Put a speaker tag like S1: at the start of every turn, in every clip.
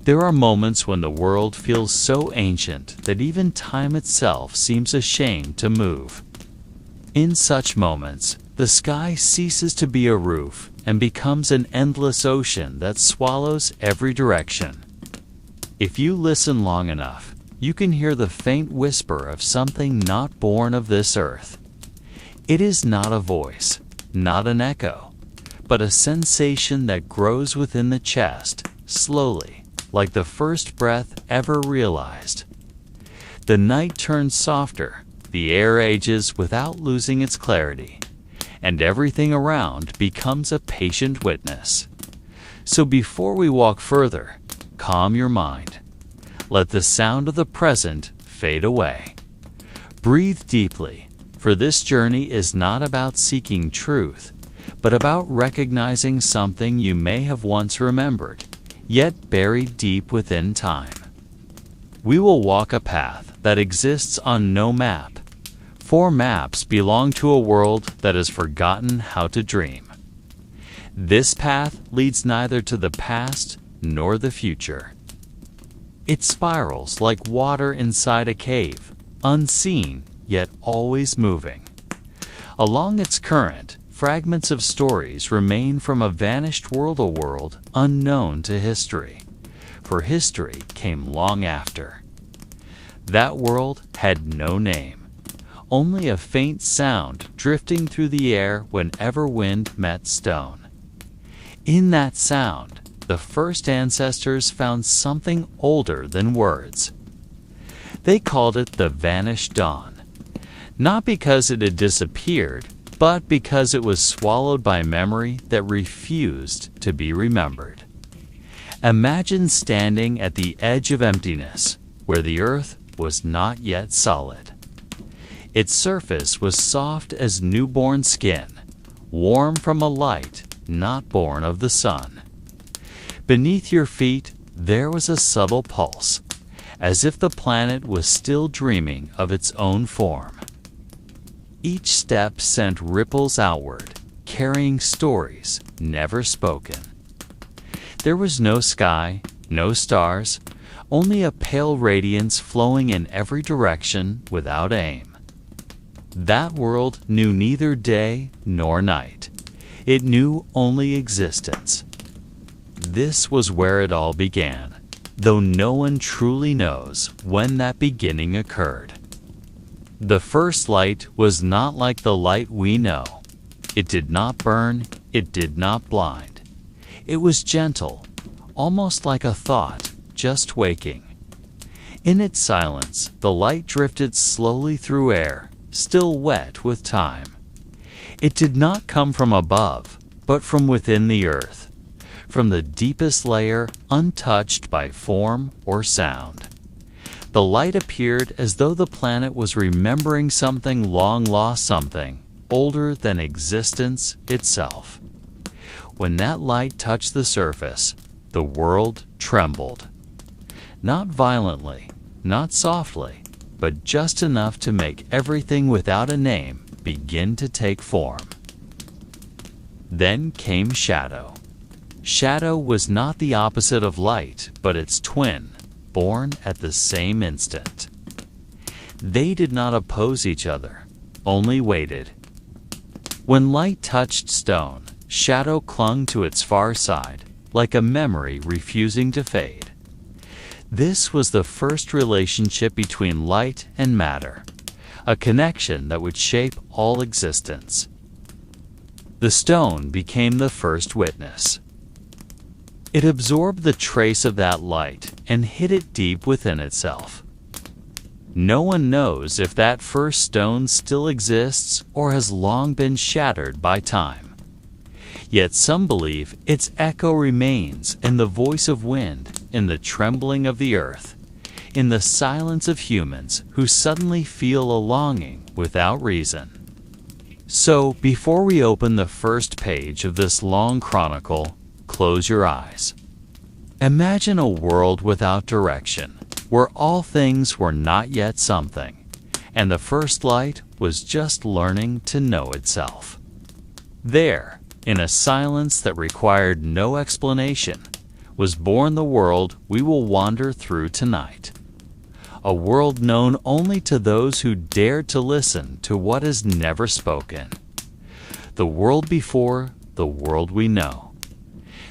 S1: There are moments when the world feels so ancient that even time itself seems ashamed to move. In such moments, the sky ceases to be a roof and becomes an endless ocean that swallows every direction. If you listen long enough, you can hear the faint whisper of something not born of this earth. It is not a voice, not an echo, but a sensation that grows within the chest, slowly, like the first breath ever realized. The night turns softer, the air ages without losing its clarity, and everything around becomes a patient witness. So before we walk further, calm your mind. Let the sound of the present fade away. Breathe deeply, for this journey is not about seeking truth, but about recognizing something you may have once remembered, yet buried deep within time. We will walk a path that exists on no map, for maps belong to a world that has forgotten how to dream. This path leads neither to the past nor the future. It spirals like water inside a cave, unseen yet always moving. Along its current, fragments of stories remain from a vanished world unknown to history, for history came long after. That world had no name, only a faint sound drifting through the air whenever wind met stone. In that sound, the first ancestors found something older than words. They called it the vanished dawn, not because it had disappeared, but because it was swallowed by memory that refused to be remembered. Imagine standing at the edge of emptiness, where the earth was not yet solid. Its surface was soft as newborn skin, warm from a light not born of the sun. Beneath your feet, there was a subtle pulse, as if the planet was still dreaming of its own form. Each step sent ripples outward, carrying stories never spoken. There was no sky, no stars, only a pale radiance flowing in every direction without aim. That world knew neither day nor night. It knew only existence. This was where it all began, though no one truly knows when that beginning occurred. The first light was not like the light we know. It did not burn, it did not blind. It was gentle, almost like a thought, just waking. In its silence, the light drifted slowly through air, still wet with time. It did not come from above, but from within the earth, from the deepest layer untouched by form or sound. The light appeared as though the planet was remembering something long lost, something older than existence itself. When that light touched the surface, the world trembled. Not violently, not softly, but just enough to make everything without a name begin to take form. Then came shadow. Shadow was not the opposite of light, but its twin, born at the same instant. They did not oppose each other, only waited. When light touched stone, shadow clung to its far side, like a memory refusing to fade. This was the first relationship between light and matter, a connection that would shape all existence. The stone became the first witness. It absorbed the trace of that light and hid it deep within itself. No one knows if that first stone still exists or has long been shattered by time. Yet some believe its echo remains in the voice of wind, in the trembling of the earth, in the silence of humans who suddenly feel a longing without reason. So, before we open the first page of this long chronicle, close your eyes. Imagine a world without direction, where all things were not yet something, and the first light was just learning to know itself. There, in a silence that required no explanation, was born the world we will wander through tonight. A world known only to those who dared to listen to what is never spoken. The world before the world we know.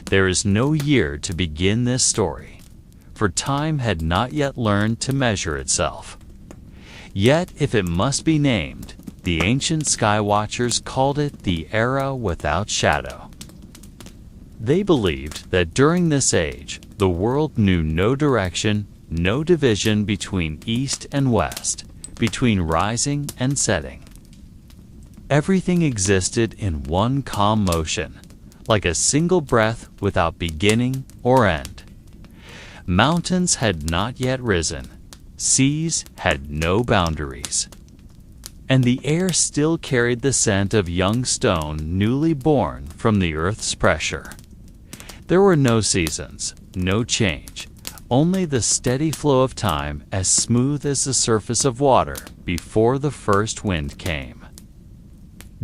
S1: There is no year to begin this story, for time had not yet learned to measure itself. Yet, if it must be named, the ancient skywatchers called it the era without shadow. They believed that during this age, the world knew no direction, no division between east and west, between rising and setting. Everything existed in one calm motion, like a single breath without beginning or end. Mountains had not yet risen, seas had no boundaries, and the air still carried the scent of young stone newly born from the earth's pressure. There were no seasons, no change, only the steady flow of time as smooth as the surface of water before the first wind came.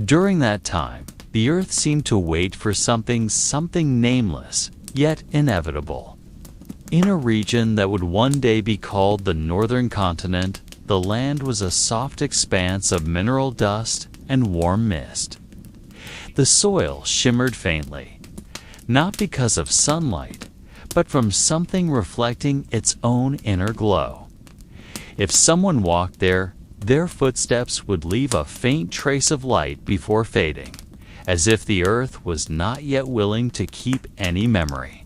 S1: During that time, the earth seemed to wait for something nameless, yet inevitable. In a region that would one day be called the Northern Continent, the land was a soft expanse of mineral dust and warm mist. The soil shimmered faintly, not because of sunlight, but from something reflecting its own inner glow. If someone walked there, their footsteps would leave a faint trace of light before fading, as if the earth was not yet willing to keep any memory.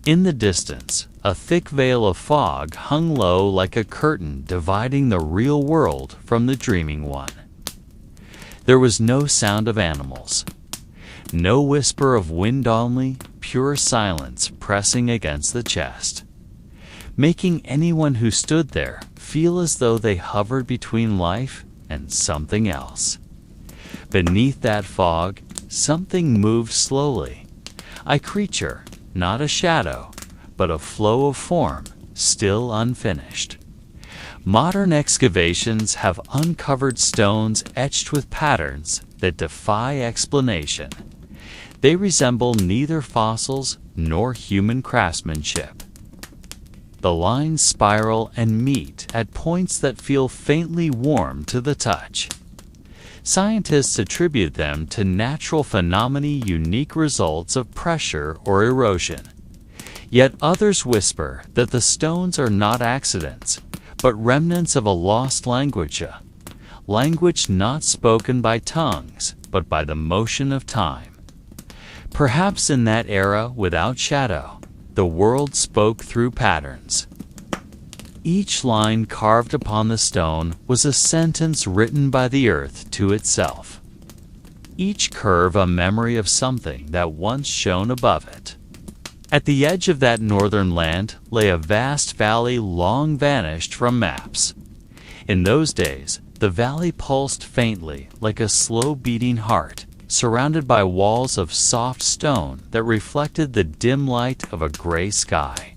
S1: In the distance, a thick veil of fog hung low like a curtain dividing the real world from the dreaming one. There was no sound of animals, no whisper of wind, only pure silence pressing against the chest, making anyone who stood there feel as though they hovered between life and something else. Beneath that fog, something moved slowly, a creature, not a shadow, but a flow of form, still unfinished. Modern excavations have uncovered stones etched with patterns that defy explanation. They resemble neither fossils nor human craftsmanship. The lines spiral and meet at points that feel faintly warm to the touch. Scientists attribute them to natural phenomena, unique results of pressure or erosion. Yet others whisper that the stones are not accidents, but remnants of a lost language, a language not spoken by tongues, but by the motion of time. Perhaps in that era without shadow, the world spoke through patterns. Each line carved upon the stone was a sentence written by the earth to itself. Each curve a memory of something that once shone above it. At the edge of that northern land lay a vast valley long vanished from maps. In those days, the valley pulsed faintly like a slow-beating heart, surrounded by walls of soft stone that reflected the dim light of a gray sky.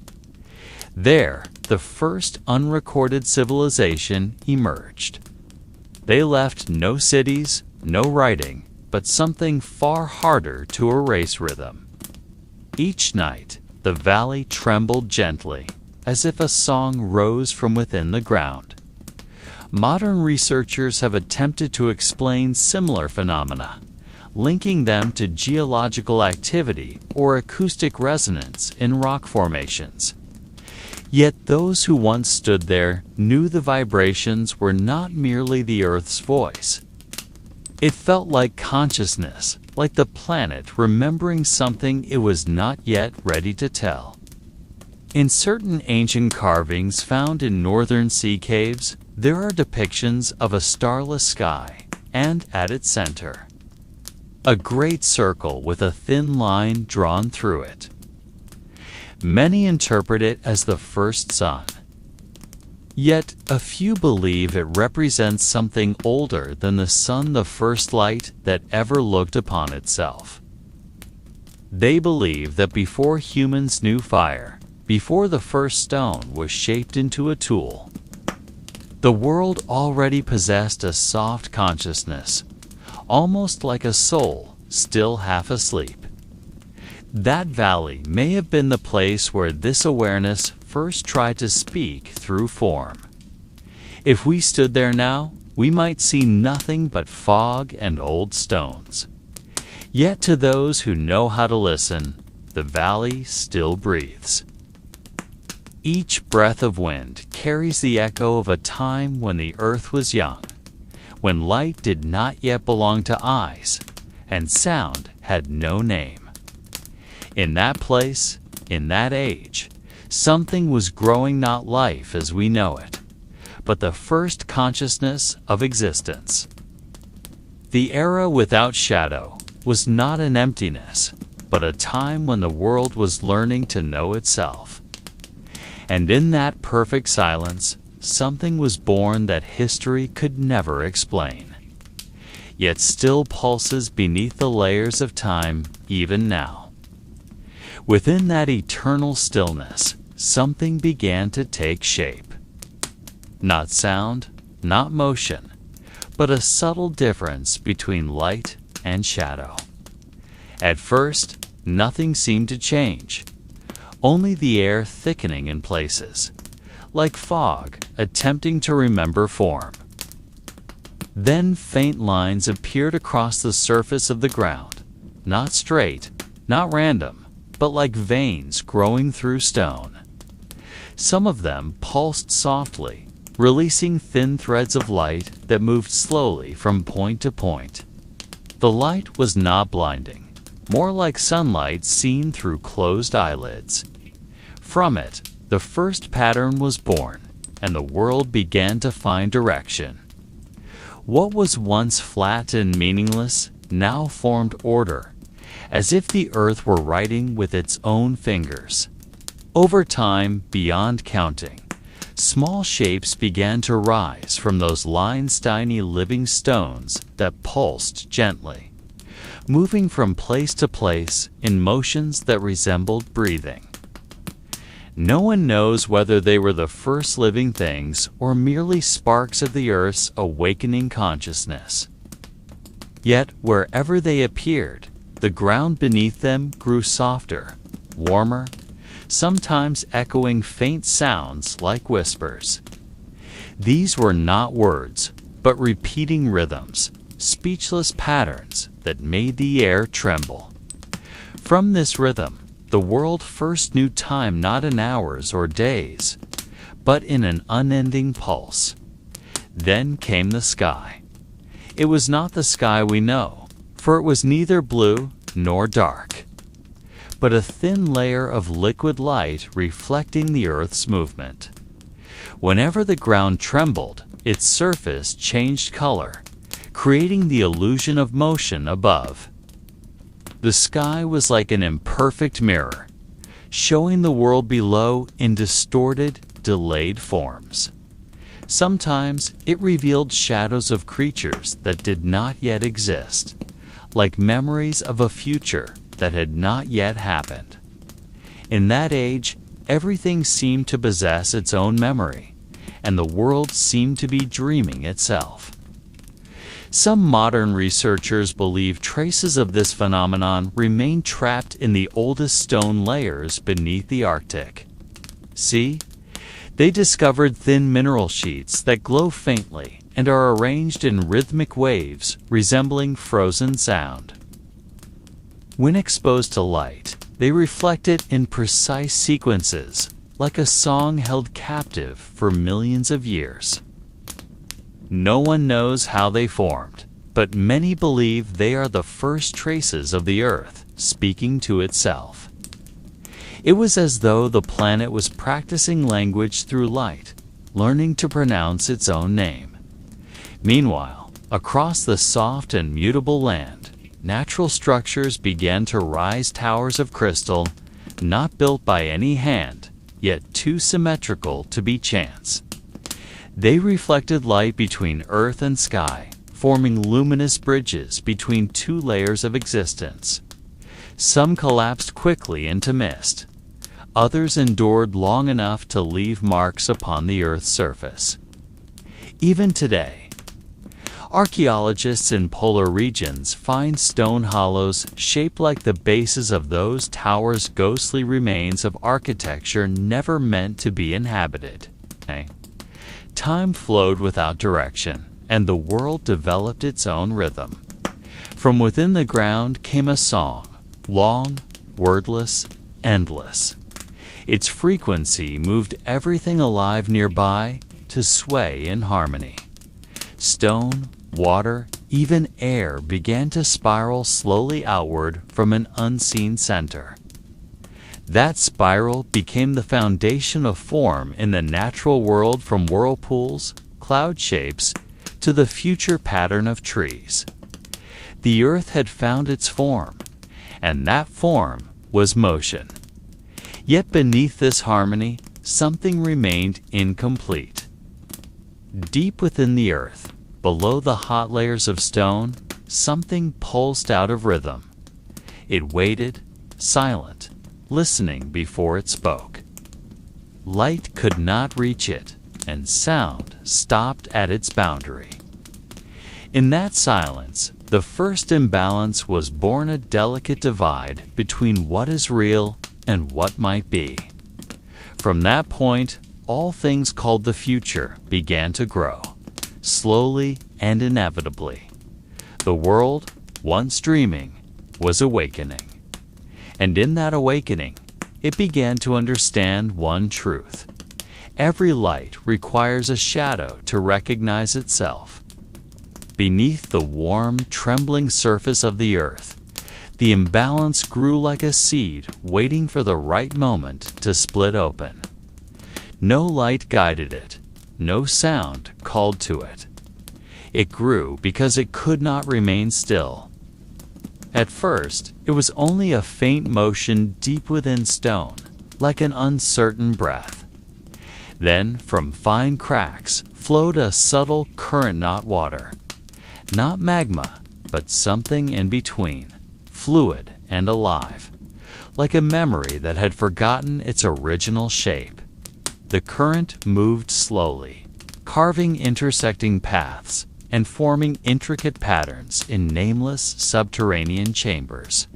S1: There, the first unrecorded civilization emerged. They left no cities, no writing, but something far harder to erase: rhythm. Each night, the valley trembled gently, as if a song rose from within the ground. Modern researchers have attempted to explain similar phenomena, linking them to geological activity or acoustic resonance in rock formations. Yet those who once stood there knew the vibrations were not merely the Earth's voice. It felt like consciousness, like the planet remembering something it was not yet ready to tell. In certain ancient carvings found in northern sea caves, there are depictions of a starless sky, and at its center, a great circle with a thin line drawn through it. Many interpret it as the first sun. Yet, a few believe it represents something older than the sun, the first light that ever looked upon itself. They believe that before humans knew fire, before the first stone was shaped into a tool, the world already possessed a soft consciousness, almost like a soul still half asleep. That valley may have been the place where this awareness first tried to speak through form. If we stood there now, we might see nothing but fog and old stones. Yet to those who know how to listen, the valley still breathes. Each breath of wind carries the echo of a time when the earth was young, when light did not yet belong to eyes, and sound had no name. In that place, in that age, something was growing, not life as we know it, but the first consciousness of existence. The era without shadow was not an emptiness, but a time when the world was learning to know itself. And in that perfect silence, something was born that history could never explain, yet still pulses beneath the layers of time even now. Within that eternal stillness, something began to take shape. Not sound, not motion, but a subtle difference between light and shadow. At first, nothing seemed to change, only the air thickening in places, like fog attempting to remember form. Then faint lines appeared across the surface of the ground, not straight, not random, but like veins growing through stone. Some of them pulsed softly, releasing thin threads of light that moved slowly from point to point. The light was not blinding, more like sunlight seen through closed eyelids. From it, the first pattern was born, and the world began to find direction. What was once flat and meaningless now formed order, as if the earth were writing with its own fingers. Over time, beyond counting, small shapes began to rise from those lines, tiny living stones that pulsed gently, moving from place to place in motions that resembled breathing. No one knows whether they were the first living things or merely sparks of the earth's awakening consciousness. Yet, wherever they appeared, the ground beneath them grew softer, warmer, sometimes echoing faint sounds like whispers. These were not words, but repeating rhythms, speechless patterns that made the air tremble. From this rhythm, the world first knew time not in hours or days, but in an unending pulse. Then came the sky. It was not the sky we know, for it was neither blue nor dark, but a thin layer of liquid light reflecting the earth's movement. Whenever the ground trembled, its surface changed color, creating the illusion of motion above. The sky was like an imperfect mirror, showing the world below in distorted, delayed forms. Sometimes it revealed shadows of creatures that did not yet exist, like memories of a future that had not yet happened. In that age, everything seemed to possess its own memory, and the world seemed to be dreaming itself. Some modern researchers believe traces of this phenomenon remain trapped in the oldest stone layers beneath the Arctic. See? They discovered thin mineral sheets that glow faintly and are arranged in rhythmic waves resembling frozen sound. When exposed to light, they reflect it in precise sequences, like a song held captive for millions of years. No one knows how they formed, but many believe they are the first traces of the Earth speaking to itself. It was as though the planet was practicing language through light, learning to pronounce its own name. Meanwhile, across the soft and mutable land, natural structures began to rise, towers of crystal, not built by any hand, yet too symmetrical to be chance. They reflected light between earth and sky, forming luminous bridges between two layers of existence. Some collapsed quickly into mist. Others endured long enough to leave marks upon the Earth's surface. Even today, Archaeologists in polar regions find stone hollows shaped like the bases of those towers, ghostly remains of architecture never meant to be inhabited. Time flowed without direction, and the world developed its own rhythm. From within the ground came a song, long, wordless, endless. Its frequency moved everything alive nearby to sway in harmony. Stone, water, even air began to spiral slowly outward from an unseen center. That spiral became the foundation of form in the natural world, from whirlpools, cloud shapes, to the future pattern of trees. The earth had found its form, and that form was motion. Yet beneath this harmony, something remained incomplete. Deep within the earth, below the hot layers of stone, something pulsed out of rhythm. It waited, silent, listening before it spoke. Light could not reach it, and sound stopped at its boundary. In that silence, the first imbalance was born, a delicate divide between what is real and what might be. From that point, all things called the future began to grow, slowly and inevitably. The world, once dreaming, was awakening. And in that awakening, it began to understand one truth. Every light requires a shadow to recognize itself. Beneath the warm, trembling surface of the earth, the imbalance grew like a seed waiting for the right moment to split open. No light guided it, no sound called to it. It grew because it could not remain still. At first, it was only a faint motion deep within stone, like an uncertain breath. Then, from fine cracks, flowed a subtle current, not water, not magma, but something in between, fluid and alive, like a memory that had forgotten its original shape. The current moved slowly, carving intersecting paths and forming intricate patterns in nameless subterranean chambers.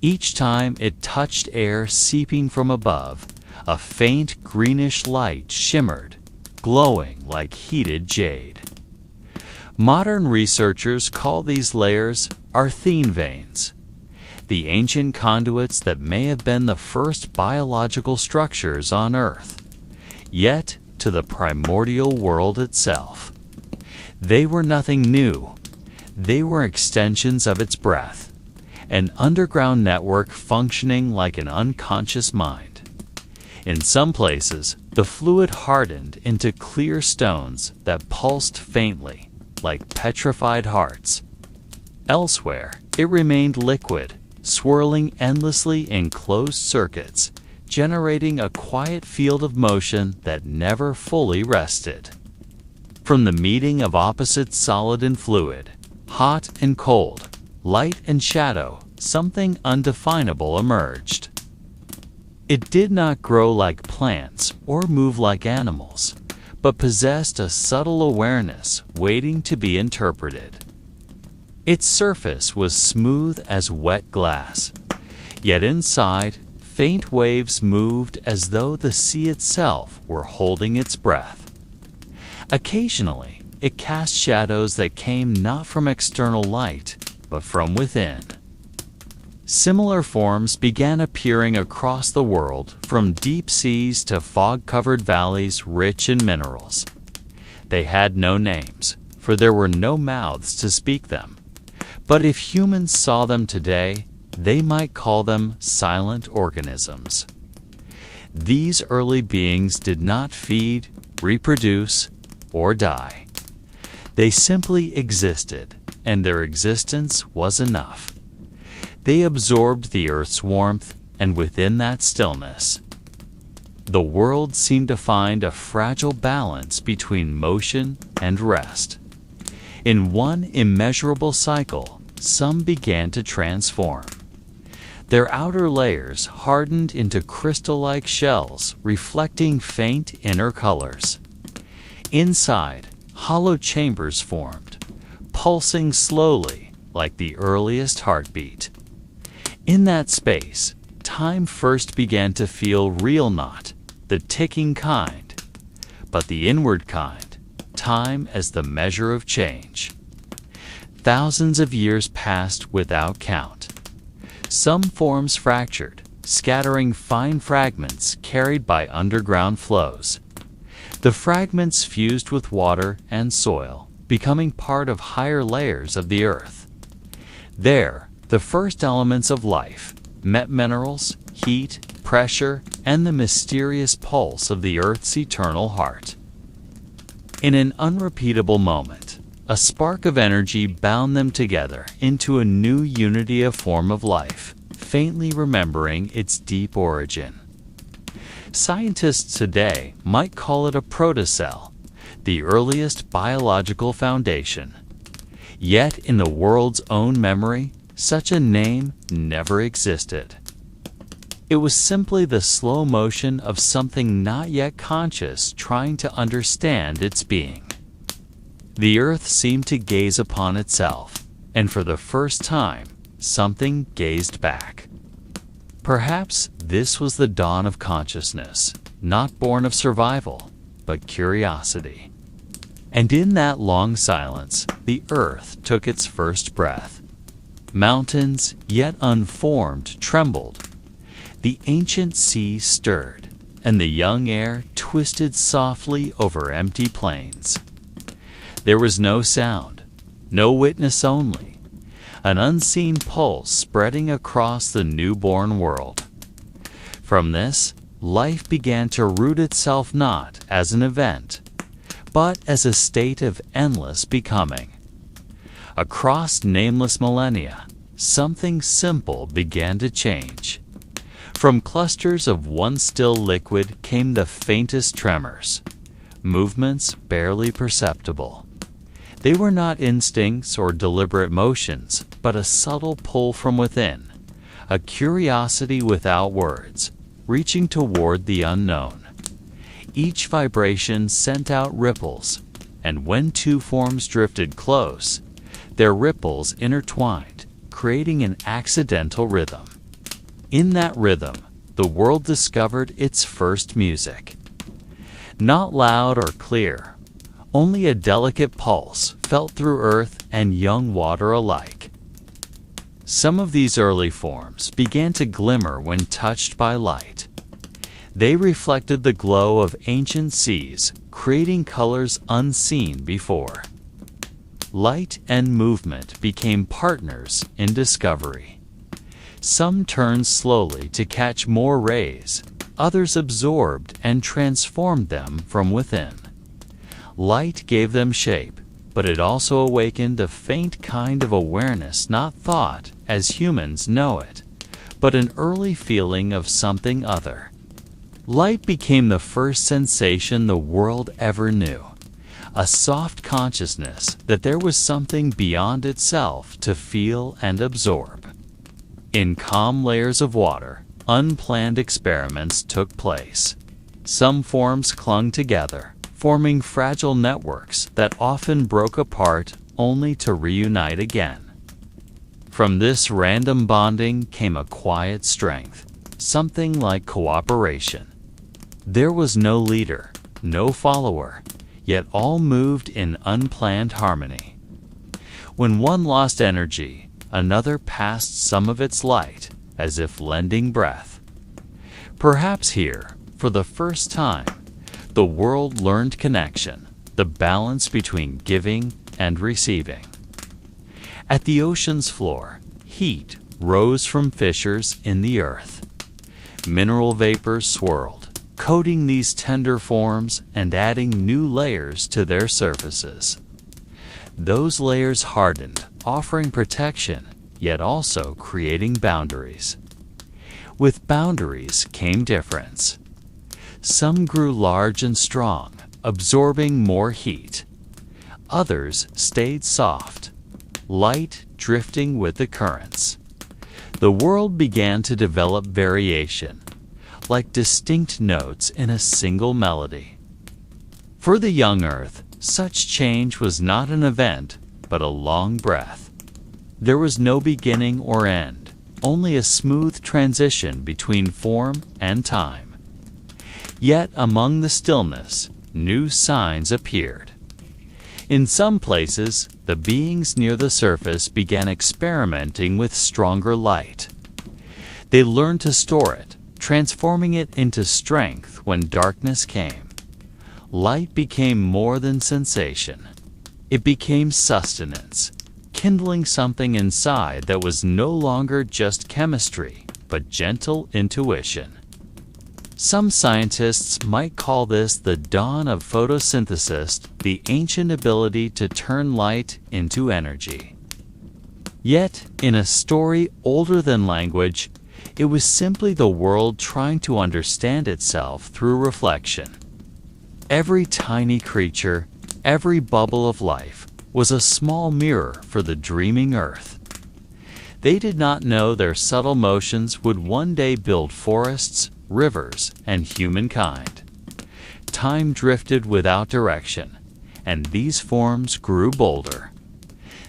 S1: Each time it touched air seeping from above, a faint greenish light shimmered, glowing like heated jade. Modern researchers call these layers Arthene veins, the ancient conduits that may have been the first biological structures on Earth, yet to the primordial world itself. They were nothing new. They were extensions of its breath, an underground network functioning like an unconscious mind. In some places, the fluid hardened into clear stones that pulsed faintly, like petrified hearts. Elsewhere, it remained liquid, swirling endlessly in closed circuits, generating a quiet field of motion that never fully rested. From the meeting of opposites, solid and fluid, hot and cold, light and shadow, something undefinable emerged. It did not grow like plants or move like animals, but possessed a subtle awareness waiting to be interpreted. Its surface was smooth as wet glass, yet inside, faint waves moved as though the sea itself were holding its breath. Occasionally, it cast shadows that came not from external light, but from within. Similar forms began appearing across the world, from deep seas to fog-covered valleys rich in minerals. They had no names, for there were no mouths to speak them. But if humans saw them today, they might call them silent organisms. These early beings did not feed, reproduce, or die. They simply existed, and their existence was enough. They absorbed the earth's warmth, and within that stillness, the world seemed to find a fragile balance between motion and rest. In one immeasurable cycle, some began to transform. Their outer layers hardened into crystal-like shells, reflecting faint inner colors. Inside, hollow chambers formed, pulsing slowly like the earliest heartbeat. In that space, time first began to feel real, not the ticking kind, but the inward kind, time as the measure of change. Thousands of years passed without count. Some forms fractured, scattering fine fragments carried by underground flows. The fragments fused with water and soil, becoming part of higher layers of the earth. There, the first elements of life met: minerals, heat, pressure, and the mysterious pulse of the earth's eternal heart. In an unrepeatable moment, a spark of energy bound them together into a new unity of form of life, faintly remembering its deep origin. Scientists today might call it a protocell, the earliest biological foundation. Yet in the world's own memory, such a name never existed. It was simply the slow motion of something not yet conscious trying to understand its being. The earth seemed to gaze upon itself, and for the first time, something gazed back. Perhaps this was the dawn of consciousness, not born of survival, but curiosity. And in that long silence, the earth took its first breath. Mountains, yet unformed, trembled. The ancient sea stirred, and the young air twisted softly over empty plains. There was no sound, no witness, only an unseen pulse spreading across the newborn world. From this, life began to root itself not as an event, but as a state of endless becoming. Across nameless millennia, something simple began to change. From clusters of once still liquid came the faintest tremors, movements barely perceptible. They were not instincts or deliberate motions, but a subtle pull from within, a curiosity without words, reaching toward the unknown. Each vibration sent out ripples, and when two forms drifted close, their ripples intertwined, creating an accidental rhythm. In that rhythm, the world discovered its first music. Not loud or clear, only a delicate pulse felt through earth and young water alike. Some of these early forms began to glimmer when touched by light. They reflected the glow of ancient seas, creating colors unseen before. Light and movement became partners in discovery. Some turned slowly to catch more rays, others absorbed and transformed them from within. Light gave them shape, but it also awakened a faint kind of awareness, not thought as humans know it, but an early feeling of something other. Light became the first sensation the world ever knew, a soft consciousness that there was something beyond itself to feel and absorb. In calm layers of water, unplanned experiments took place. Some forms clung together, forming fragile networks that often broke apart only to reunite again. From this random bonding came a quiet strength, something like cooperation. There was no leader, no follower, yet all moved in unplanned harmony. When one lost energy, another passed some of its light, as if lending breath. Perhaps here, for the first time, the world learned connection, the balance between giving and receiving. At the ocean's floor, heat rose from fissures in the earth. Mineral vapors swirled, coating these tender forms and adding new layers to their surfaces. Those layers hardened, offering protection, yet also creating boundaries. With boundaries came difference. Some grew large and strong, absorbing more heat. Others stayed soft, light drifting with the currents. The world began to develop variation, like distinct notes in a single melody. For the young earth, such change was not an event, but a long breath. There was no beginning or end, only a smooth transition between form and time. Yet among the stillness, new signs appeared. In some places, the beings near the surface began experimenting with stronger light. They learned to store it, transforming it into strength when darkness came. Light became more than sensation. It became sustenance, kindling something inside that was no longer just chemistry, but gentle intuition. Some scientists might call this the dawn of photosynthesis, the ancient ability to turn light into energy. Yet, in a story older than language, it was simply the world trying to understand itself through reflection. Every tiny creature, every bubble of life, was a small mirror for the dreaming earth. They did not know their subtle motions would one day build forests, rivers, and humankind. Time drifted without direction, and these forms grew bolder.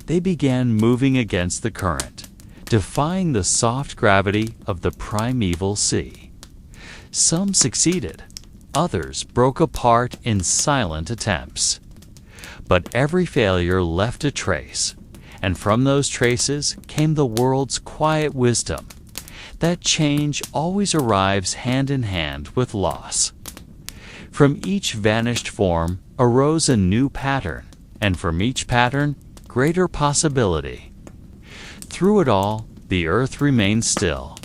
S1: They began moving against the current, defying the soft gravity of the primeval sea. Some succeeded, others broke apart in silent attempts. But every failure left a trace, and from those traces came the world's quiet wisdom that change always arrives hand in hand with loss. From each vanished form arose a new pattern, and from each pattern, greater possibility. Through it all, the earth remained still.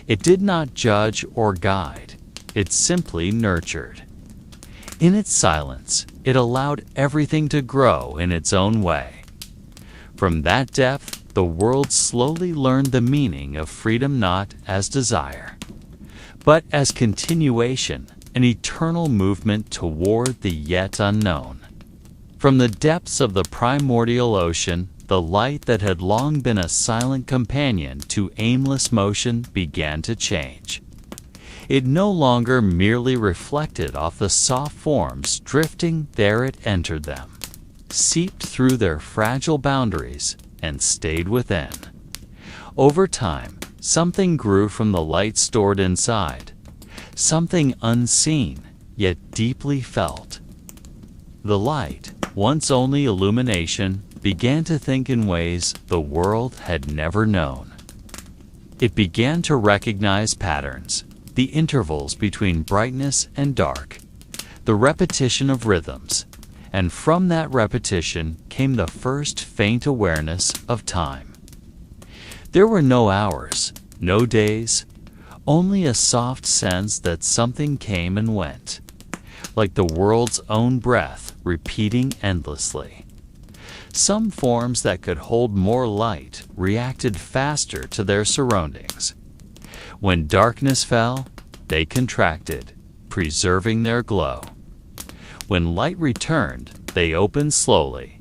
S1: It did not judge or guide, it simply nurtured. In its silence, it allowed everything to grow in its own way. From that depth, the world slowly learned the meaning of freedom not as desire, but as continuation, an eternal movement toward the yet unknown. From the depths of the primordial ocean, the light that had long been a silent companion to aimless motion began to change. It no longer merely reflected off the soft forms drifting there, it entered them, seeped through their fragile boundaries, and stayed within. Over time, something grew from the light stored inside, something unseen, yet deeply felt. The light, once only illumination, began to think in ways the world had never known. It began to recognize patterns, the intervals between brightness and dark, the repetition of rhythms, and from that repetition came the first faint awareness of time. There were no hours, no days, only a soft sense that something came and went, like the world's own breath repeating endlessly. Some forms that could hold more light reacted faster to their surroundings. When darkness fell, they contracted, preserving their glow. When light returned, they opened slowly,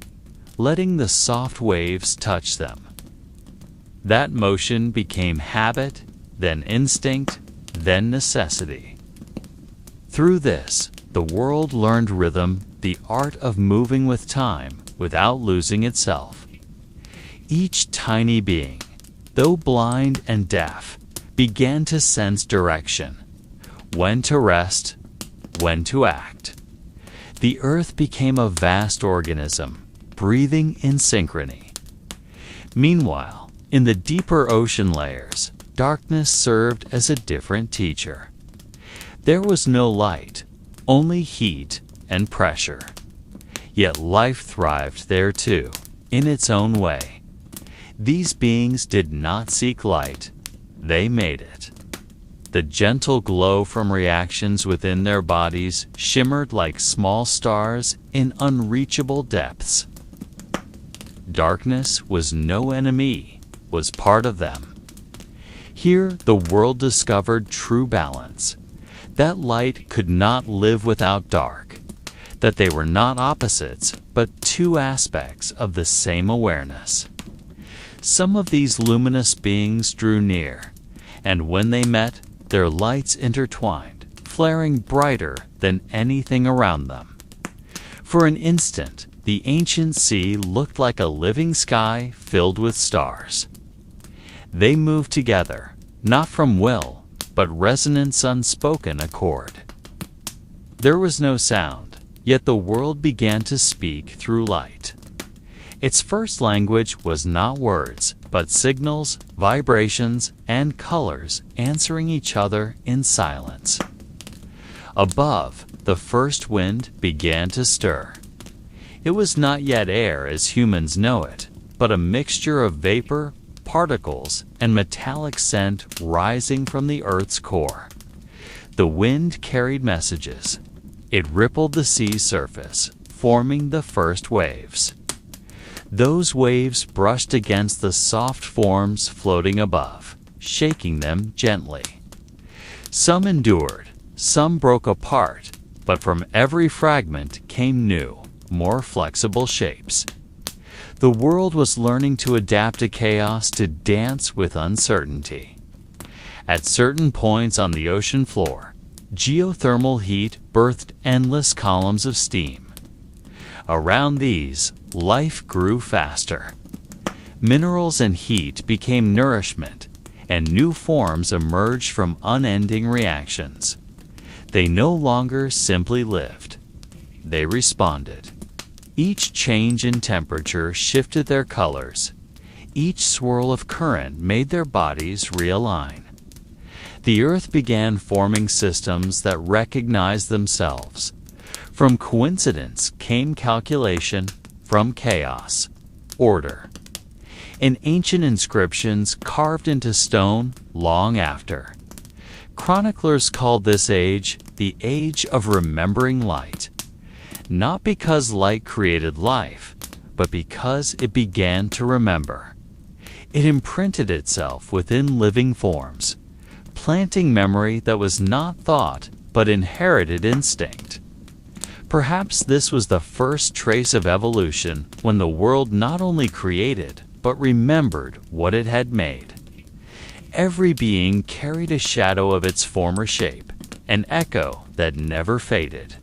S1: letting the soft waves touch them. That motion became habit, then instinct, then necessity. Through this, the world learned rhythm, the art of moving with time without losing itself. Each tiny being, though blind and deaf, began to sense direction, when to rest, when to act. The earth became a vast organism, breathing in synchrony. Meanwhile, in the deeper ocean layers, darkness served as a different teacher. There was no light, only heat and pressure. Yet life thrived there too, in its own way. These beings did not seek light, they made it. The gentle glow from reactions within their bodies shimmered like small stars in unreachable depths. Darkness was no enemy, was part of them. Here the world discovered true balance, that light could not live without dark, that they were not opposites, but two aspects of the same awareness. Some of these luminous beings drew near, and when they met, their lights intertwined, flaring brighter than anything around them. For an instant, the ancient sea looked like a living sky filled with stars. They moved together, not from will, but resonance unspoken accord. There was no sound, yet the world began to speak through light. Its first language was not words, but signals, vibrations, and colors answering each other in silence. Above, the first wind began to stir. It was not yet air as humans know it, but a mixture of vapor, particles, and metallic scent rising from the Earth's core. The wind carried messages. It rippled the sea's surface, forming the first waves. Those waves brushed against the soft forms floating above, shaking them gently. Some endured, some broke apart, but from every fragment came new, more flexible shapes. The world was learning to adapt to chaos, to dance with uncertainty. At certain points on the ocean floor, geothermal heat birthed endless columns of steam. Around these, life grew faster. Minerals and heat became nourishment, and new forms emerged from unending reactions. They no longer simply lived. They responded. Each change in temperature shifted their colors. Each swirl of current made their bodies realign. The Earth began forming systems that recognized themselves. From coincidence came calculation, from chaos, order. In ancient inscriptions carved into stone long after, chroniclers called this age the Age of Remembering Light. Not because light created life, but because it began to remember. It imprinted itself within living forms, planting memory that was not thought but inherited instinct. Perhaps this was the first trace of evolution when the world not only created but remembered what it had made. Every being carried a shadow of its former shape, an echo that never faded.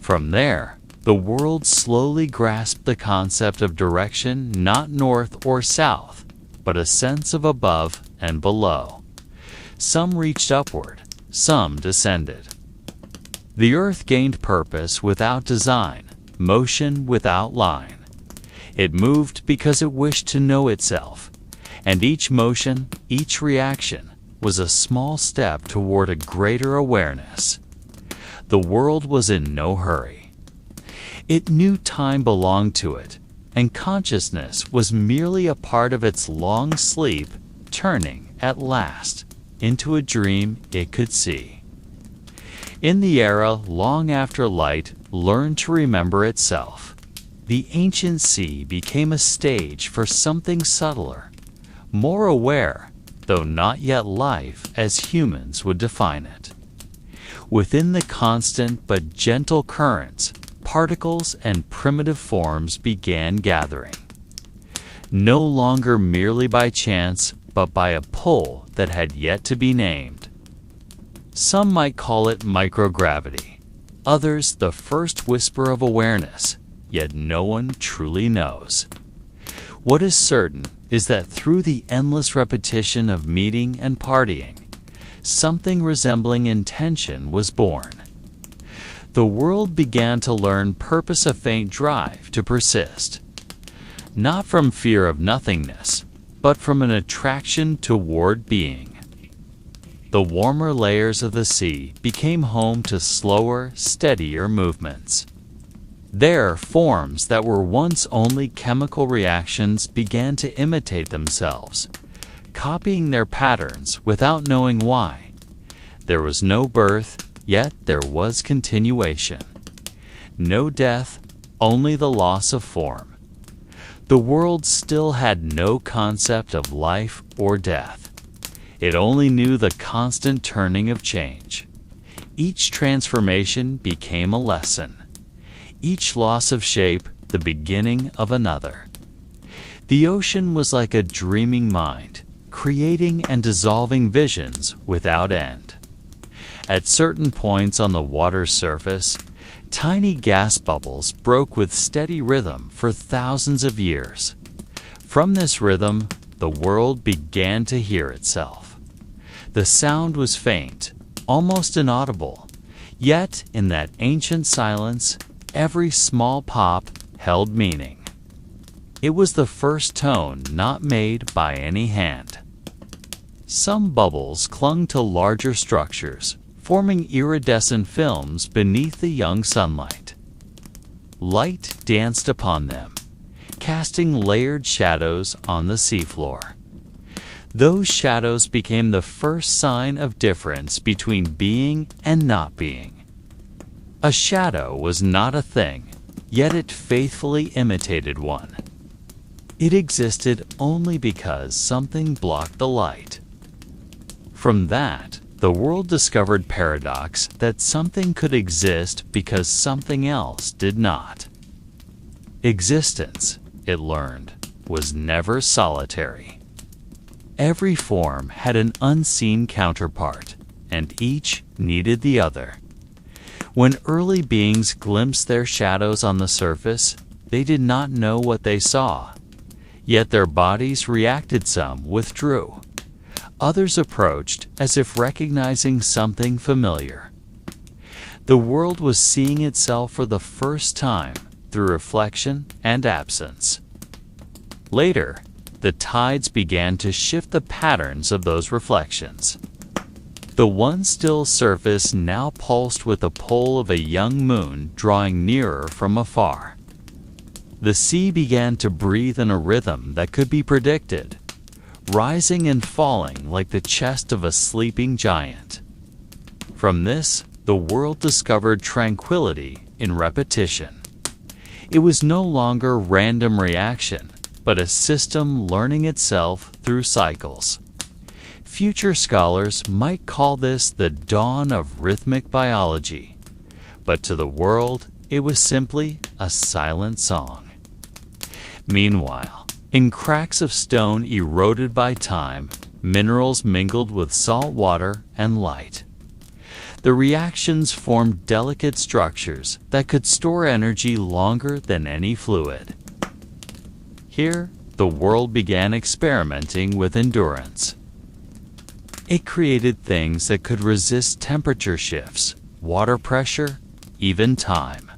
S1: From there, the world slowly grasped the concept of direction, not north or south, but a sense of above and below. Some reached upward, some descended. The Earth gained purpose without design, motion without line. It moved because it wished to know itself, and each motion, each reaction, was a small step toward a greater awareness. The world was in no hurry. It knew time belonged to it, and consciousness was merely a part of its long sleep, turning, at last, into a dream it could see. In the era long after light learned to remember itself, the ancient sea became a stage for something subtler, more aware, though not yet life as humans would define it. Within the constant but gentle currents, particles and primitive forms began gathering. No longer merely by chance, but by a pull that had yet to be named. Some might call it microgravity, others the first whisper of awareness, yet no one truly knows. What is certain is that through the endless repetition of meeting and partying, something resembling intention was born. The world began to learn purpose, a faint drive to persist, not from fear of nothingness, but from an attraction toward being. The warmer layers of the sea became home to slower, steadier movements. There, forms that were once only chemical reactions began to imitate themselves, copying their patterns without knowing why. There was no birth, yet there was continuation. No death, only the loss of form. The world still had no concept of life or death. It only knew the constant turning of change. Each transformation became a lesson. Each loss of shape, the beginning of another. The ocean was like a dreaming mind, creating and dissolving visions without end. At certain points on the water's surface, Tiny gas bubbles broke with steady rhythm for thousands of years. From this rhythm, the world began to hear itself. The sound was faint, almost inaudible, yet in that ancient silence, every small pop held meaning. It was the first tone not made by any hand. Some bubbles clung to larger structures, forming iridescent films beneath the young sunlight. Light danced upon them, casting layered shadows on the seafloor. Those shadows became the first sign of difference between being and not being. A shadow was not a thing, yet it faithfully imitated one. It existed only because something blocked the light. From that, the world discovered paradox that something could exist because something else did not. Existence, it learned, was never solitary. Every form had an unseen counterpart, and each needed the other. When early beings glimpsed their shadows on the surface, they did not know what they saw. Yet their bodies reacted. Some withdrew. Others approached as if recognizing something familiar. The world was seeing itself for the first time through reflection and absence. Later, the tides began to shift the patterns of those reflections. The once still surface now pulsed with the pull of a young moon drawing nearer from afar. The sea began to breathe in a rhythm that could be predicted, rising and falling like the chest of a sleeping giant. From this, the world discovered tranquility in repetition. It was no longer random reaction, but a system learning itself through cycles. Future scholars might call this the dawn of rhythmic biology, but to the world, it was simply a silent song. Meanwhile, in cracks of stone eroded by time, minerals mingled with salt water and light. The reactions formed delicate structures that could store energy longer than any fluid. Here, the world began experimenting with endurance. It created things that could resist temperature shifts, water pressure, even time.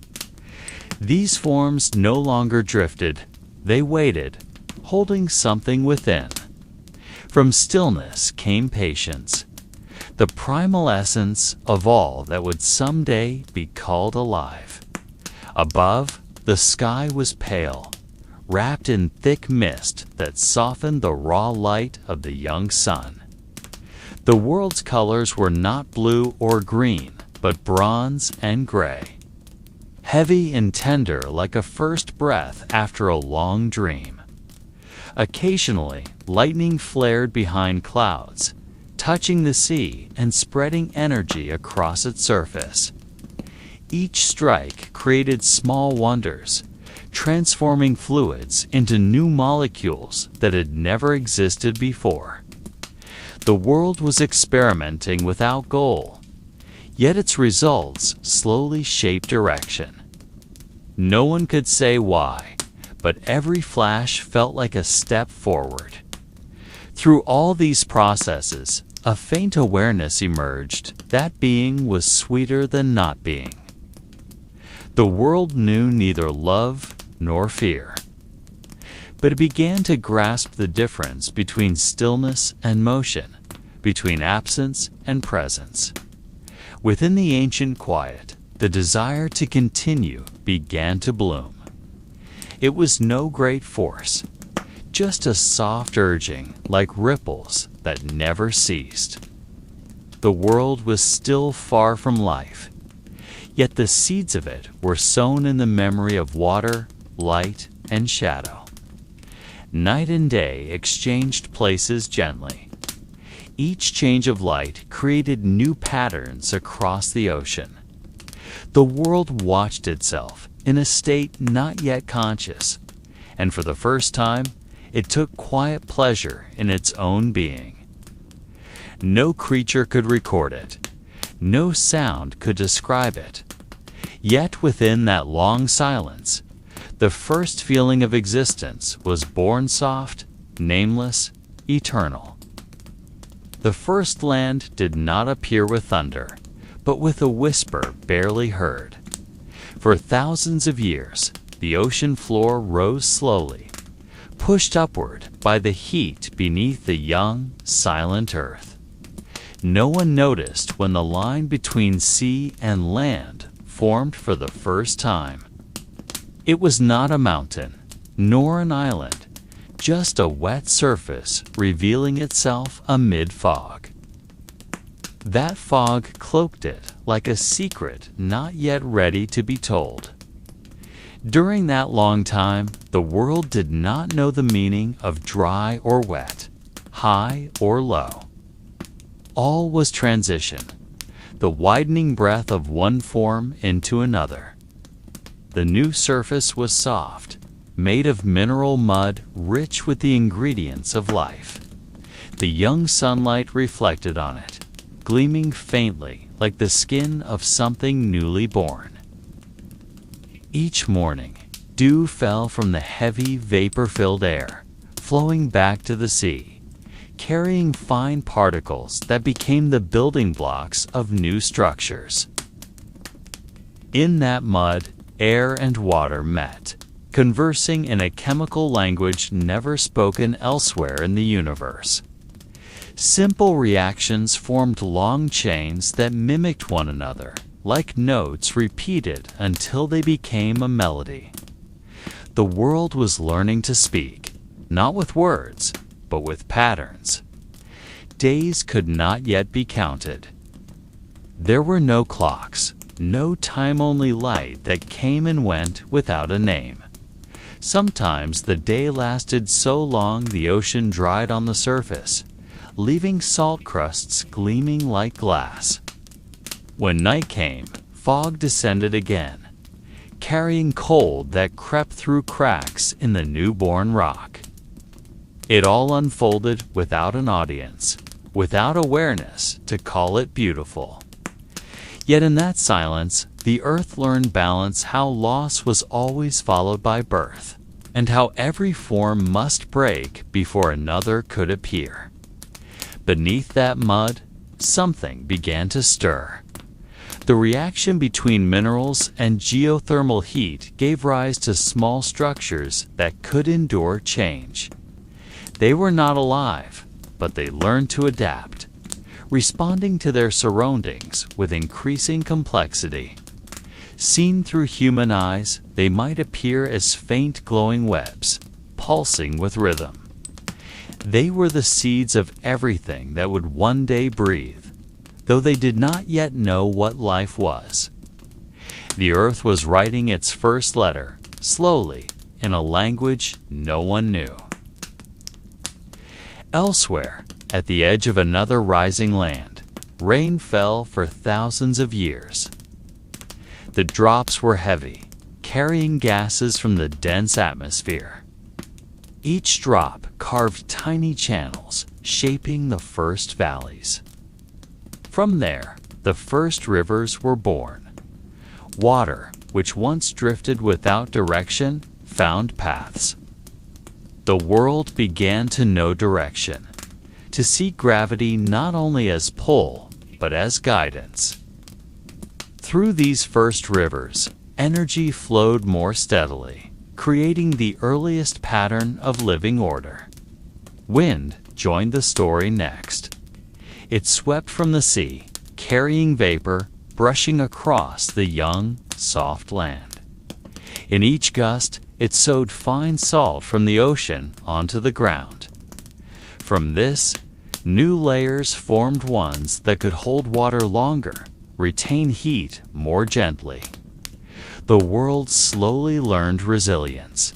S1: These forms no longer drifted, they waited, holding something within. From stillness came patience, the primal essence of all that would someday be called alive. Above, the sky was pale, wrapped in thick mist that softened the raw light of the young sun. The world's colors were not blue or green, but bronze and gray, heavy and tender like a first breath after a long dream. Occasionally, lightning flared behind clouds, touching the sea and spreading energy across its surface. Each strike created small wonders, transforming fluids into new molecules that had never existed before. The world was experimenting without goal, yet its results slowly shaped direction. No one could say why, but every flash felt like a step forward. Through all these processes, a faint awareness emerged that being was sweeter than not being. The world knew neither love nor fear, but it began to grasp the difference between stillness and motion, between absence and presence. Within the ancient quiet, the desire to continue began to bloom. It was no great force, just a soft urging like ripples that never ceased. The world was still far from life, yet the seeds of it were sown in the memory of water, light, and shadow. Night and day exchanged places gently. Each change of light created new patterns across the ocean. The world watched itself in a state not yet conscious, and for the first time, it took quiet pleasure in its own being. No creature could record it. No sound could describe it. Yet within that long silence, the first feeling of existence was born soft, nameless, eternal. The first land did not appear with thunder, but with a whisper barely heard. For thousands of years, the ocean floor rose slowly, pushed upward by the heat beneath the young, silent earth. No one noticed when the line between sea and land formed for the first time. It was not a mountain, nor an island, just a wet surface revealing itself amid fog. That fog cloaked it like a secret not yet ready to be told. During that long time, the world did not know the meaning of dry or wet, high or low. All was transition, the widening breath of one form into another. The new surface was soft, made of mineral mud rich with the ingredients of life. The young sunlight reflected on it, gleaming faintly like the skin of something newly born. Each morning, dew fell from the heavy, vapor-filled air, flowing back to the sea, carrying fine particles that became the building blocks of new structures. In that mud, air and water met, conversing in a chemical language never spoken elsewhere in the universe. Simple reactions formed long chains that mimicked one another, like notes repeated until they became a melody. The world was learning to speak, not with words, but with patterns. Days could not yet be counted. There were no clocks, no time-only light that came and went without a name. Sometimes the day lasted so long the ocean dried on the surface, leaving salt crusts gleaming like glass. When night came, fog descended again, carrying cold that crept through cracks in the newborn rock. It all unfolded without an audience, without awareness to call it beautiful. Yet in that silence, the earth learned balance, how loss was always followed by birth, and how every form must break before another could appear. Beneath that mud, something began to stir. The reaction between minerals and geothermal heat gave rise to small structures that could endure change. They were not alive, but they learned to adapt, responding to their surroundings with increasing complexity. Seen through human eyes, they might appear as faint glowing webs, pulsing with rhythm. They were the seeds of everything that would one day breathe, though they did not yet know what life was. The earth was writing its first letter, slowly, in a language no one knew. Elsewhere, at the edge of another rising land, rain fell for thousands of years. The drops were heavy, carrying gases from the dense atmosphere. Each drop carved tiny channels, shaping the first valleys. From there, the first rivers were born. Water, which once drifted without direction, found paths. The world began to know direction, to see gravity not only as pull, but as guidance. Through these first rivers, energy flowed more steadily, creating the earliest pattern of living order. Wind joined the story next. It swept from the sea, carrying vapor, brushing across the young, soft land. In each gust, it sowed fine salt from the ocean onto the ground. From this, new layers formed, ones that could hold water longer, retain heat more gently. The world slowly learned resilience.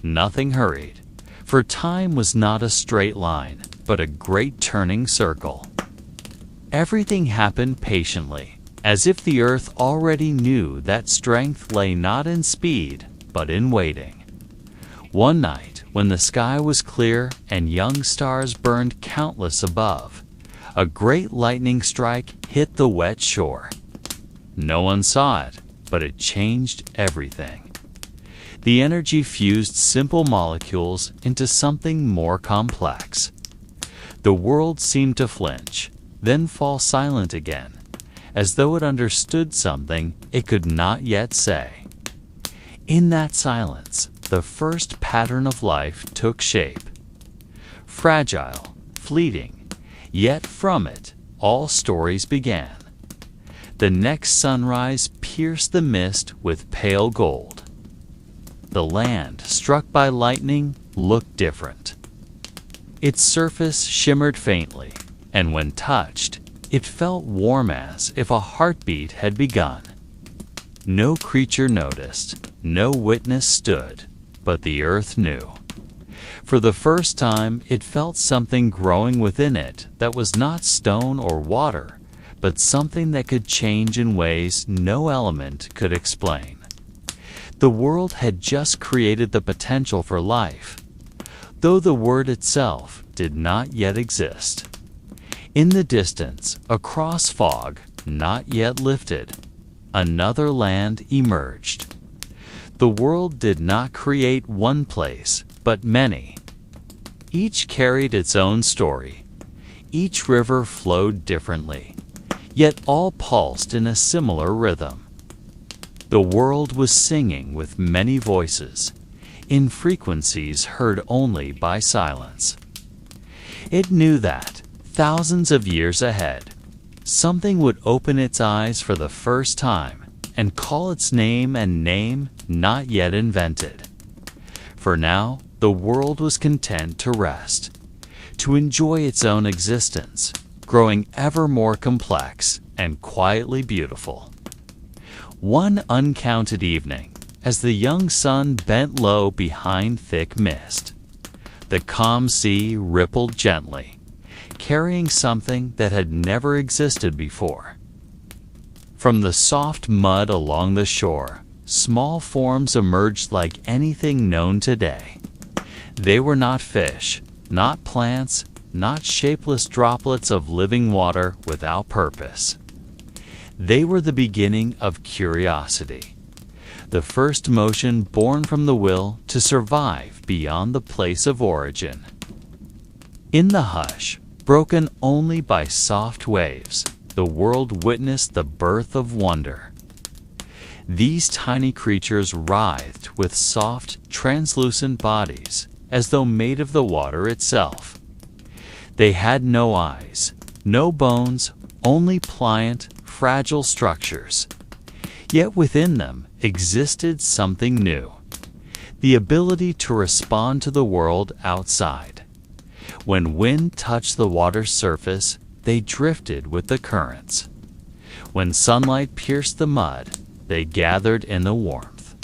S1: Nothing hurried, for time was not a straight line, but a great turning circle. Everything happened patiently, as if the earth already knew that strength lay not in speed, but in waiting. One night, when the sky was clear and young stars burned countless above, a great lightning strike hit the wet shore. No one saw it, but it changed everything. The energy fused simple molecules into something more complex. The world seemed to flinch, then fall silent again, as though it understood something it could not yet say. In that silence, the first pattern of life took shape. Fragile, fleeting, yet from it, all stories began. The next sunrise pierced the mist with pale gold. The land, struck by lightning, looked different. Its surface shimmered faintly, and when touched, it felt warm as if a heartbeat had begun. No creature noticed, no witness stood, but the earth knew. For the first time, it felt something growing within it that was not stone or water, but something that could change in ways no element could explain. The world had just created the potential for life, though the word itself did not yet exist. In the distance, across fog, not yet lifted, another land emerged. The world did not create one place, but many. Each carried its own story. Each river flowed differently, yet all pulsed in a similar rhythm. The world was singing with many voices, in frequencies heard only by silence. It knew that, thousands of years ahead, something would open its eyes for the first time and call its name and name not yet invented. For now, the world was content to rest, to enjoy its own existence, growing ever more complex and quietly beautiful. One uncounted evening, as the young sun bent low behind thick mist, the calm sea rippled gently, carrying something that had never existed before. From the soft mud along the shore, small forms emerged like anything known today. They were not fish, not plants, not shapeless droplets of living water without purpose. They were the beginning of curiosity, the first motion born from the will to survive beyond the place of origin. In the hush, broken only by soft waves, the world witnessed the birth of wonder. These tiny creatures writhed with soft, translucent bodies, as though made of the water itself. They had no eyes, no bones, only pliant, fragile structures. Yet within them existed something new, the ability to respond to the world outside. When wind touched the water's surface, they drifted with the currents. When sunlight pierced the mud, they gathered in the warmth.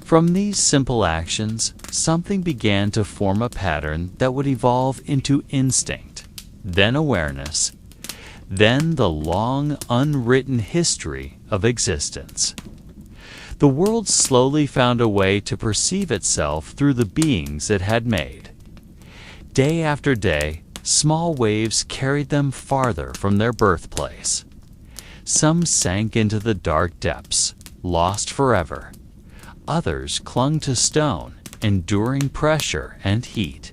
S1: From these simple actions, something began to form a pattern that would evolve into instinct, then awareness, then the long, unwritten history of existence. The world slowly found a way to perceive itself through the beings it had made. Day after day, small waves carried them farther from their birthplace. Some sank into the dark depths, lost forever. Others clung to stone, enduring pressure and heat.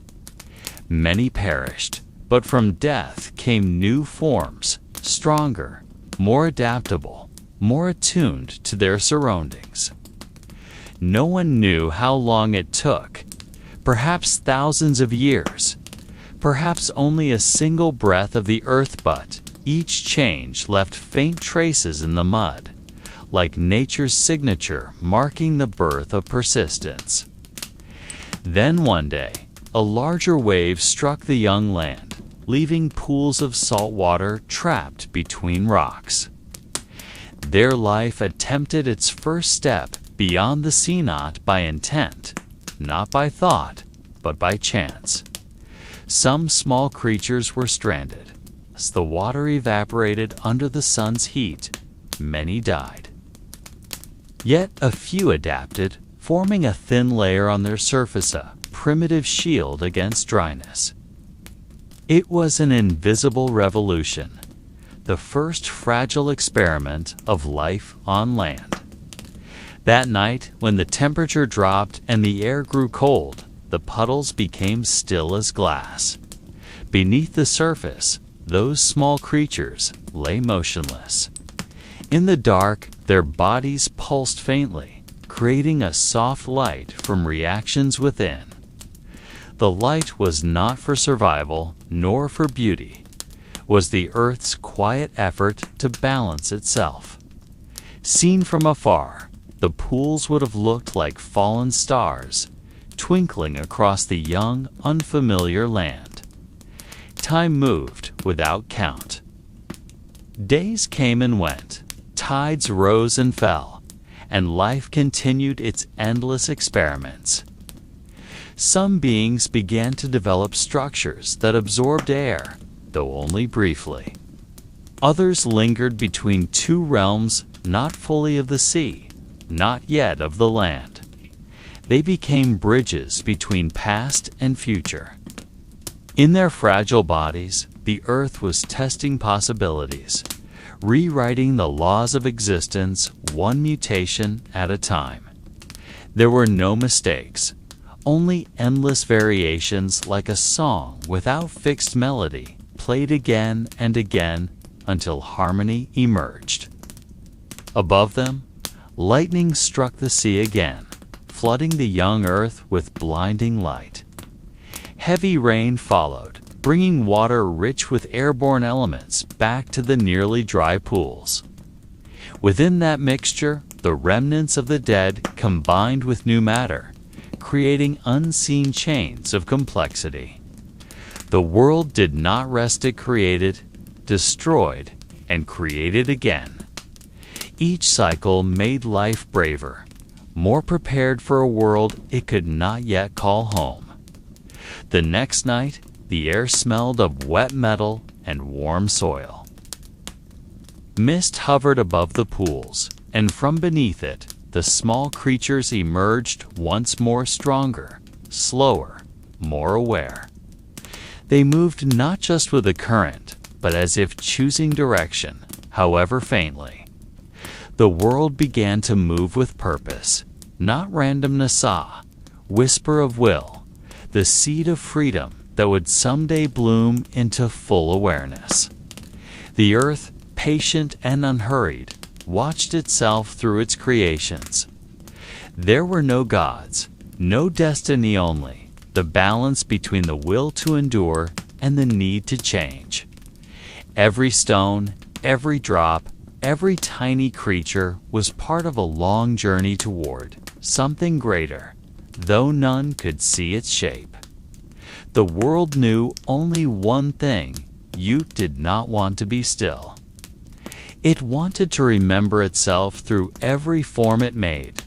S1: Many perished, but from death came new forms, stronger, more adaptable, more attuned to their surroundings. No one knew how long it took, perhaps thousands of years, perhaps only a single breath of the earth, but each change left faint traces in the mud, like nature's signature marking the birth of persistence. Then one day, a larger wave struck the young land, leaving pools of salt water trapped between rocks. Their life attempted its first step beyond the sea, not by intent, not by thought, but by chance. Some small creatures were stranded. As the water evaporated under the sun's heat, many died. Yet a few adapted, forming a thin layer on their surface, a primitive shield against dryness. It was an invisible revolution, the first fragile experiment of life on land. That night, when the temperature dropped and the air grew cold, the puddles became still as glass. Beneath the surface, those small creatures lay motionless. In the dark, their bodies pulsed faintly, creating a soft light from reactions within. The light was not for survival, nor for beauty. It was the Earth's quiet effort to balance itself. Seen from afar, the pools would have looked like fallen stars, twinkling across the young, unfamiliar land. Time moved without count. Days came and went, tides rose and fell, and life continued its endless experiments. Some beings began to develop structures that absorbed air, though only briefly. Others lingered between two realms, not fully of the sea, not yet of the land. They became bridges between past and future. In their fragile bodies, the Earth was testing possibilities, rewriting the laws of existence one mutation at a time. There were no mistakes, only endless variations like a song without fixed melody, played again and again until harmony emerged. Above them, lightning struck the sea again, flooding the young Earth with blinding light. Heavy rain followed, bringing water rich with airborne elements back to the nearly dry pools. Within that mixture, the remnants of the dead combined with new matter, creating unseen chains of complexity. The world did not rest. It created, destroyed, and created again. Each cycle made life braver, more prepared for a world it could not yet call home. The next night, the air smelled of wet metal and warm soil. Mist hovered above the pools, and from beneath it, the small creatures emerged once more, stronger, slower, more aware. They moved not just with the current, but as if choosing direction, however faintly. The world began to move with purpose, not randomness, whisper of will, the seed of freedom that would someday bloom into full awareness. The Earth, patient and unhurried, watched itself through its creations. There were no gods, no destiny, only the balance between the will to endure and the need to change. Every stone, every drop, every tiny creature was part of a long journey toward something greater, though none could see its shape. The world knew only one thing: Ute did not want to be still. It wanted to remember itself through every form it made,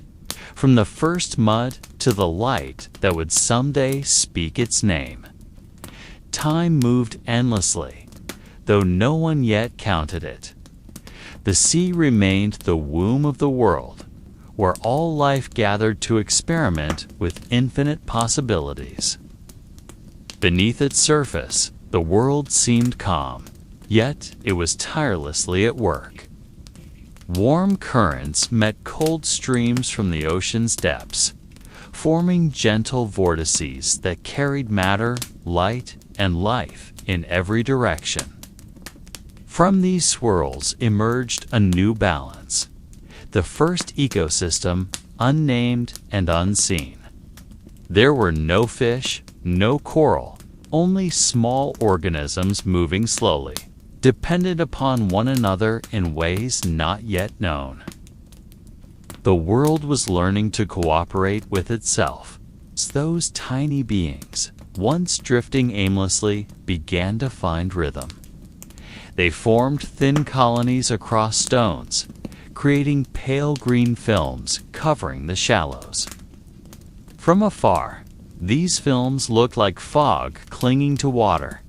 S1: from the first mud to the light that would someday speak its name. Time moved endlessly, though no one yet counted it. The sea remained the womb of the world, where all life gathered to experiment with infinite possibilities. Beneath its surface, the world seemed calm, yet it was tirelessly at work. Warm currents met cold streams from the ocean's depths, forming gentle vortices that carried matter, light, and life in every direction. From these swirls emerged a new balance, the first ecosystem, unnamed and unseen. There were no fish, no coral, only small organisms moving slowly, dependent upon one another in ways not yet known. The world was learning to cooperate with itself. Those tiny beings, once drifting aimlessly, began to find rhythm. They formed thin colonies across stones, creating pale green films covering the shallows. From afar, these films looked like fog clinging to water,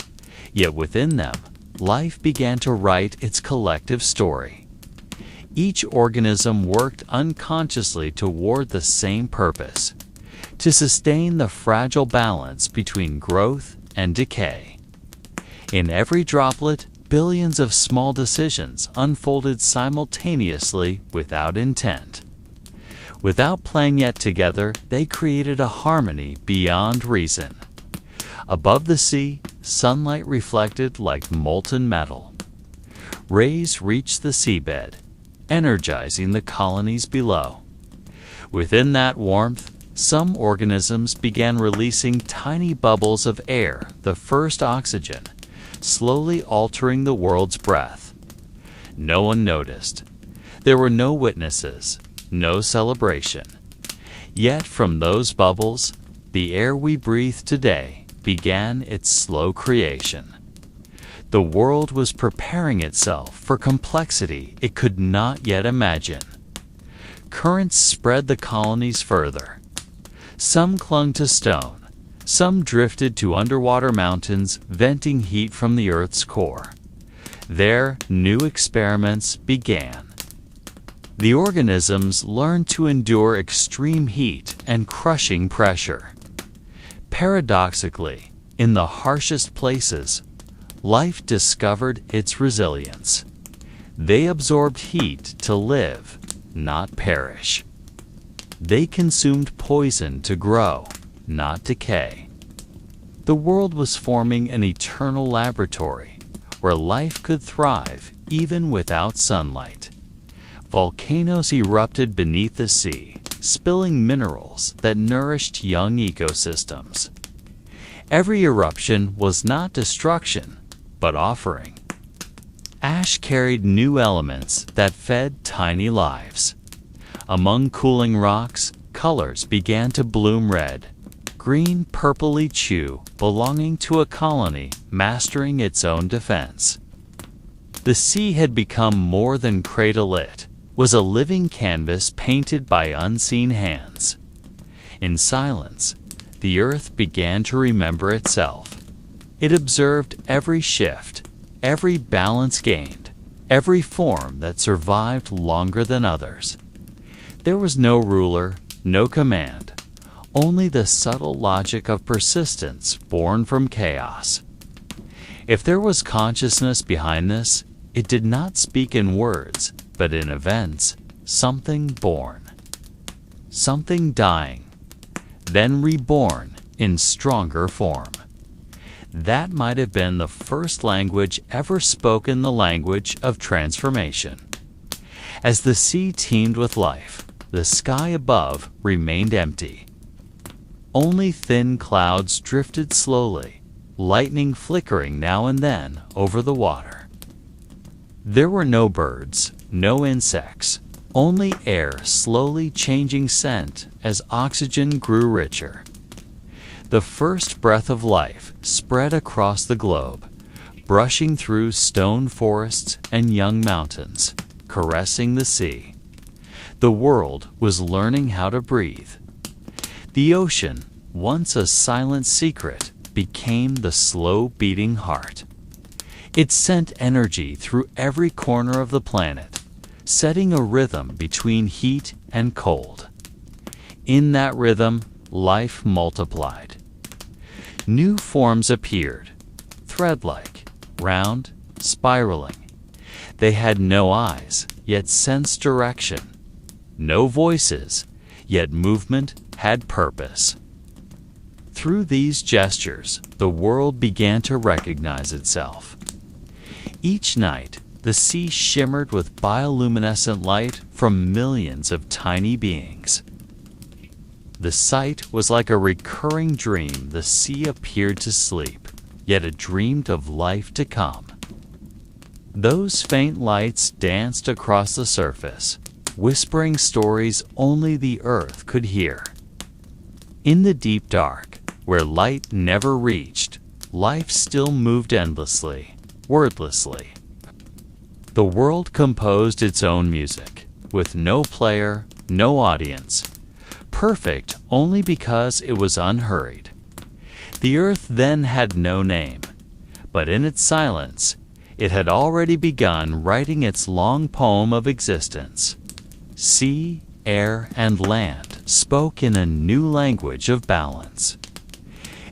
S1: yet within them, life began to write its collective story. Each organism worked unconsciously toward the same purpose: to sustain the fragile balance between growth and decay. In every droplet, billions of small decisions unfolded simultaneously without intent. Without playing yet together, they created a harmony beyond reason. Above the sea, sunlight reflected like molten metal. Rays reached the seabed, energizing the colonies below. Within that warmth, some organisms began releasing tiny bubbles of air, the first oxygen, slowly altering the world's breath. No one noticed. There were no witnesses, no celebration. Yet from those bubbles, the air we breathe today began its slow creation. The world was preparing itself for complexity it could not yet imagine. Currents spread the colonies further. Some clung to stone, some drifted to underwater mountains, venting heat from the Earth's core. There, new experiments began. The organisms learned to endure extreme heat and crushing pressure. Paradoxically, in the harshest places, life discovered its resilience. They absorbed heat to live, not perish. They consumed poison to grow, not decay. The world was forming an eternal laboratory where life could thrive even without sunlight. Volcanoes erupted beneath the sea, spilling minerals that nourished young ecosystems. Every eruption was not destruction, but offering. Ash carried new elements that fed tiny lives. Among cooling rocks, colors began to bloom red, green, purpley chew belonging to a colony mastering its own defense. The sea had become more than cradle-lit, was a living canvas painted by unseen hands. In silence, the earth began to remember itself. It observed every shift, every balance gained, every form that survived longer than others. There was no ruler, no command, only the subtle logic of persistence born from chaos. If there was consciousness behind this, it did not speak in words, but in events, something born, something dying, then reborn in stronger form. That might have been the first language ever spoken, the language of transformation. As the sea teemed with life, the sky above remained empty. Only thin clouds drifted slowly, lightning flickering now and then over the water. There were no birds, no insects, only air slowly changing scent as oxygen grew richer. The first breath of life spread across the globe, brushing through stone forests and young mountains, caressing the sea. The world was learning how to breathe. The ocean, once a silent secret, became the slow-beating heart. It sent energy through every corner of the planet, setting a rhythm between heat and cold. In that rhythm, life multiplied. New forms appeared, thread-like, round, spiraling. They had no eyes, yet sensed direction. No voices, yet movement had purpose. Through these gestures, the world began to recognize itself. Each night, the sea shimmered with bioluminescent light from millions of tiny beings. The sight was like a recurring dream. The sea appeared to sleep, yet it dreamed of life to come. Those faint lights danced across the surface, whispering stories only the earth could hear. In the deep dark, where light never reached, life still moved endlessly, wordlessly. The world composed its own music, with no player, no audience, perfect only because it was unhurried. The earth then had no name, but in its silence, it had already begun writing its long poem of existence. Sea, air, and land spoke in a new language of balance.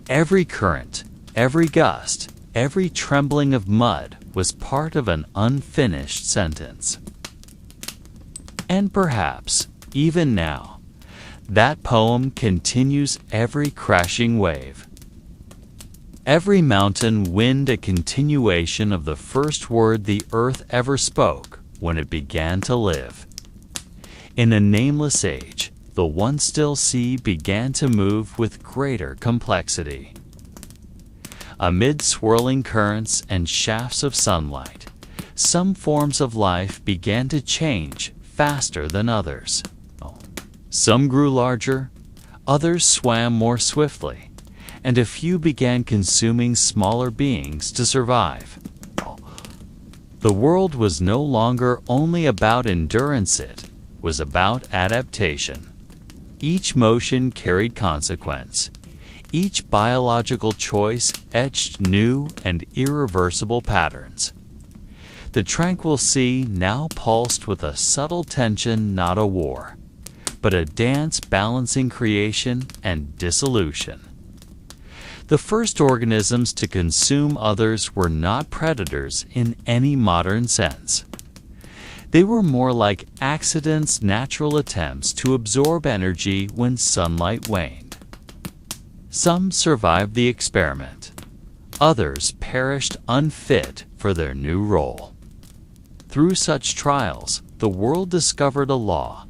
S1: Every current, every gust, every trembling of mud was part of an unfinished sentence. And perhaps, even now, That poem continues every crashing wave. Every mountain wind a continuation of the first word the earth ever spoke when it began to live. In a nameless age, the one still sea began to move with greater complexity. Amid swirling currents and shafts of sunlight, some forms of life began to change faster than others. Some grew larger, others swam more swiftly, and a few began consuming smaller beings to survive. The world was no longer only about endurance, it was about adaptation. Each motion carried consequence. Each biological choice etched new and irreversible patterns. The tranquil sea now pulsed with a subtle tension, not a war, but a dance balancing creation and dissolution. The first organisms to consume others were not predators in any modern sense. They were more like accidents, natural attempts to absorb energy when sunlight waned. Some survived the experiment. Others perished unfit for their new role. Through such trials, the world discovered a law.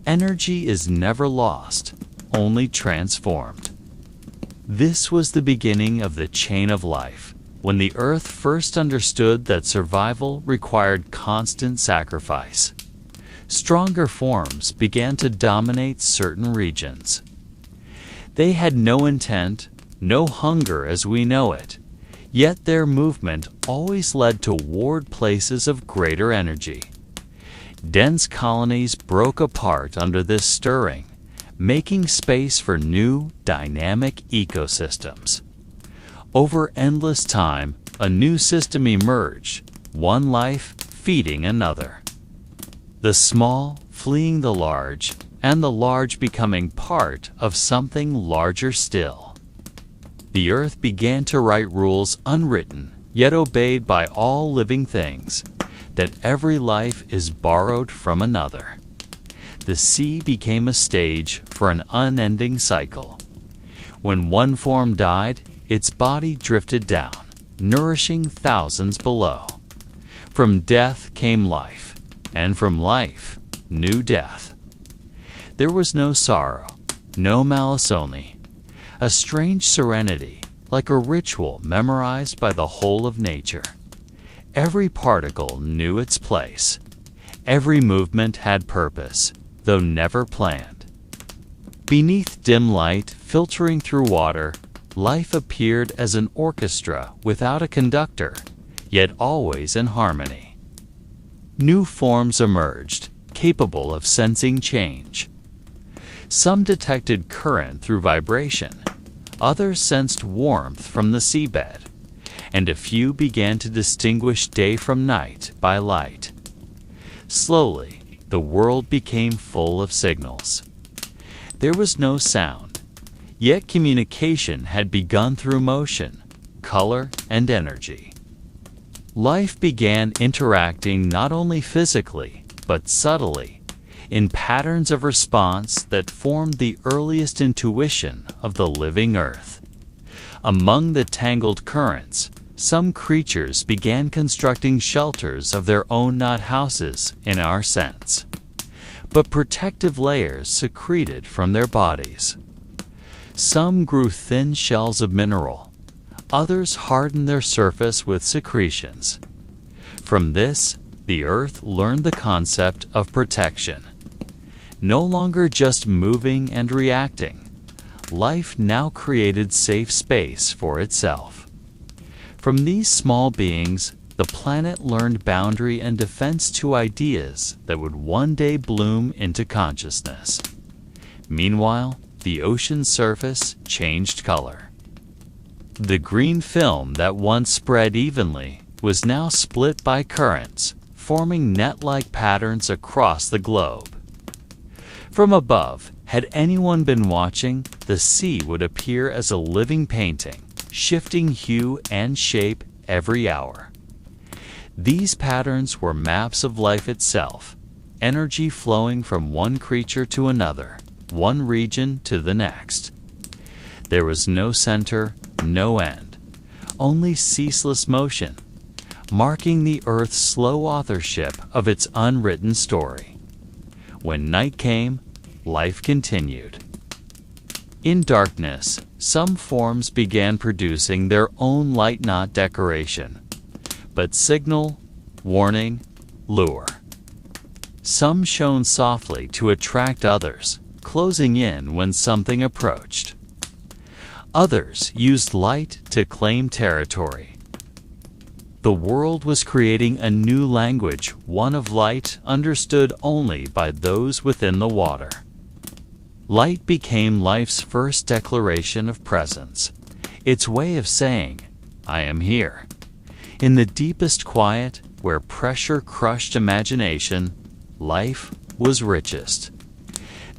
S1: Energy is never lost, only transformed. This was the beginning of the chain of life, when the earth first understood that survival required constant sacrifice. Stronger forms began to dominate certain regions. They had no intent, no hunger as we know it, yet their movement always led toward places of greater energy. Dense colonies broke apart under this stirring, making space for new, dynamic ecosystems. Over endless time, a new system emerged, one life feeding another. The small fleeing the large, and the large becoming part of something larger still. The earth began to write rules unwritten, yet obeyed by all living things, that every life is borrowed from another. The sea became a stage for an unending cycle. When one form died, its body drifted down, nourishing thousands below. From death came life, and from life, new death. There was no sorrow, no malice only, a strange serenity, like a ritual memorized by the whole of nature. Every particle knew its place. Every movement had purpose, though never planned. Beneath dim light filtering through water, life appeared as an orchestra without a conductor, yet always in harmony. New forms emerged, capable of sensing change. Some detected current through vibration, others sensed warmth from the seabed, and a few began to distinguish day from night by light. Slowly, the world became full of signals. There was no sound, yet communication had begun through motion, color, and energy. Life began interacting not only physically, but subtly, in patterns of response that formed the earliest intuition of the living earth. Among the tangled currents, some creatures began constructing shelters of their own, not houses in our sense, but protective layers secreted from their bodies. Some grew thin shells of mineral, others hardened their surface with secretions. From this, the earth learned the concept of protection. No longer just moving and reacting, life now created safe space for itself. From these small beings, the planet learned boundary and defense to ideas that would one day bloom into consciousness. Meanwhile, the ocean's surface changed color. The green film that once spread evenly was now split by currents, forming net-like patterns across the globe. From above, had anyone been watching, the sea would appear as a living painting, shifting hue and shape every hour. These patterns were maps of life itself, energy flowing from one creature to another, one region to the next. There was no center, no end, only ceaseless motion, marking the Earth's slow authorship of its unwritten story. When night came, life continued. In darkness, some forms began producing their own light knot decoration, but signal, warning, lure. Some shone softly to attract others, closing in when something approached. Others used light to claim territory. The world was creating a new language, one of light understood only by those within the water. Light became life's first declaration of presence, its way of saying, "I am here." In the deepest quiet, where pressure crushed imagination, life was richest.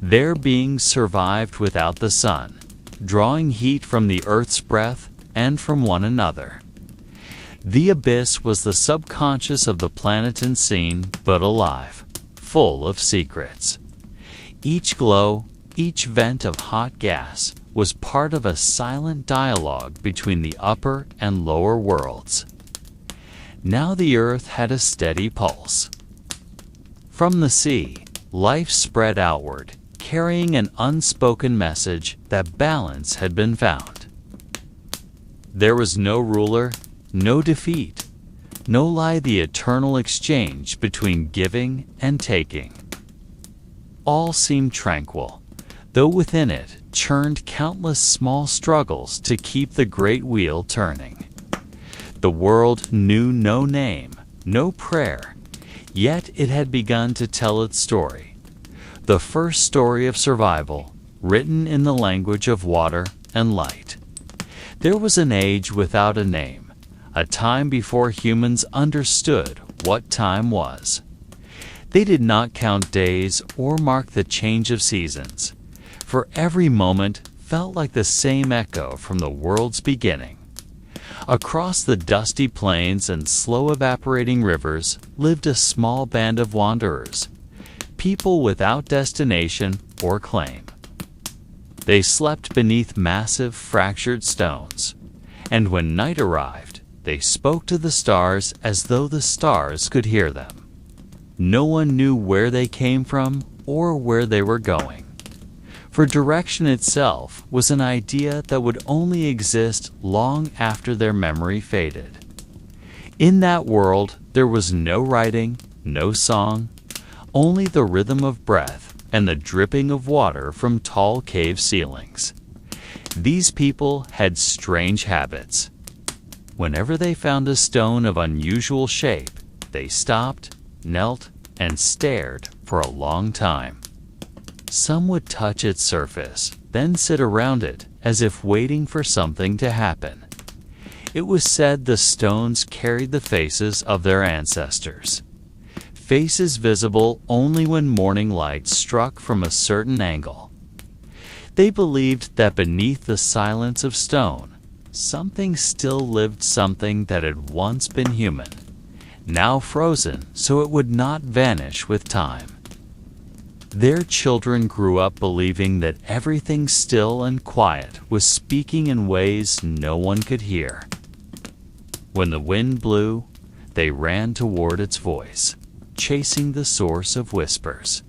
S1: Their beings survived without the sun, drawing heat from the earth's breath and from one another. The abyss was the subconscious of the planet unseen but alive, full of secrets. Each glow, each vent of hot gas was part of a silent dialogue between the upper and lower worlds. Now the earth had a steady pulse. From the sea, life spread outward, carrying an unspoken message that balance had been found. There was no ruler, no defeat, no lie, the eternal exchange between giving and taking. All seemed tranquil, though within it churned countless small struggles to keep the great wheel turning. The world knew no name, no prayer, yet it had begun to tell its story. The first story of survival, written in the language of water and light. There was an age without a name, a time before humans understood what time was. They did not count days or mark the change of seasons, for every moment felt like the same echo from the world's beginning. Across the dusty plains and slow evaporating rivers lived a small band of wanderers, people without destination or claim. They slept beneath massive fractured stones, and when night arrived, they spoke to the stars as though the stars could hear them. No one knew where they came from or where they were going, for direction itself was an idea that would only exist long after their memory faded. In that world, there was no writing, no song, only the rhythm of breath and the dripping of water from tall cave ceilings. These people had strange habits. Whenever they found a stone of unusual shape, they stopped, knelt, and stared for a long time. Some would touch its surface, then sit around it as if waiting for something to happen. It was said the stones carried the faces of their ancestors. Faces visible only when morning light struck from a certain angle. They believed that beneath the silence of stone, something still lived, something that had once been human, now frozen so it would not vanish with time. Their children grew up believing that everything still and quiet was speaking in ways no one could hear. When the wind blew, they ran toward its voice, chasing the source of whispers.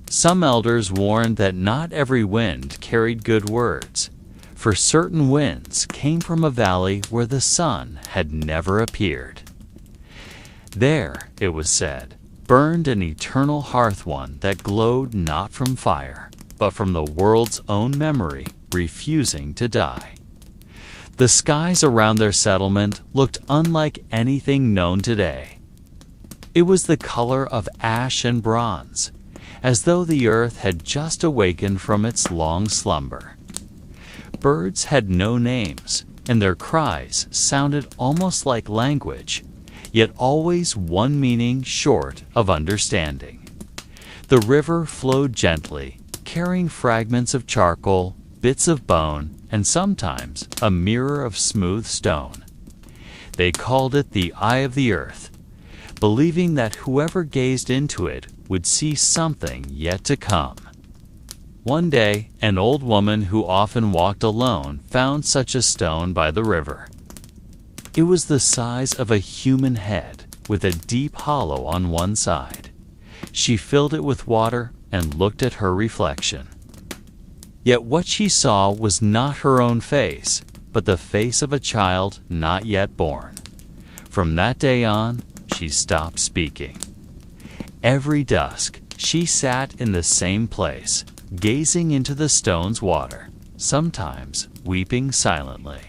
S1: Some elders warned that not every wind carried good words, for certain winds came from a valley where the sun had never appeared. There, it was said, burned an eternal hearth, one that glowed not from fire, but from the world's own memory, refusing to die. The skies around their settlement looked unlike anything known today. It was the color of ash and bronze, as though the earth had just awakened from its long slumber. Birds had no names, and their cries sounded almost like language, yet always one meaning short of understanding. The river flowed gently, carrying fragments of charcoal, bits of bone, and sometimes a mirror of smooth stone. They called it the Eye of the Earth, believing that whoever gazed into it would see something yet to come. One day, an old woman who often walked alone found such a stone by the river. It was the size of a human head, with a deep hollow on one side. She filled it with water and looked at her reflection. Yet what she saw was not her own face, but the face of a child not yet born. From that day on, she stopped speaking. Every dusk, she sat in the same place, gazing into the stone's water, sometimes weeping silently.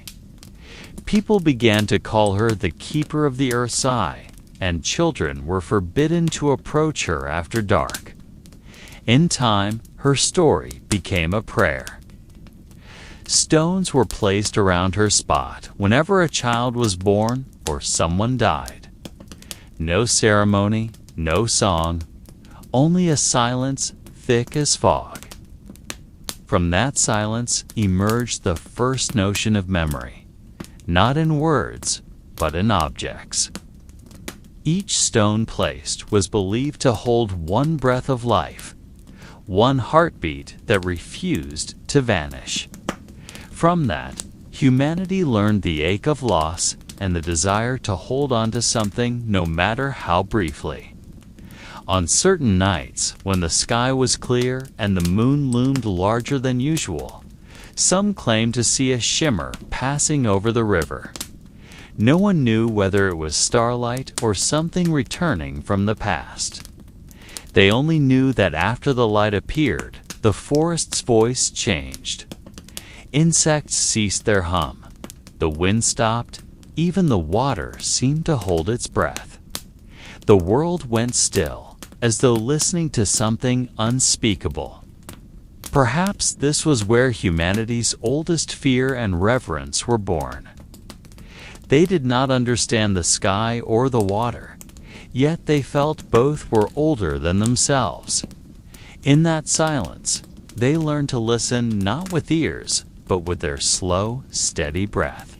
S1: People began to call her the keeper of the earth's eye, and children were forbidden to approach her after dark. In time, her story became a prayer. Stones were placed around her spot whenever a child was born or someone died. No ceremony, no song, only a silence thick as fog. From that silence emerged the first notion of memory, not in words, but in objects. Each stone placed was believed to hold one breath of life, one heartbeat that refused to vanish. From that, humanity learned the ache of loss and the desire to hold on to something no matter how briefly. On certain nights, when the sky was clear and the moon loomed larger than usual, some claimed to see a shimmer passing over the river. No one knew whether it was starlight or something returning from the past. They only knew that after the light appeared, the forest's voice changed. Insects ceased their hum. The wind stopped. Even the water seemed to hold its breath. The world went still, as though listening to something unspeakable. Perhaps this was where humanity's oldest fear and reverence were born. They did not understand the sky or the water, yet they felt both were older than themselves. In that silence, they learned to listen not with ears, but with their slow, steady breath.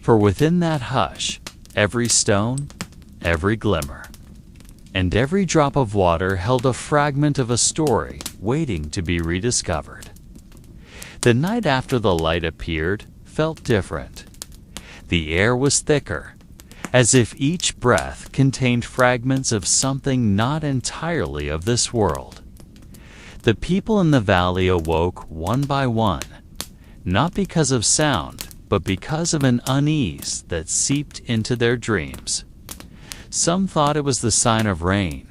S1: For within that hush, every stone, every glimmer, and every drop of water held a fragment of a story waiting to be rediscovered. The night after the light appeared felt different. The air was thicker, as if each breath contained fragments of something not entirely of this world. The people in the valley awoke one by one, not because of sound, but because of an unease that seeped into their dreams. Some thought it was the sign of rain.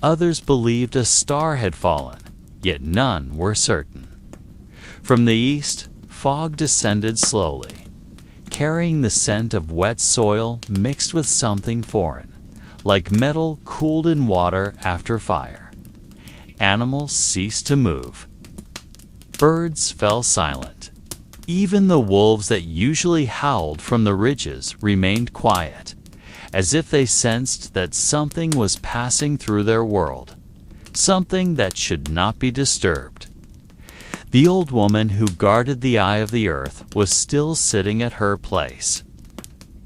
S1: Others believed a star had fallen, yet none were certain. From the east, fog descended slowly, carrying the scent of wet soil mixed with something foreign, like metal cooled in water after fire. Animals ceased to move. Birds fell silent. Even the wolves that usually howled from the ridges remained quiet, as if they sensed that something was passing through their world, something that should not be disturbed. The old woman who guarded the eye of the earth was still sitting at her place.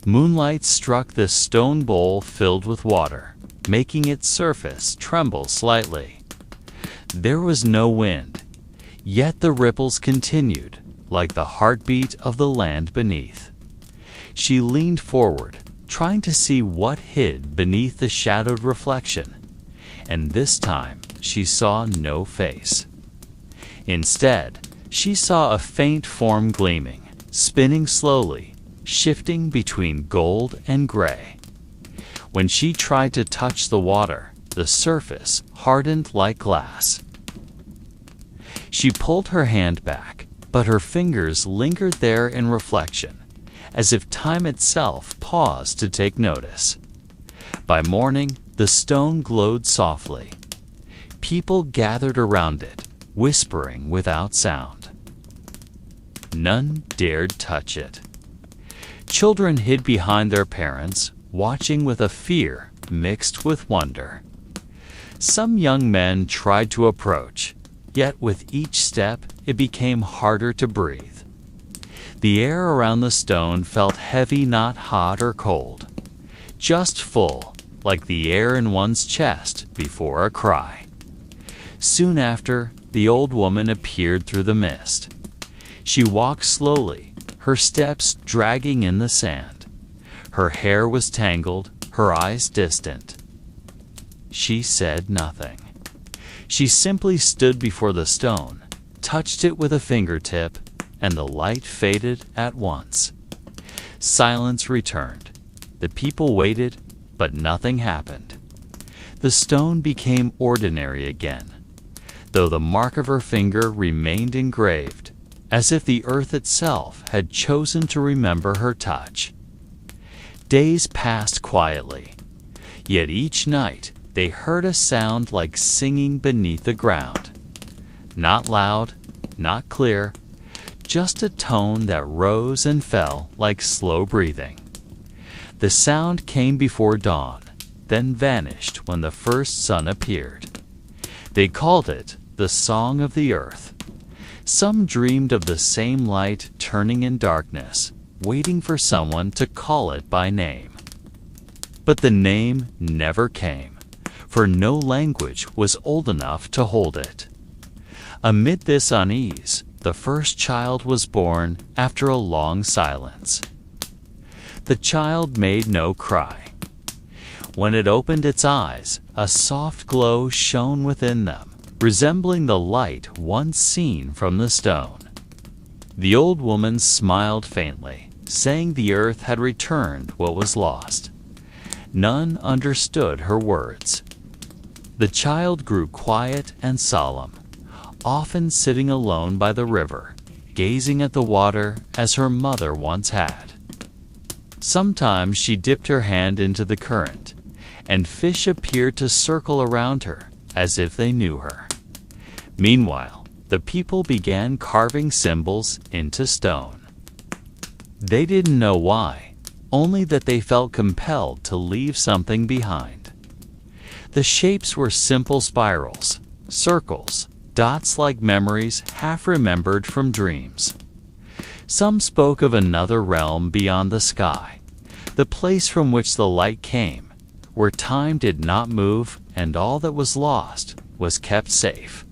S1: Moonlight struck this stone bowl filled with water, making its surface tremble slightly. There was no wind, yet the ripples continued, like the heartbeat of the land beneath. She leaned forward, trying to see what hid beneath the shadowed reflection, and this time she saw no face. Instead, she saw a faint form gleaming, spinning slowly, shifting between gold and gray. When she tried to touch the water, the surface hardened like glass. She pulled her hand back, but her fingers lingered there in reflection, as if time itself paused to take notice. By morning, the stone glowed softly. People gathered around it, whispering without sound. None dared touch it. Children hid behind their parents, watching with a fear mixed with wonder. Some young men tried to approach, yet with each step it became harder to breathe. The air around the stone felt heavy, not hot or cold, just full, like the air in one's chest before a cry. Soon after, the old woman appeared through the mist. She walked slowly, her steps dragging in the sand. Her hair was tangled, her eyes distant. She said nothing. She simply stood before the stone, touched it with a fingertip, and the light faded at once. Silence returned. The people waited, but nothing happened. The stone became ordinary again, though the mark of her finger remained engraved, as if the earth itself had chosen to remember her touch. Days passed quietly, yet each night they heard a sound like singing beneath the ground. Not loud, not clear, just a tone that rose and fell like slow breathing. The sound came before dawn, then vanished when the first sun appeared. They called it the Song of the Earth. Some dreamed of the same light turning in darkness, waiting for someone to call it by name. But the name never came, for no language was old enough to hold it. Amid this unease, the first child was born after a long silence. The child made no cry. When it opened its eyes, a soft glow shone within them, resembling the light once seen from the stone. The old woman smiled faintly, saying the earth had returned what was lost. None understood her words. The child grew quiet and solemn, often sitting alone by the river, gazing at the water as her mother once had. Sometimes she dipped her hand into the current, and fish appeared to circle around her as if they knew her. Meanwhile, the people began carving symbols into stone. They didn't know why, only that they felt compelled to leave something behind. The shapes were simple spirals, circles, dots like memories half remembered from dreams. Some spoke of another realm beyond the sky, the place from which the light came, where time did not move and all that was lost was kept safe.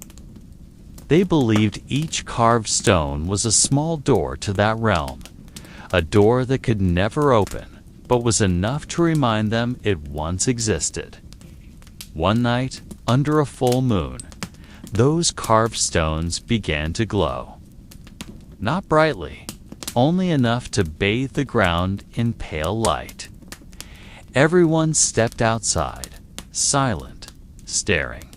S1: They believed each carved stone was a small door to that realm, a door that could never open, but was enough to remind them it once existed. One night, under a full moon, those carved stones began to glow. Not brightly, only enough to bathe the ground in pale light. Everyone stepped outside, silent, staring.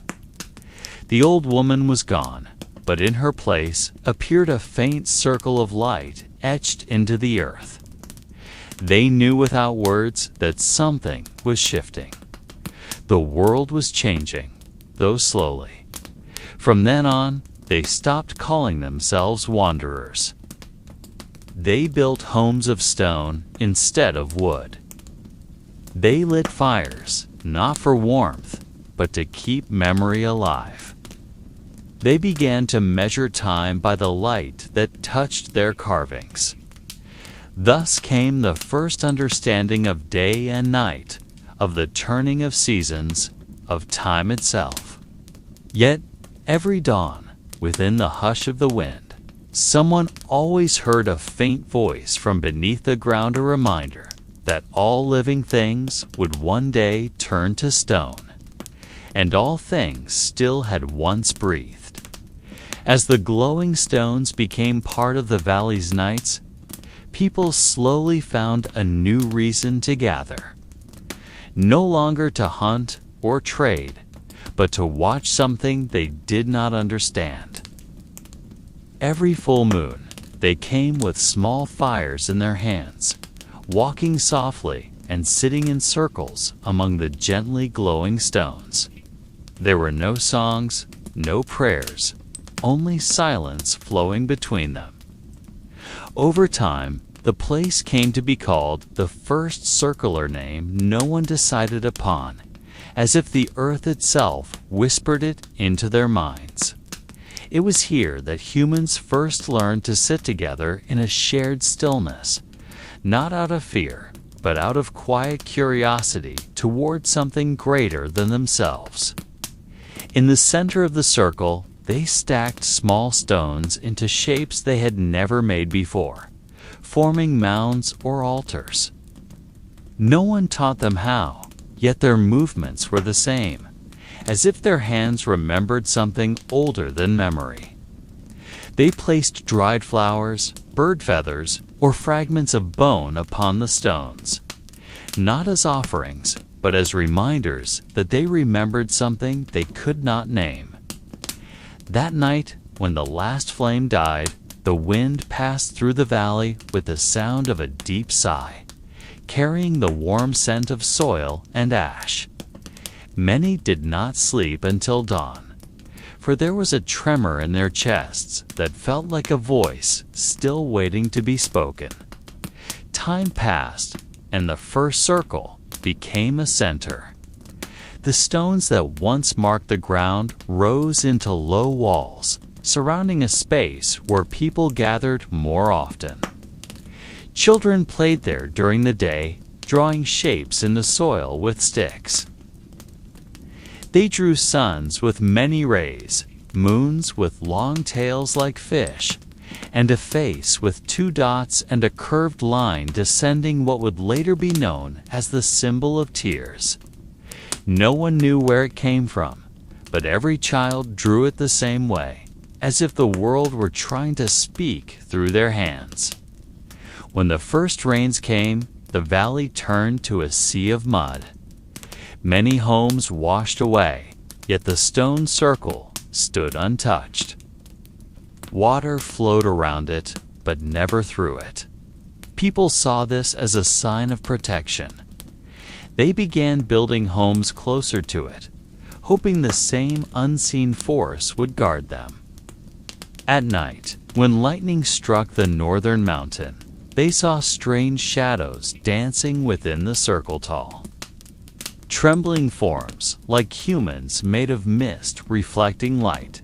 S1: The old woman was gone, but in her place appeared a faint circle of light etched into the earth. They knew without words that something was shifting. The world was changing, though slowly. From then on, they stopped calling themselves wanderers. They built homes of stone instead of wood. They lit fires, not for warmth, but to keep memory alive. They began to measure time by the light that touched their carvings. Thus came the first understanding of day and night, of the turning of seasons, of time itself. Yet, every dawn, within the hush of the wind, someone always heard a faint voice from beneath the ground, a reminder that all living things would one day turn to stone, and all things still had once breathed. As the glowing stones became part of the valley's nights, people slowly found a new reason to gather. No longer to hunt or trade, but to watch something they did not understand. Every full moon, they came with small fires in their hands, walking softly and sitting in circles among the gently glowing stones. There were no songs, no prayers, only silence flowing between them. Over time, the place came to be called the first circular name no one decided upon, as if the earth itself whispered it into their minds. It was here that humans first learned to sit together in a shared stillness, not out of fear, but out of quiet curiosity toward something greater than themselves. In the center of the circle, they stacked small stones into shapes they had never made before, forming mounds or altars. No one taught them how, yet their movements were the same, as if their hands remembered something older than memory. They placed dried flowers, bird feathers, or fragments of bone upon the stones, not as offerings, but as reminders that they remembered something they could not name. That night, when the last flame died, the wind passed through the valley with the sound of a deep sigh, carrying the warm scent of soil and ash. Many did not sleep until dawn, for there was a tremor in their chests that felt like a voice still waiting to be spoken. Time passed, and the first circle became a center. The stones that once marked the ground rose into low walls, surrounding a space where people gathered more often. Children played there during the day, drawing shapes in the soil with sticks. They drew suns with many rays, moons with long tails like fish, and a face with 2 dots and a curved line descending what would later be known as the symbol of tears. No one knew where it came from, but every child drew it the same way, as if the world were trying to speak through their hands. When the first rains came, the valley turned to a sea of mud. Many homes washed away, yet the stone circle stood untouched. Water flowed around it, but never through it. People saw this as a sign of protection. They began building homes closer to it, hoping the same unseen force would guard them. At night, when lightning struck the northern mountain, they saw strange shadows dancing within the circle tall. Trembling forms, like humans made of mist reflecting light.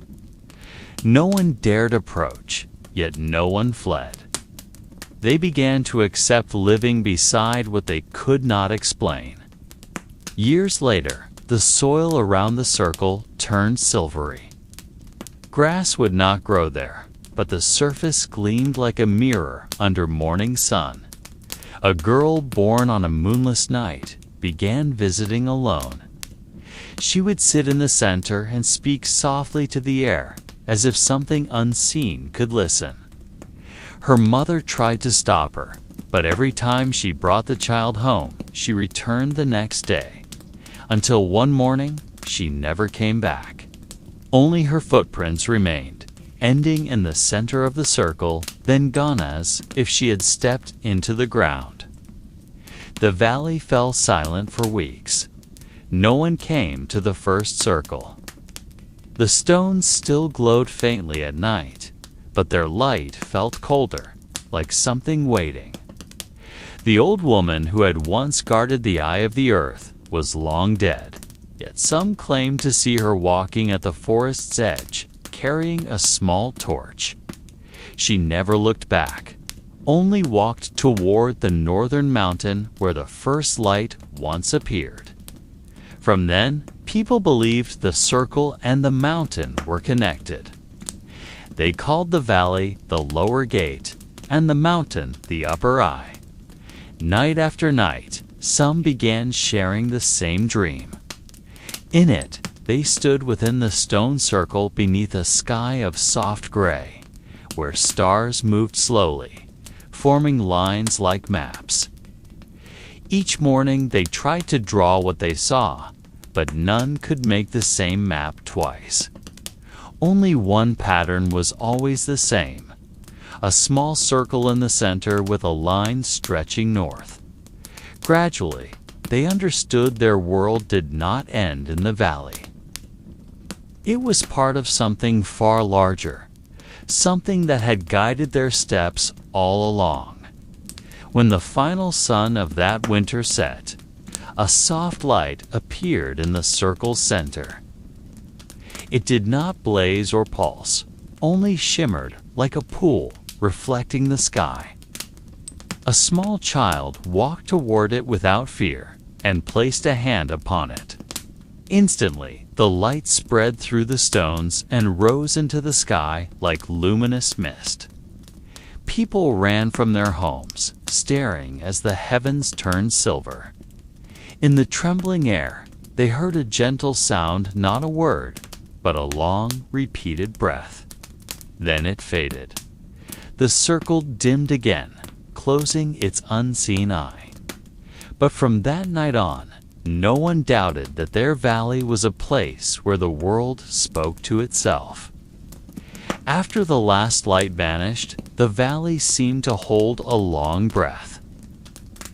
S1: No one dared approach, yet no one fled. They began to accept living beside what they could not explain. Years later, the soil around the circle turned silvery. Grass would not grow there, but the surface gleamed like a mirror under morning sun. A girl born on a moonless night began visiting alone. She would sit in the center and speak softly to the air, as if something unseen could listen. Her mother tried to stop her, but every time she brought the child home, she returned the next day. Until one morning, she never came back. Only her footprints remained, ending in the center of the circle, then gone as if she had stepped into the ground. The valley fell silent for weeks. No one came to the first circle. The stones still glowed faintly at night, but their light felt colder, like something waiting. The old woman who had once guarded the eye of the earth was long dead, yet some claimed to see her walking at the forest's edge, carrying a small torch. She never looked back, only walked toward the northern mountain where the first light once appeared. From then, people believed the circle and the mountain were connected. They called the valley the lower gate and the mountain the upper eye. Night after night, some began sharing the same dream. In it, they stood within the stone circle beneath a sky of soft gray, where stars moved slowly, forming lines like maps. Each morning they tried to draw what they saw, but none could make the same map twice. Only one pattern was always the same, a small circle in the center with a line stretching north. Gradually, they understood their world did not end in the valley. It was part of something far larger, something that had guided their steps all along. When the final sun of that winter set, a soft light appeared in the circle's center. It did not blaze or pulse, only shimmered like a pool reflecting the sky. A small child walked toward it without fear and placed a hand upon it. Instantly, The light spread through the stones and rose into the sky like luminous mist. People ran from their homes, staring as the heavens turned silver. In the trembling air, they heard a gentle sound, not a word, but a long, repeated breath. Then it faded. The circle dimmed again, closing its unseen eye. But from that night on, no one doubted that their valley was a place where the world spoke to itself. After the last light vanished, the valley seemed to hold a long breath.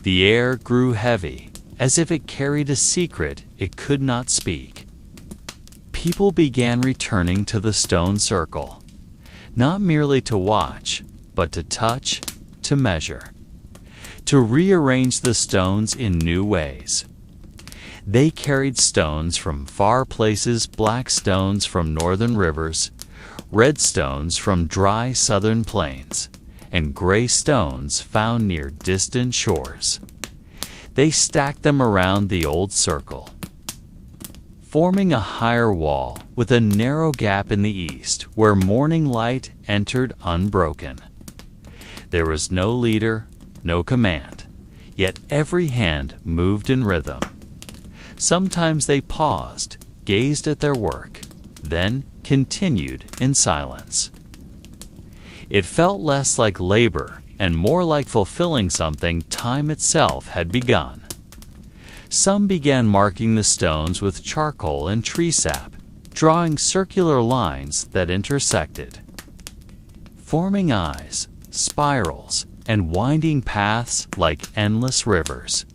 S1: The air grew heavy, as if it carried a secret it could not speak. People began returning to the stone circle, not merely to watch, but to touch, to measure, to rearrange the stones in new ways. They carried stones from far places, black stones from northern rivers, red stones from dry southern plains, and gray stones found near distant shores. They stacked them around the old circle, forming a higher wall with a narrow gap in the east where morning light entered unbroken. There was no leader, no command, yet every hand moved in rhythm. Sometimes they paused, gazed at their work, then continued in silence. It felt less like labor and more like fulfilling something time itself had begun. Some began marking the stones with charcoal and tree sap, drawing circular lines that intersected, forming eyes, spirals, and winding paths like endless rivers.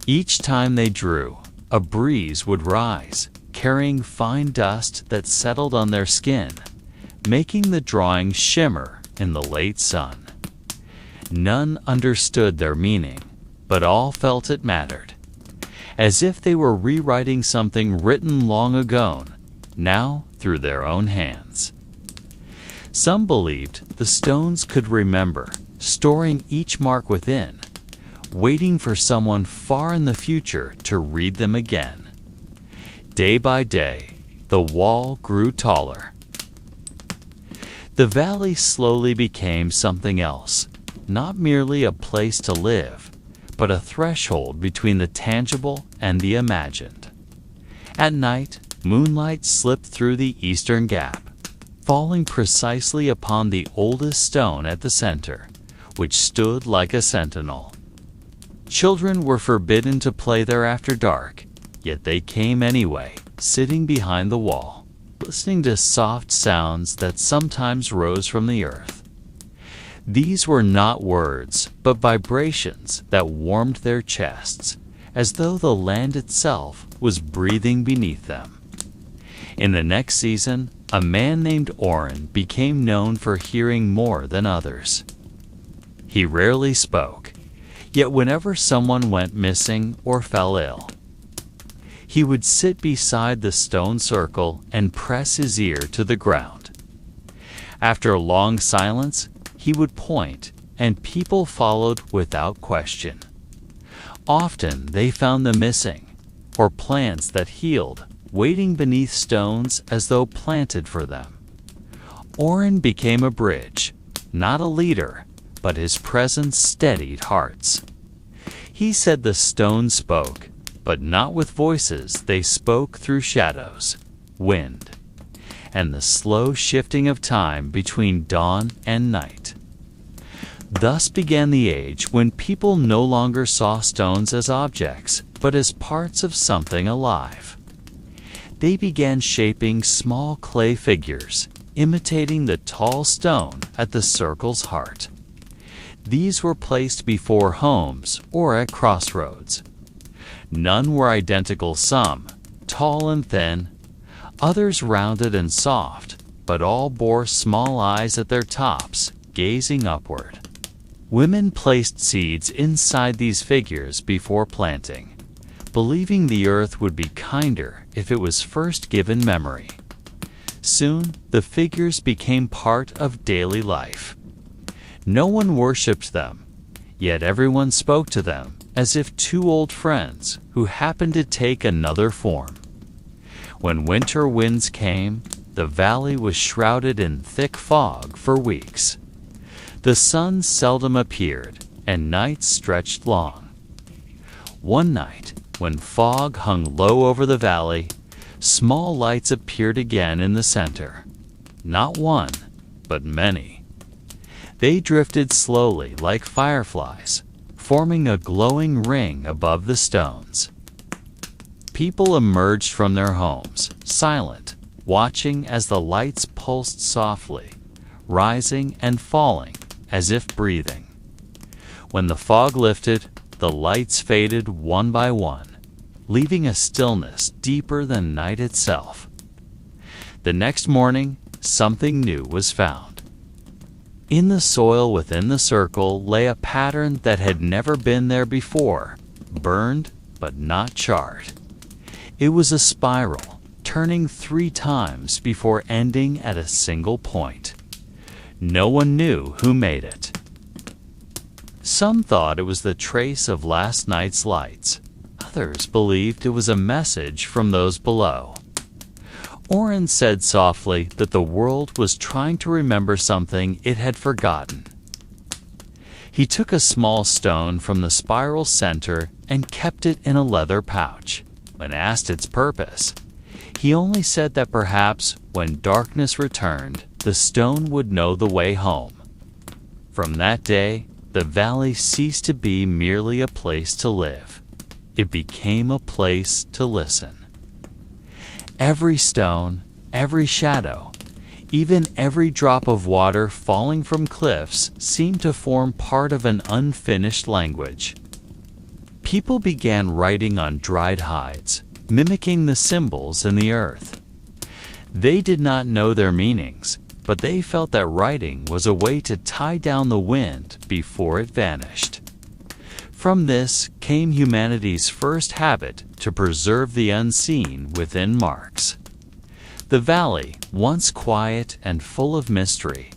S1: Each time they drew, a breeze would rise, carrying fine dust that settled on their skin, making the drawing shimmer in the late sun. None understood their meaning, but all felt it mattered, as if they were rewriting something written long ago, now through their own hands. Some believed the stones could remember, storing each mark within, waiting for someone far in the future to read them again. Day by day, the wall grew taller. The valley slowly became something else, not merely a place to live, but a threshold between the tangible and the imagined. At night, moonlight slipped through the eastern gap, falling precisely upon the oldest stone at the center, which stood like a sentinel. Children were forbidden to play there after dark, yet they came anyway, sitting behind the wall, listening to soft sounds that sometimes rose from the earth. These were not words, but vibrations that warmed their chests, as though the land itself was breathing beneath them. In the next season, a man named Oren became known for hearing more than others. He rarely spoke, yet whenever someone went missing or fell ill, he would sit beside the stone circle and press his ear to the ground. After a long silence, he would point, and people followed without question. Often they found the missing, or plants that healed, waiting beneath stones as though planted for them. Oren became a bridge, not a leader, but his presence steadied hearts. He said the stones spoke, but not with voices. They spoke through shadows, wind, and the slow shifting of time between dawn and night. Thus began the age when people no longer saw stones as objects, but as parts of something alive. They began shaping small clay figures, imitating the tall stone at the circle's heart. These were placed before homes or at crossroads. None were identical, some tall and thin, others rounded and soft, but all bore small eyes at their tops, gazing upward. Women placed seeds inside these figures before planting, believing the earth would be kinder if it was first given memory. Soon, the figures became part of daily life. No one worshipped them, yet everyone spoke to them as if two old friends who happened to take another form. When winter winds came, the valley was shrouded in thick fog for weeks. The sun seldom appeared, and nights stretched long. One night, when fog hung low over the valley, small lights appeared again in the center. Not one, but many. They drifted slowly like fireflies, forming a glowing ring above the stones. People emerged from their homes, silent, watching as the lights pulsed softly, rising and falling as if breathing. When the fog lifted, the lights faded one by one, leaving a stillness deeper than night itself. The next morning, something new was found. In the soil within the circle lay a pattern that had never been there before, burned but not charred. It was a spiral, turning 3 times before ending at a single point. No one knew who made it. Some thought it was the trace of last night's lights. Others believed it was a message from those below. Oren said softly that the world was trying to remember something it had forgotten. He took a small stone from the spiral center and kept it in a leather pouch. When asked its purpose, he only said that perhaps when darkness returned, the stone would know the way home. From that day, the valley ceased to be merely a place to live. It became a place to listen. Every stone, every shadow, even every drop of water falling from cliffs seemed to form part of an unfinished language. People began writing on dried hides, mimicking the symbols in the earth. They did not know their meanings, but they felt that writing was a way to tie down the wind before it vanished. From this came humanity's first habit to preserve the unseen within marks. The valley, once quiet and full of mystery,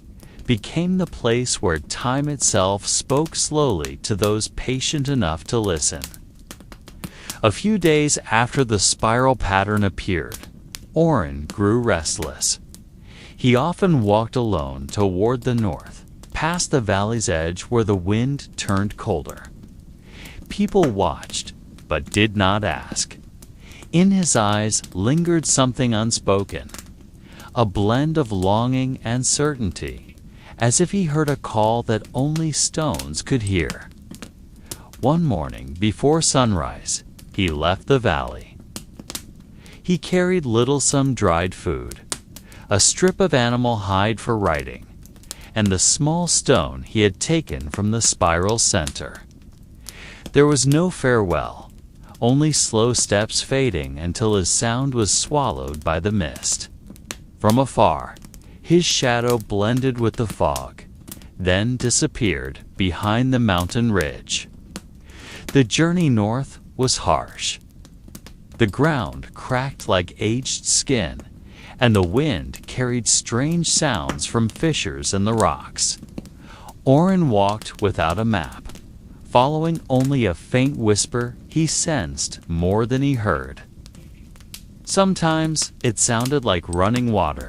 S1: became the place where time itself spoke slowly to those patient enough to listen. A few days after the spiral pattern appeared, Oren grew restless. He often walked alone toward the north, past the valley's edge where the wind turned colder. People watched, but did not ask. In his eyes lingered something unspoken, a blend of longing and certainty, as if he heard a call that only stones could hear. One morning before sunrise, he left the valley. He carried little some dried food, a strip of animal hide for writing, and the small stone he had taken from the spiral center. There was no farewell, only slow steps fading until his sound was swallowed by the mist. From afar, his shadow blended with the fog, then disappeared behind the mountain ridge. The journey north was harsh. The ground cracked like aged skin, and the wind carried strange sounds from fissures in the rocks. Oren walked without a map, following only a faint whisper he sensed more than he heard. Sometimes it sounded like running water,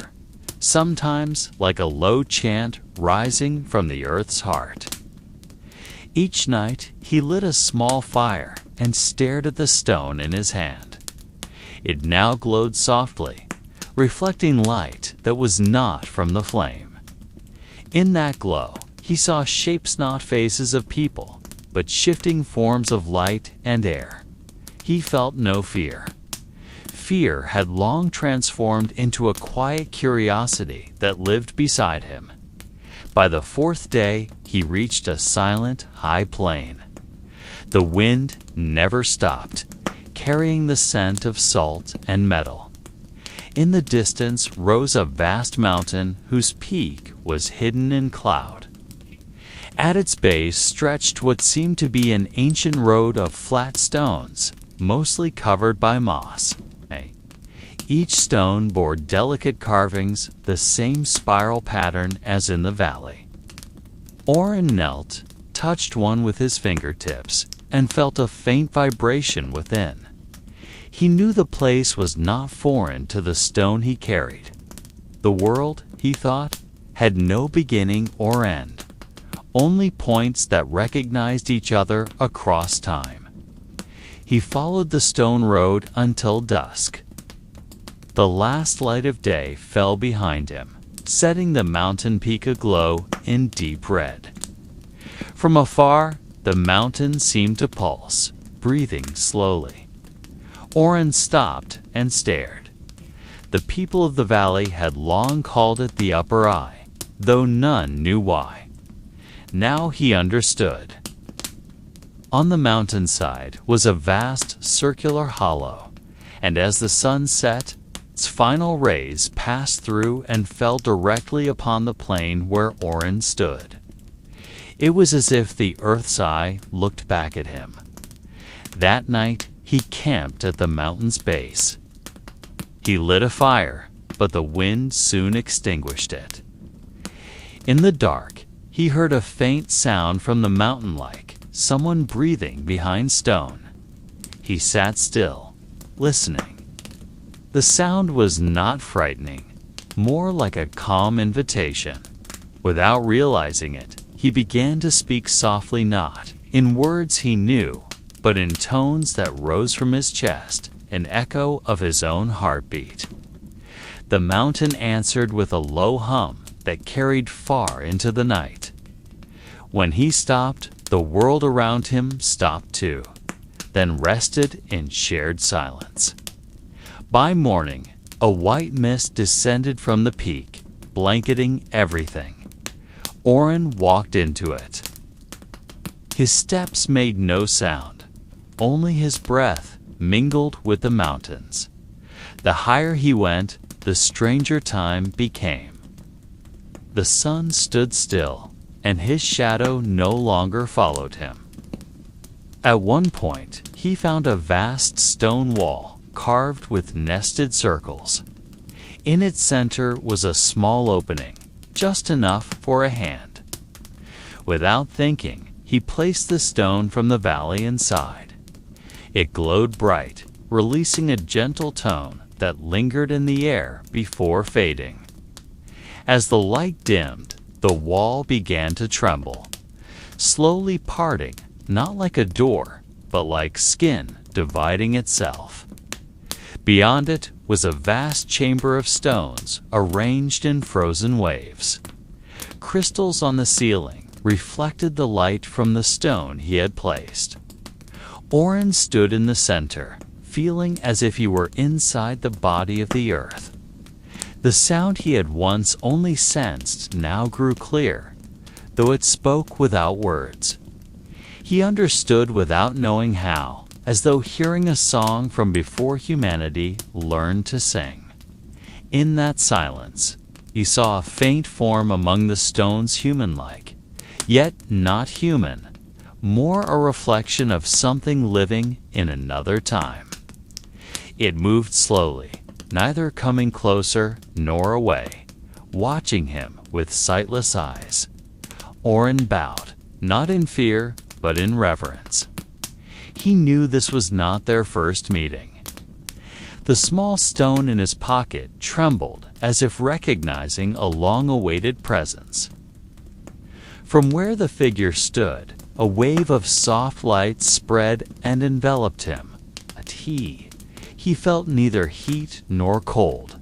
S1: sometimes like a low chant rising from the earth's heart. Each night he lit a small fire and stared at the stone in his hand. It now glowed softly, reflecting light that was not from the flame. In that glow, he saw shapes not faces of people, but shifting forms of light and air. He felt no fear. Fear had long transformed into a quiet curiosity that lived beside him. By the 4th day, he reached a silent, high plain. The wind never stopped, carrying the scent of salt and metal. In the distance rose a vast mountain whose peak was hidden in cloud. At its base stretched what seemed to be an ancient road of flat stones, mostly covered by moss. Each stone bore delicate carvings, the same spiral pattern as in the valley. Oren knelt, touched one with his fingertips, and felt a faint vibration within. He knew the place was not foreign to the stone he carried. The world, he thought, had no beginning or end, only points that recognized each other across time. He followed the stone road until dusk. The last light of day fell behind him, setting the mountain peak aglow in deep red. From afar, the mountain seemed to pulse, breathing slowly. Oren stopped and stared. The people of the valley had long called it the Upper Eye, though none knew why. Now he understood. On the mountainside was a vast circular hollow, and as the sun set, its final rays passed through and fell directly upon the plain where Oren stood. It was as if the earth's eye looked back at him. That night, he camped at the mountain's base. He lit a fire, but the wind soon extinguished it. In the dark, he heard a faint sound from the mountain like someone breathing behind stone. He sat still, listening. The sound was not frightening, more like a calm invitation. Without realizing it, he began to speak softly, not in words he knew, but in tones that rose from his chest, an echo of his own heartbeat. The mountain answered with a low hum that carried far into the night. When he stopped, the world around him stopped too, then rested in shared silence. By morning, a white mist descended from the peak, blanketing everything. Oren walked into it. His steps made no sound, only his breath mingled with the mountains. The higher he went, the stranger time became. The sun stood still, and his shadow no longer followed him. At one point, he found a vast stone wall carved with nested circles. In its center was a small opening, just enough for a hand. Without thinking, he placed the stone from the valley inside. It glowed bright, releasing a gentle tone that lingered in the air before fading. As the light dimmed, the wall began to tremble, slowly parting, not like a door, but like skin dividing itself. Beyond it was a vast chamber of stones arranged in frozen waves. Crystals on the ceiling reflected the light from the stone he had placed. Oren stood in the center, feeling as if he were inside the body of the earth. The sound he had once only sensed now grew clear, though it spoke without words. He understood without knowing how, as though hearing a song from before humanity learned to sing. In that silence, he saw a faint form among the stones, human-like, yet not human, more a reflection of something living in another time. It moved slowly, neither coming closer nor away, watching him with sightless eyes. Oren bowed, not in fear, but in reverence. He knew this was not their first meeting. The small stone in his pocket trembled as if recognizing a long-awaited presence. From where the figure stood, a wave of soft light spread and enveloped him. But he felt neither heat nor cold.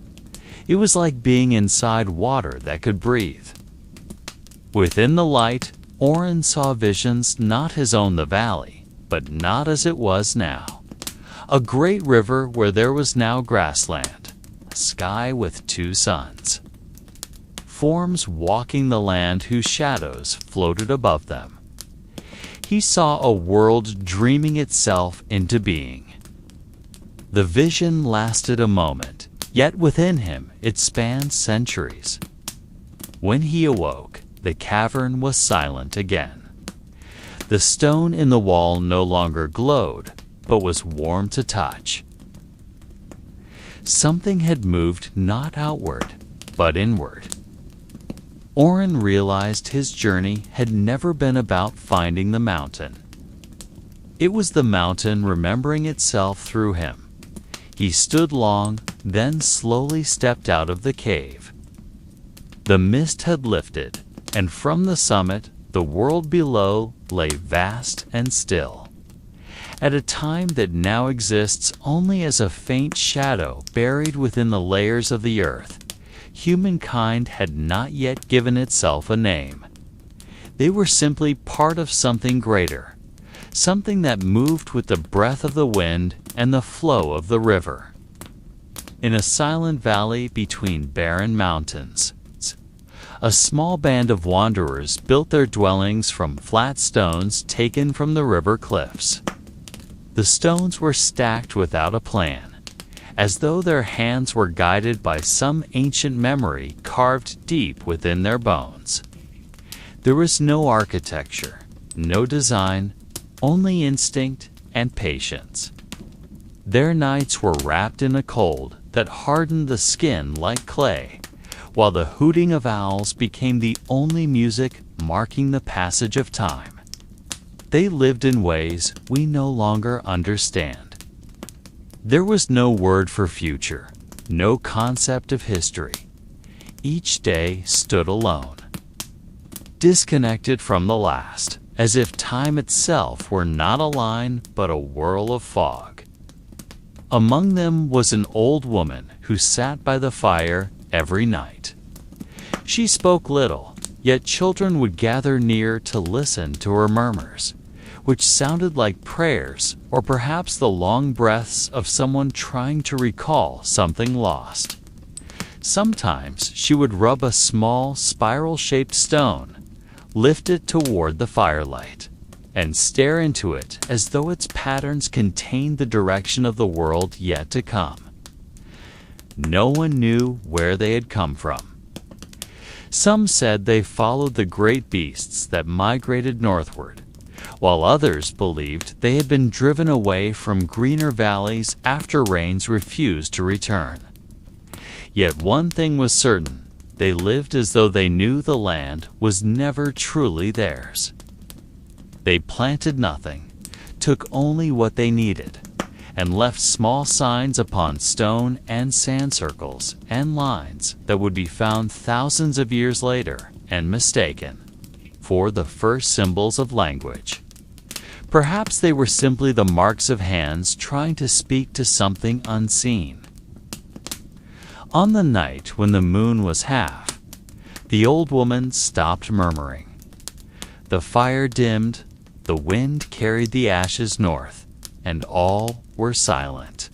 S1: It was like being inside water that could breathe. Within the light, Oren saw visions not his own, the valley, but not as it was now. A great river where there was now grassland, a sky with two suns. Forms walking the land whose shadows floated above them. He saw a world dreaming itself into being. The vision lasted a moment, yet within him it spanned centuries. When he awoke, the cavern was silent again. The stone in the wall no longer glowed, but was warm to touch. Something had moved not outward, but inward. Oren realized his journey had never been about finding the mountain. It was the mountain remembering itself through him. He stood long, then slowly stepped out of the cave. The mist had lifted, and from the summit, the world below lay vast and still. At a time that now exists only as a faint shadow buried within the layers of the earth, humankind had not yet given itself a name. They were simply part of something greater, something that moved with the breath of the wind and the flow of the river. In a silent valley between barren mountains, a small band of wanderers built their dwellings from flat stones taken from the river cliffs. The stones were stacked without a plan, as though their hands were guided by some ancient memory carved deep within their bones. There was no architecture, no design, only instinct and patience. Their nights were wrapped in a cold that hardened the skin like clay, while the hooting of owls became the only music marking the passage of time. They lived in ways we no longer understand. There was no word for future, no concept of history. Each day stood alone, disconnected from the last, as if time itself were not a line but a whirl of fog. Among them was an old woman who sat by the fire every night. She spoke little, yet children would gather near to listen to her murmurs, which sounded like prayers or perhaps the long breaths of someone trying to recall something lost. Sometimes she would rub a small spiral-shaped stone, lift it toward the firelight, and stare into it as though its patterns contained the direction of the world yet to come. No one knew where they had come from. Some said they followed the great beasts that migrated northward, while others believed they had been driven away from greener valleys after rains refused to return. Yet one thing was certain: they lived as though they knew the land was never truly theirs. They planted nothing, took only what they needed, and left small signs upon stone and sand circles and lines that would be found thousands of years later and mistaken for the first symbols of language. Perhaps they were simply the marks of hands trying to speak to something unseen. On the night when the moon was half, the old woman stopped murmuring. The fire dimmed, the wind carried the ashes north, and all were silent.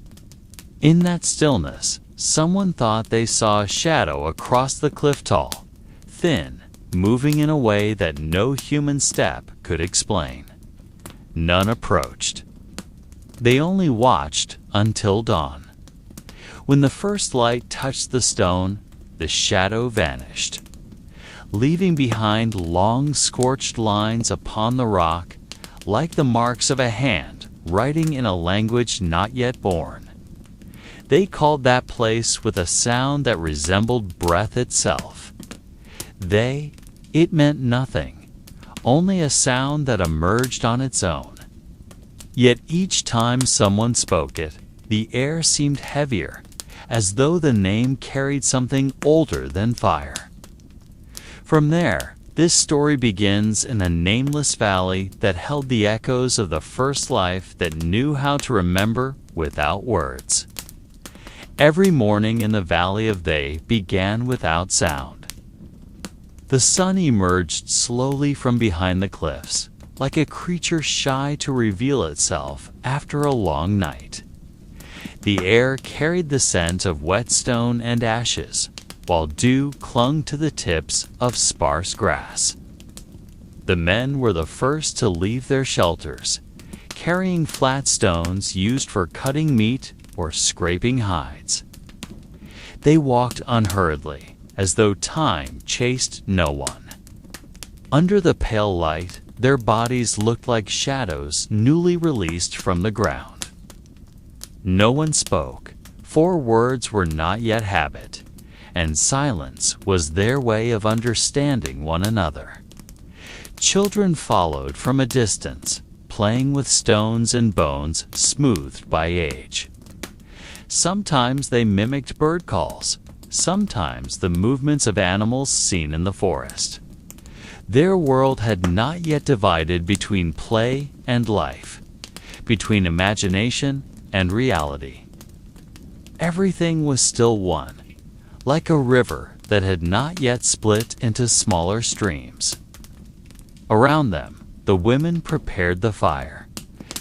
S1: In that stillness, someone thought they saw a shadow across the cliff tall, thin, moving in a way that no human step could explain. None approached. They only watched until dawn. When the first light touched the stone, the shadow vanished, leaving behind long scorched lines upon the rock, like the marks of a hand writing in a language not yet born. They called that place with a sound that resembled breath itself. It meant nothing, only a sound that emerged on its own. Yet each time someone spoke it, the air seemed heavier, as though the name carried something older than fire. From there, this story begins in a nameless valley that held the echoes of the first life that knew how to remember without words. Every morning in the Valley of They began without sound. The sun emerged slowly from behind the cliffs, like a creature shy to reveal itself after a long night. The air carried the scent of whetstone and ashes, while dew clung to the tips of sparse grass. The men were the first to leave their shelters, carrying flat stones used for cutting meat or scraping hides. They walked unhurriedly, as though time chased no one. Under the pale light, their bodies looked like shadows newly released from the ground. No one spoke, for words were not yet habit, and silence was their way of understanding one another. Children followed from a distance, playing with stones and bones smoothed by age. Sometimes they mimicked bird calls, sometimes the movements of animals seen in the forest. Their world had not yet divided between play and life, between imagination and reality. Everything was still one, like a river that had not yet split into smaller streams. Around them, the women prepared the fire,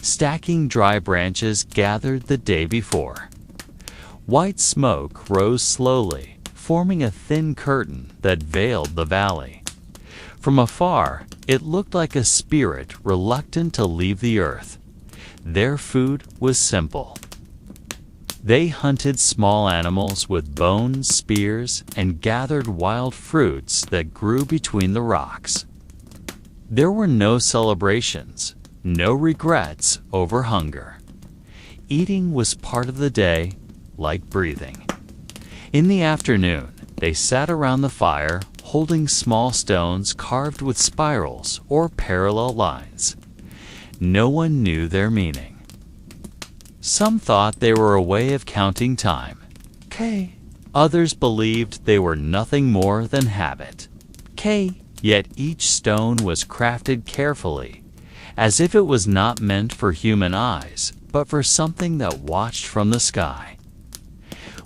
S1: stacking dry branches gathered the day before. White smoke rose slowly, forming a thin curtain that veiled the valley. From afar, it looked like a spirit reluctant to leave the earth. Their food was simple. They hunted small animals with bones, spears, and gathered wild fruits that grew between the rocks. There were no celebrations, no regrets over hunger. Eating was part of the day, like breathing. In the afternoon, they sat around the fire, holding small stones carved with spirals or parallel lines. No one knew their meaning. Some thought they were a way of counting time. Others believed they were nothing more than habit. Yet each stone was crafted carefully, as if it was not meant for human eyes, but for something that watched from the sky.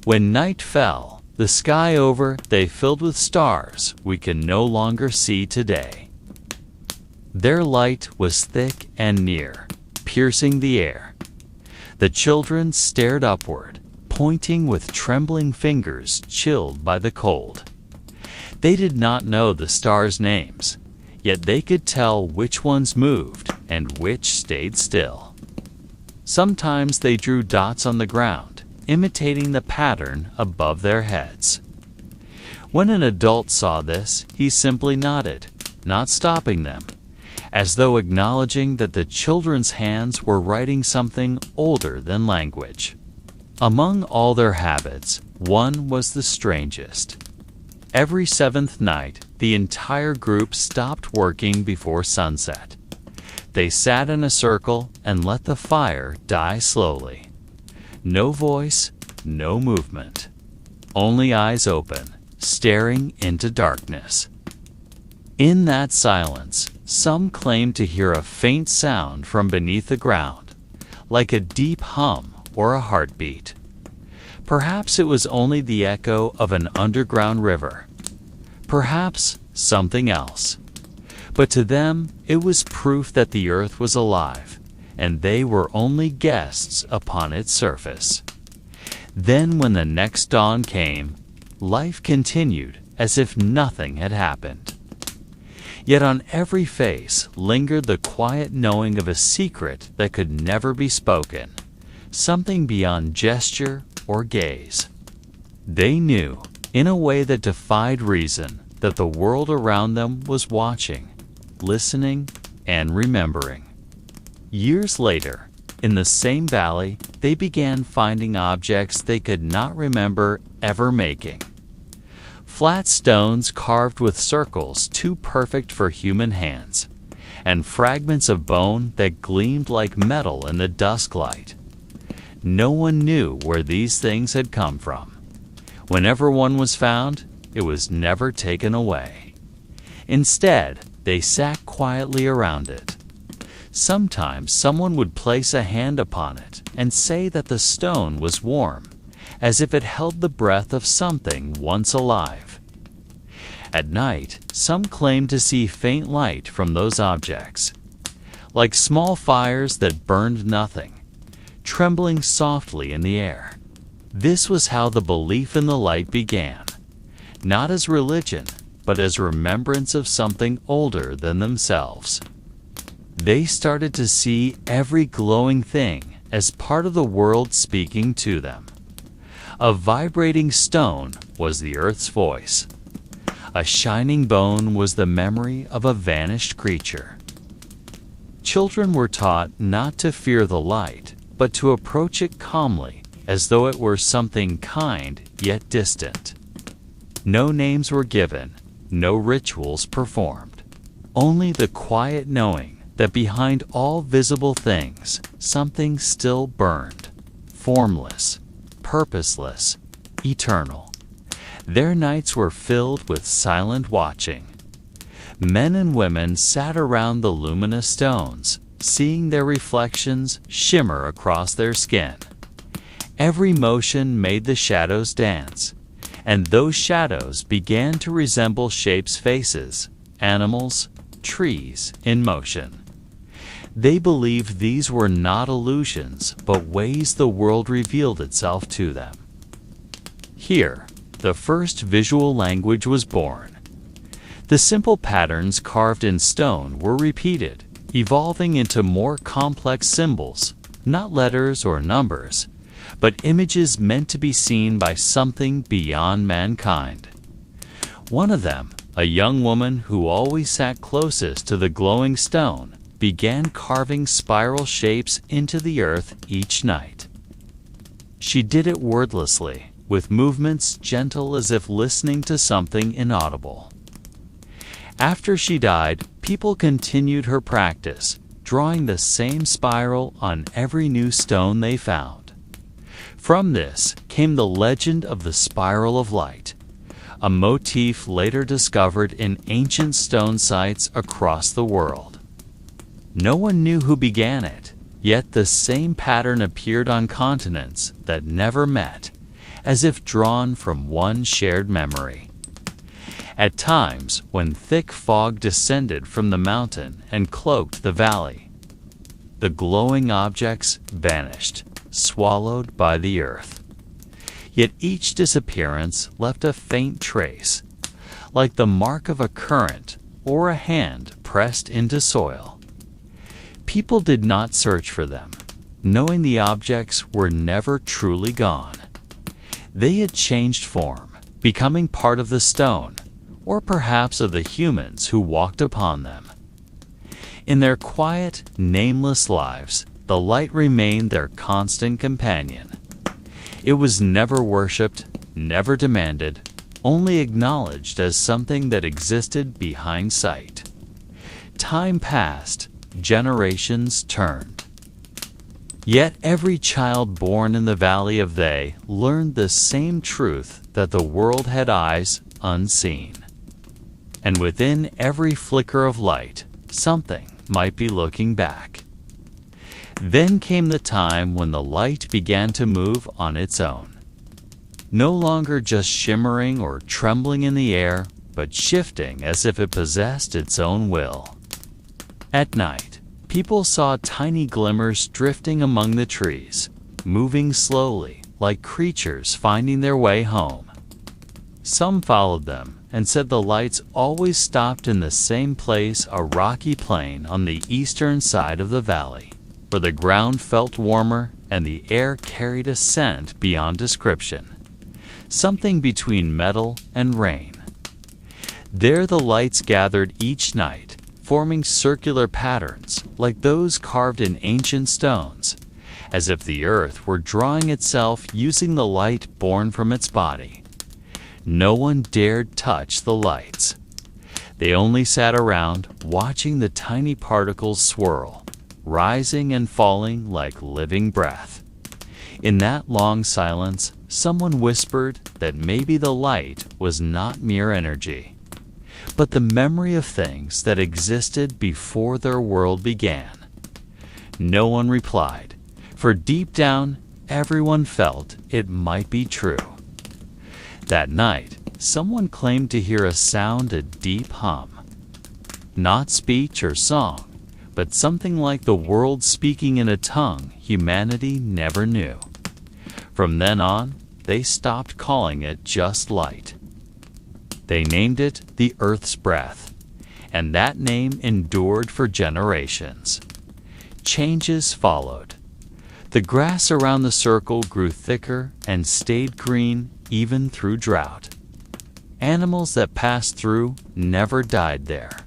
S1: When night fell, the sky over they filled with stars we can no longer see today. Their light was thick and near, piercing the air. The children stared upward, pointing with trembling fingers chilled by the cold. They did not know the stars' names, yet they could tell which ones moved and which stayed still. Sometimes they drew dots on the ground, imitating the pattern above their heads. When an adult saw this, he simply nodded, not stopping them, as though acknowledging that the children's hands were writing something older than language. Among all their habits, one was the strangest. Every seventh night, the entire group stopped working before sunset. They sat in a circle and let the fire die slowly. No voice, no movement. Only eyes open, staring into darkness. In that silence, some claimed to hear a faint sound from beneath the ground, like a deep hum or a heartbeat. Perhaps it was only the echo of an underground river. Perhaps something else. But to them, it was proof that the earth was alive, and they were only guests upon its surface. Then when the next dawn came, life continued as if nothing had happened. Yet on every face lingered the quiet knowing of a secret that could never be spoken, something beyond gesture or gaze. They knew, in a way that defied reason, that the world around them was watching, listening, and remembering. Years later, in the same valley, they began finding objects they could not remember ever making. Flat stones carved with circles too perfect for human hands, and fragments of bone that gleamed like metal in the dusk light. No one knew where these things had come from. Whenever one was found, it was never taken away. Instead, they sat quietly around it. Sometimes someone would place a hand upon it and say that the stone was warm, as if it held the breath of something once alive. At night, some claimed to see faint light from those objects, like small fires that burned nothing, trembling softly in the air. This was how the belief in the light began, not as religion, but as remembrance of something older than themselves. They started to see every glowing thing as part of the world speaking to them. A vibrating stone was the earth's voice. A shining bone was the memory of a vanished creature. Children were taught not to fear the light, but to approach it calmly, as though it were something kind yet distant. No names were given, no rituals performed. Only the quiet knowing that behind all visible things, something still burned, formless, purposeless, eternal. Their nights were filled with silent watching. Men and women sat around the luminous stones, seeing their reflections shimmer across their skin. Every motion made the shadows dance, and those shadows began to resemble shapes, faces, animals, trees in motion. They believed these were not illusions, but ways the world revealed itself to them. Here, the first visual language was born. The simple patterns carved in stone were repeated, evolving into more complex symbols, not letters or numbers, but images meant to be seen by something beyond mankind. One of them, a young woman who always sat closest to the glowing stone, began carving spiral shapes into the earth each night. She did it wordlessly, with movements gentle as if listening to something inaudible. After she died, people continued her practice, drawing the same spiral on every new stone they found. From this came the legend of the spiral of light, a motif later discovered in ancient stone sites across the world. No one knew who began it, yet the same pattern appeared on continents that never met, as if drawn from one shared memory. At times, when thick fog descended from the mountain and cloaked the valley, the glowing objects vanished, swallowed by the earth. Yet each disappearance left a faint trace, like the mark of a current or a hand pressed into soil. People did not search for them, knowing the objects were never truly gone. They had changed form, becoming part of the stone, or perhaps of the humans who walked upon them. In their quiet, nameless lives, the light remained their constant companion. It was never worshipped, never demanded, only acknowledged as something that existed behind sight. Time passed, generations turned. Yet every child born in the valley of They learned the same truth, that the world had eyes unseen. And within every flicker of light, something might be looking back. Then came the time when the light began to move on its own. No longer just shimmering or trembling in the air, but shifting as if it possessed its own will. At night, people saw tiny glimmers drifting among the trees, moving slowly, like creatures finding their way home. Some followed them and said the lights always stopped in the same place, a rocky plain on the eastern side of the valley, where the ground felt warmer and the air carried a scent beyond description, something between metal and rain. There the lights gathered each night, forming circular patterns like those carved in ancient stones, as if the earth were drawing itself using the light born from its body. No one dared touch the lights. They only sat around, watching the tiny particles swirl, rising and falling like living breath. In that long silence, someone whispered that maybe the light was not mere energy, but the memory of things that existed before their world began. No one replied, for deep down, everyone felt it might be true. That night, someone claimed to hear a sound, a deep hum. Not speech or song, but something like the world speaking in a tongue humanity never knew. From then on, they stopped calling it just light. They named it the Earth's Breath, and that name endured for generations. Changes followed. The grass around the circle grew thicker and stayed green even through drought. Animals that passed through never died there.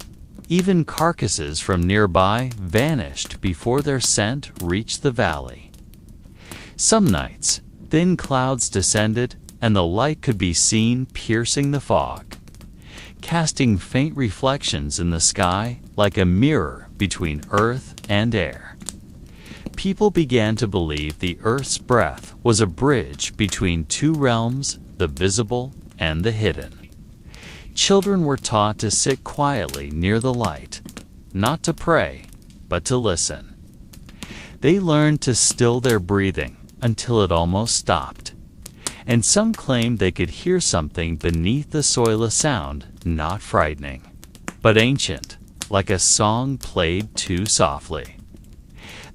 S1: Even carcasses from nearby vanished before their scent reached the valley. Some nights, thin clouds descended and the light could be seen piercing the fog, casting faint reflections in the sky like a mirror between earth and air. people began to believe the Earth's breath was a bridge between two realms, the visible and the hidden. Children were taught to sit quietly near the light, not to pray, but to listen. They learned to still their breathing until it almost stopped, and some claimed they could hear something beneath the soil, a sound not frightening, but ancient, like a song played too softly.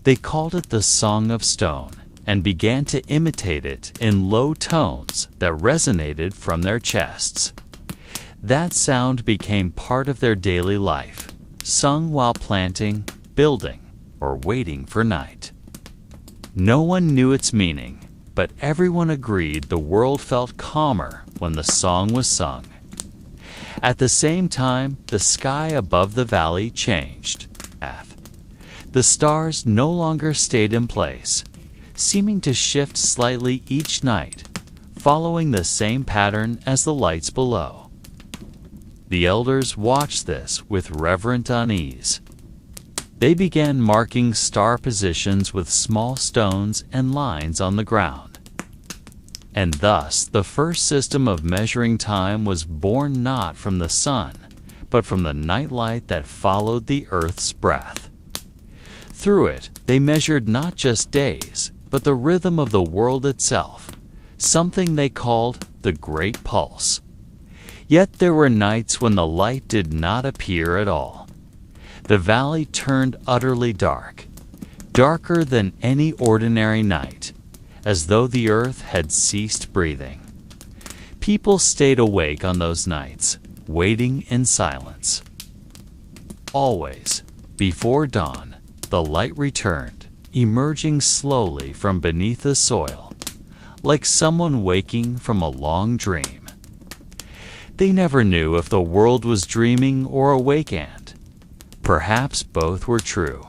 S1: They called it the Song of Stone and began to imitate it in low tones that resonated from their chests. That sound became part of their daily life, sung while planting, building, or waiting for night. No one knew its meaning, but everyone agreed the world felt calmer when the song was sung. At the same time, the sky above the valley changed. The stars no longer stayed in place, seeming to shift slightly each night, following the same pattern as the lights below. The elders watched this with reverent unease. They began marking star positions with small stones and lines on the ground. And thus the first system of measuring time was born, not from the sun, but from the nightlight that followed the earth's breath. Through it, they measured not just days, but the rhythm of the world itself, something they called the Great Pulse. Yet there were nights when the light did not appear at all. The valley turned utterly dark, darker than any ordinary night, as though the earth had ceased breathing. People stayed awake on those nights, waiting in silence. Always, before dawn, the light returned, emerging slowly from beneath the soil, like someone waking from a long dream. They never knew if the world was dreaming or awake, and perhaps both were true.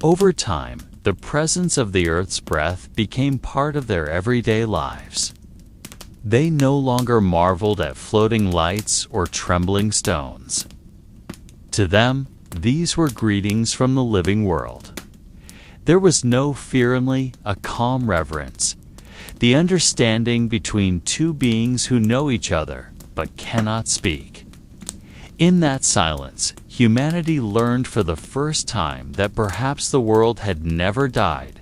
S1: Over time, the presence of the earth's breath became part of their everyday lives. They no longer marveled at floating lights or trembling stones. To them, these were greetings from the living world. There was no fear, only a calm reverence, the understanding between two beings who know each other but cannot speak. In that silence, humanity learned for the first time that perhaps the world had never died,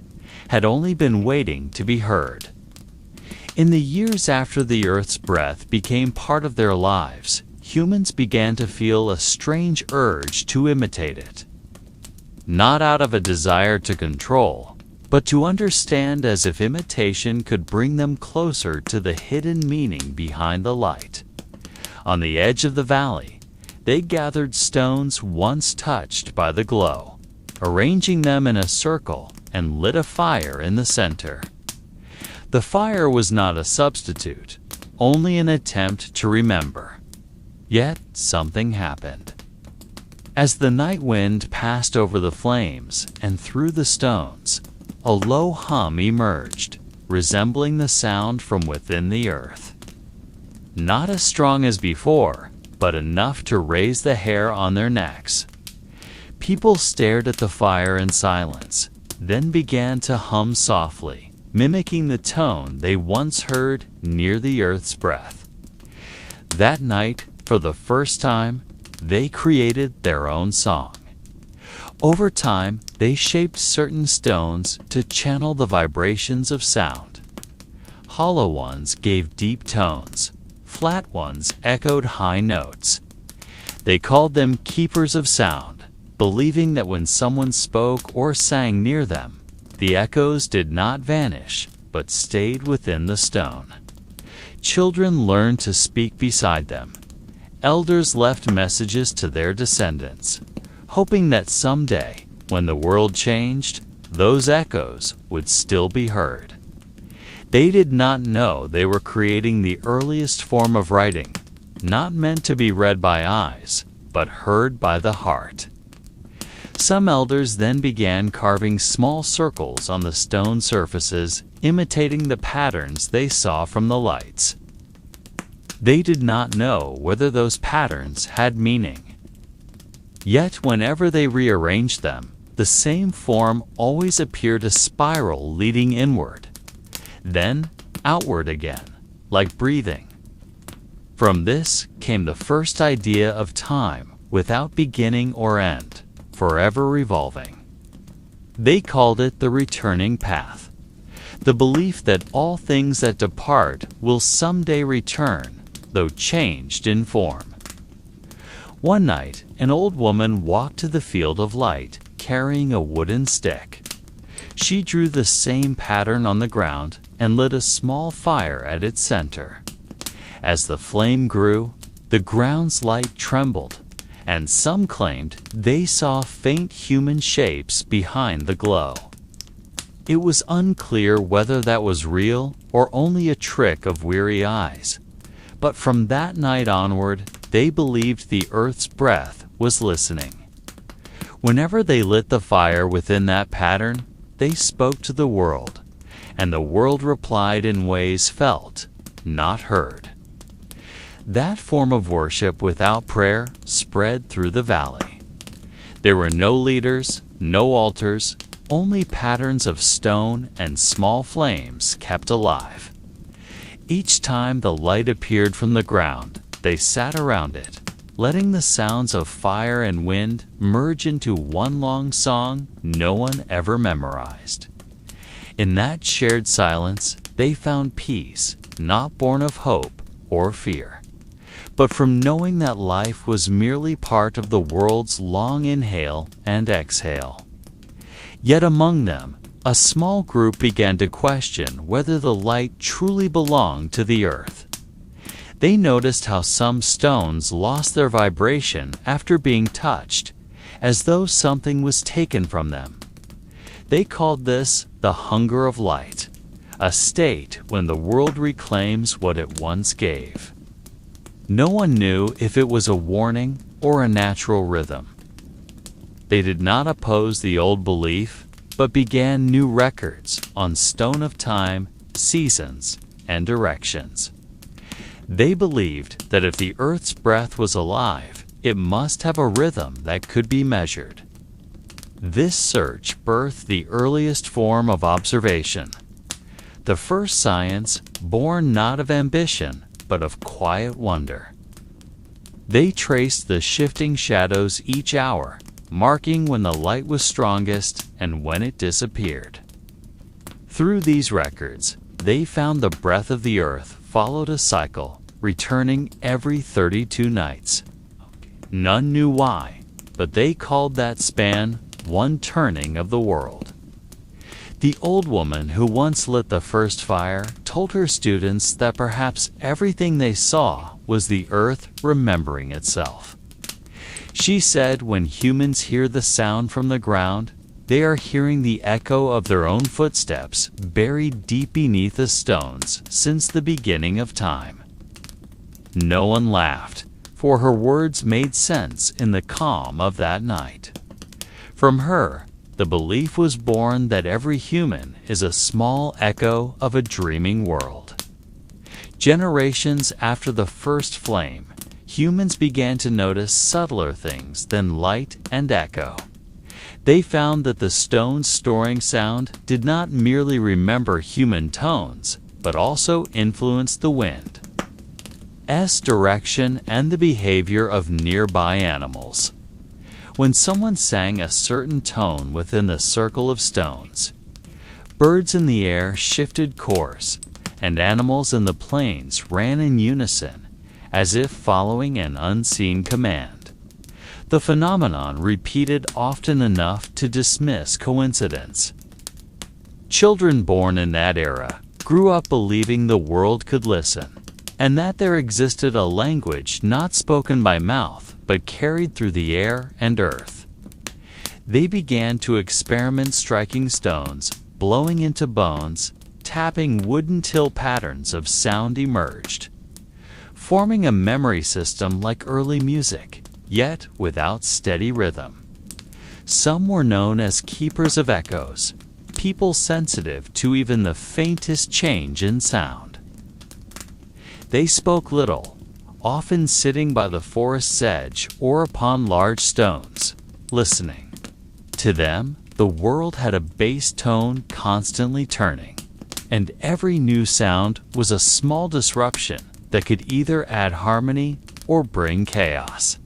S1: had only been waiting to be heard. In the years after the earth's breath became part of their lives, humans began to feel a strange urge to imitate it. Not out of a desire to control, but to understand, as if imitation could bring them closer to the hidden meaning behind the light. On the edge of the valley, they gathered stones once touched by the glow, arranging them in a circle, and lit a fire in the center. The fire was not a substitute, only an attempt to remember. Yet something happened. As the night wind passed over the flames and through the stones, a low hum emerged, resembling the sound from within the earth. Not as strong as before, but enough to raise the hair on their necks. People stared at the fire in silence, then began to hum softly, mimicking the tone they once heard near the earth's breath. That night, for the first time, they created their own song. Over time, they shaped certain stones to channel the vibrations of sound. Hollow ones gave deep tones, flat ones echoed high notes. They called them keepers of sound, believing that when someone spoke or sang near them, the echoes did not vanish, but stayed within the stone. Children learned to speak beside them. Elders left messages to their descendants, hoping that someday, when the world changed, those echoes would still be heard. They did not know they were creating the earliest form of writing, not meant to be read by eyes, but heard by the heart. Some elders then began carving small circles on the stone surfaces, imitating the patterns they saw from the lights. They did not know whether those patterns had meaning. Yet whenever they rearranged them, the same form always appeared a spiral leading inward, then outward again, like breathing. From this came the first idea of time without beginning or end, forever revolving. They called it the returning path, the belief that all things that depart will someday return, though changed in form. One night, an old woman walked to the field of light, carrying a wooden stick. She drew the same pattern on the ground and lit a small fire at its center. As the flame grew, the ground's light trembled, and some claimed they saw faint human shapes behind the glow. It was unclear whether that was real or only a trick of weary eyes, but from that night onward, they believed the earth's breath was listening. Whenever they lit the fire within that pattern, they spoke to the world, and the world replied in ways felt, not heard. That form of worship without prayer spread through the valley. There were no leaders, no altars, only patterns of stone and small flames kept alive. Each time the light appeared from the ground, they sat around it, letting the sounds of fire and wind merge into one long song no one ever memorized. In that shared silence, they found peace, not born of hope or fear, but from knowing that life was merely part of the world's long inhale and exhale. Yet among them, a small group began to question whether the light truly belonged to the earth. They noticed how some stones lost their vibration after being touched, as though something was taken from them. They called this the hunger of light, a state when the world reclaims what it once gave. No one knew if it was a warning or a natural rhythm. They did not oppose the old belief, but began new records on stone of time, seasons, and directions. They believed that if the earth's breath was alive, it must have a rhythm that could be measured. This search birthed the earliest form of observation, the first science born not of ambition, but of quiet wonder. They traced the shifting shadows each hour, marking when the light was strongest and when it disappeared. Through these records, they found the breath of the earth followed a cycle, returning every 32 nights. None knew why, but they called that span one turning of the world. The old woman who once lit the first fire told her students that perhaps everything they saw was the earth remembering itself. She said when humans hear the sound from the ground, they are hearing the echo of their own footsteps buried deep beneath the stones since the beginning of time. No one laughed, for her words made sense in the calm of that night. From her, the belief was born that every human is a small echo of a dreaming world. Generations after the first flame, humans began to notice subtler things than light and echo. They found that the stones storing sound did not merely remember human tones, but also influenced the wind's direction and the behavior of nearby animals. When someone sang a certain tone within the circle of stones, birds in the air shifted course, and animals in the plains ran in unison, as if following an unseen command. The phenomenon repeated often enough to dismiss coincidence. Children born in that era grew up believing the world could listen, and that there existed a language not spoken by mouth but carried through the air and earth. They began to experiment striking stones, blowing into bones, tapping wood until patterns of sound emerged, forming a memory system like early music, yet without steady rhythm. Some were known as keepers of echoes, people sensitive to even the faintest change in sound. They spoke little, often sitting by the forest's edge or upon large stones, listening. To them, the world had a bass tone constantly turning, and every new sound was a small disruption that could either add harmony or bring chaos.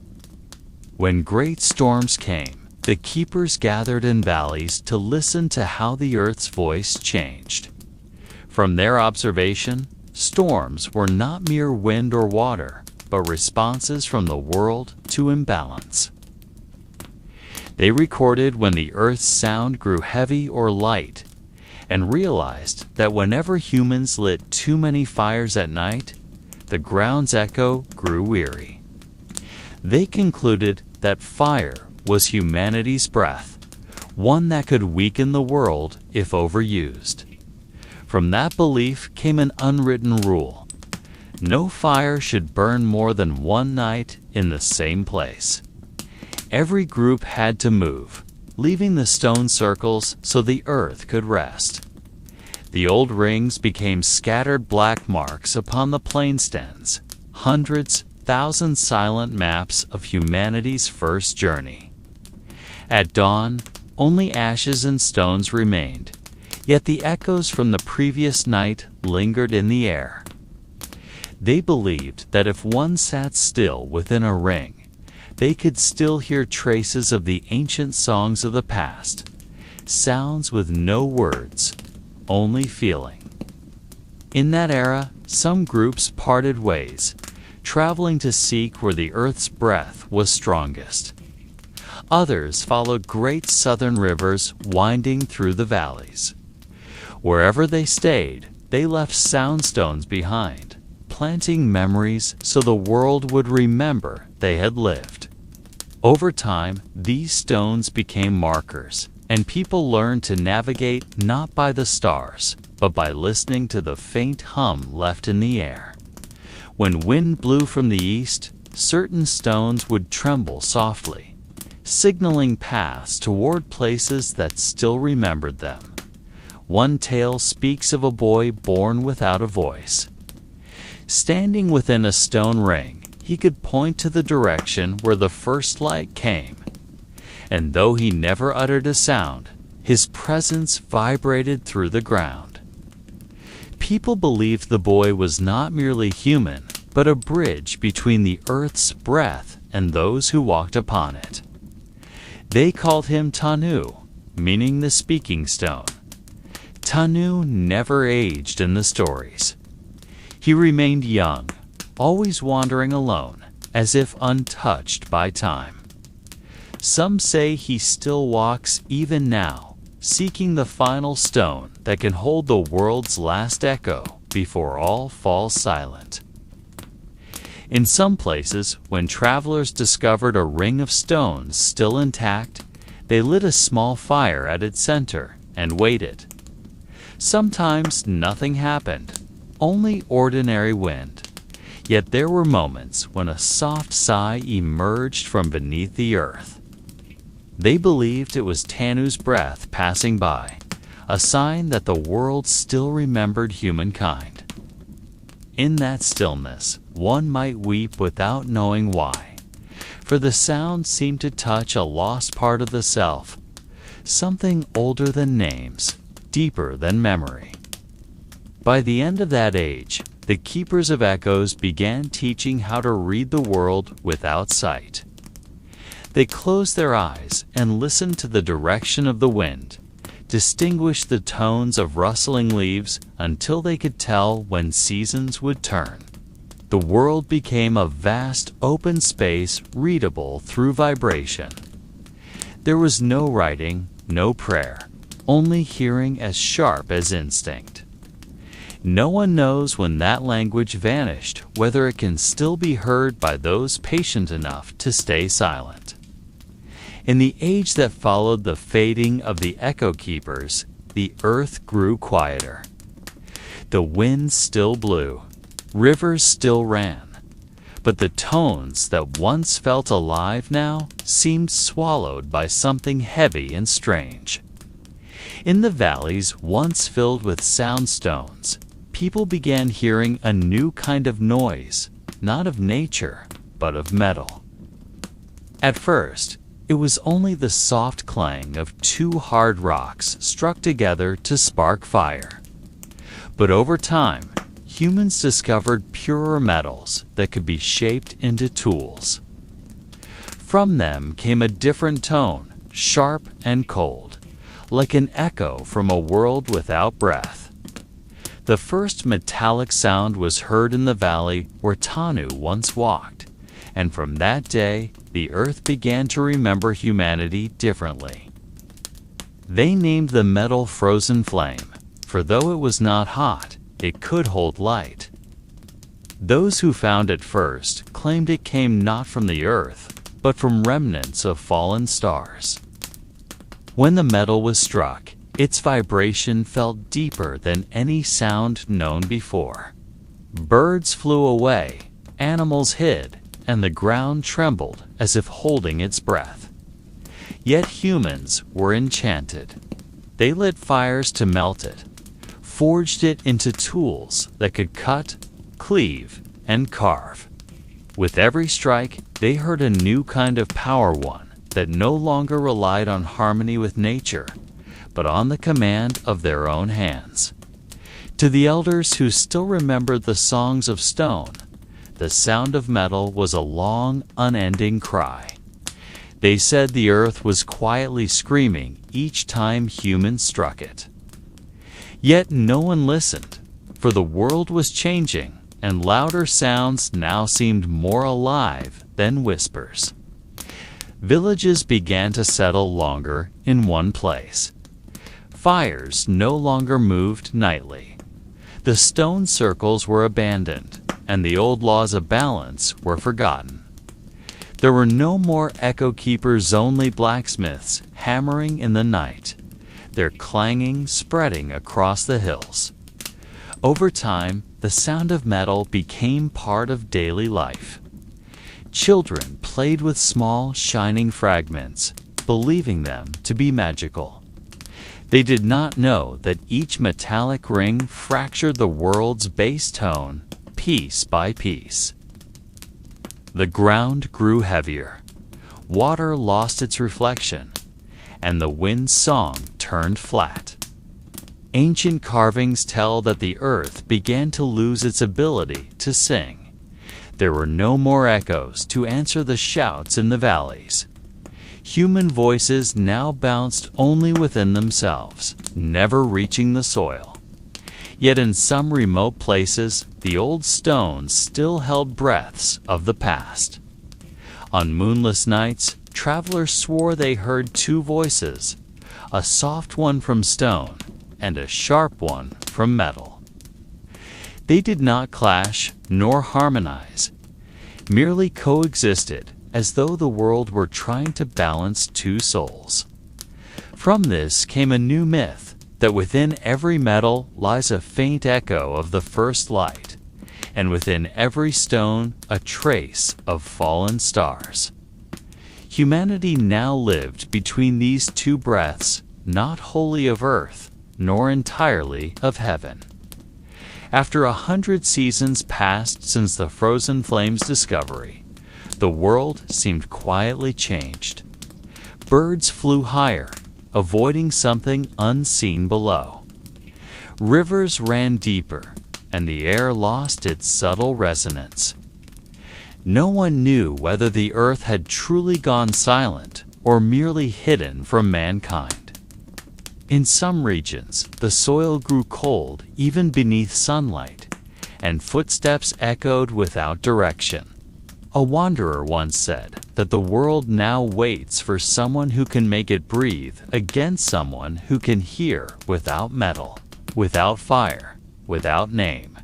S1: When great storms came, the keepers gathered in valleys to listen to how the earth's voice changed. From their observation, storms were not mere wind or water, but responses from the world to imbalance. They recorded when the earth's sound grew heavy or light, and realized that whenever humans lit too many fires at night, the ground's echo grew weary. They concluded that fire was humanity's breath, one that could weaken the world if overused. From that belief came an unwritten rule: no fire should burn more than one night in the same place. Every group had to move, leaving the stone circles so the earth could rest. The old rings became scattered black marks upon the plain stems, hundreds, thousands silent maps of humanity's first journey. At dawn, only ashes and stones remained, yet the echoes from the previous night lingered in the air. They believed that if one sat still within a ring, they could still hear traces of the ancient songs of the past, sounds with no words, only feeling. In that era, some groups parted ways, traveling to seek where the earth's breath was strongest. Others followed great southern rivers winding through the valleys. Wherever they stayed, they left soundstones behind, planting memories so the world would remember they had lived. Over time, these stones became markers, and people learned to navigate not by the stars, but by listening to the faint hum left in the air. When wind blew from the east, certain stones would tremble softly, signaling paths toward places that still remembered them. One tale speaks of a boy born without a voice. Standing within a stone ring, he could point to the direction where the first light came, and though he never uttered a sound, his presence vibrated through the ground. People believed the boy was not merely human, but a bridge between the earth's breath and those who walked upon it. They called him Tanu, meaning the speaking stone. Tanu never aged in the stories. He remained young, always wandering alone, as if untouched by time. Some say he still walks even now, seeking the final stone that can hold the world's last echo before all falls silent. In some places, when travelers discovered a ring of stones still intact, they lit a small fire at its center and waited. Sometimes nothing happened, only ordinary wind. Yet there were moments when a soft sigh emerged from beneath the earth. They believed it was Tanu's breath passing by, a sign that the world still remembered humankind. In that stillness, one might weep without knowing why, for the sound seemed to touch a lost part of the self, something older than names, deeper than memory. By the end of that age, the keepers of echoes began teaching how to read the world without sight. They closed their eyes and listened to the direction of the wind, distinguished the tones of rustling leaves until they could tell when seasons would turn. The world became a vast open space readable through vibration. There was no writing, no prayer, only hearing as sharp as instinct. No one knows when that language vanished, whether it can still be heard by those patient enough to stay silent. In the age that followed the fading of the echo keepers, the earth grew quieter. The wind still blew, rivers still ran, but the tones that once felt alive now seemed swallowed by something heavy and strange. In the valleys once filled with soundstones, people began hearing a new kind of noise, not of nature, but of metal. At first, It was only the soft clang of two hard rocks struck together to spark fire. But over time, humans discovered purer metals that could be shaped into tools. From them came a different tone, sharp and cold, like an echo from a world without breath. The first metallic sound was heard in the valley where Tanu once walked, and from that day, the earth began to remember humanity differently. They named the metal Frozen Flame, for though it was not hot, it could hold light. Those who found it first claimed it came not from the earth, but from remnants of fallen stars. When the metal was struck, its vibration felt deeper than any sound known before. Birds flew away, animals hid, and the ground trembled as if holding its breath. Yet humans were enchanted. They lit fires to melt it, forged it into tools that could cut, cleave, and carve. With every strike, they heard a new kind of power won that no longer relied on harmony with nature, but on the command of their own hands. To the elders who still remembered the songs of stone, the sound of metal was a long, unending cry. They said the earth was quietly screaming each time humans struck it. Yet no one listened, for the world was changing, and louder sounds now seemed more alive than whispers. Villages began to settle longer in one place. Fires no longer moved nightly. The stone circles were abandoned, and the old laws of balance were forgotten. There were no more echo keepers, only blacksmiths hammering in the night, their clanging spreading across the hills. Over time, the sound of metal became part of daily life. Children played with small, shining fragments, believing them to be magical. They did not know that each metallic ring fractured the world's bass tone, piece by piece. The ground grew heavier, water lost its reflection, and the wind's song turned flat. Ancient carvings tell that the earth began to lose its ability to sing. There were no more echoes to answer the shouts in the valleys. Human voices now bounced only within themselves, never reaching the soil. Yet in some remote places, the old stones still held breaths of the past. On moonless nights, travelers swore they heard two voices, a soft one from stone and a sharp one from metal. They did not clash nor harmonize, merely coexisted as though the world were trying to balance two souls. From this came a new myth, that within every metal lies a faint echo of the first light, and within every stone a trace of fallen stars. Humanity now lived between these two breaths, not wholly of earth, nor entirely of heaven. After 100 seasons passed since the Frozen Flame's discovery, the world seemed quietly changed. Birds flew higher, avoiding something unseen below. Rivers ran deeper, and the air lost its subtle resonance. No one knew whether the earth had truly gone silent or merely hidden from mankind. In some regions, the soil grew cold even beneath sunlight, and footsteps echoed without direction. A wanderer once said that the world now waits for someone who can make it breathe against someone who can hear without metal, without fire, without name.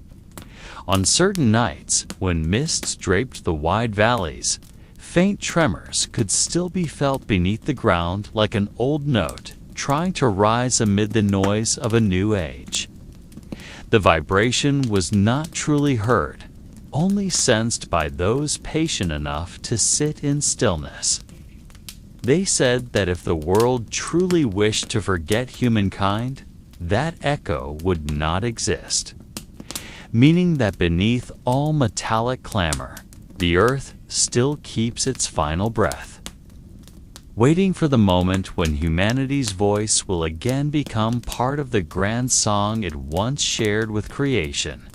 S1: On certain nights, when mists draped the wide valleys, faint tremors could still be felt beneath the ground like an old note trying to rise amid the noise of a new age. The vibration was not truly heard, only sensed by those patient enough to sit in stillness. They said that if the world truly wished to forget humankind, that echo would not exist, meaning that beneath all metallic clamor, the earth still keeps its final breath. waiting for the moment when humanity's voice will again become part of the grand song it once shared with creation.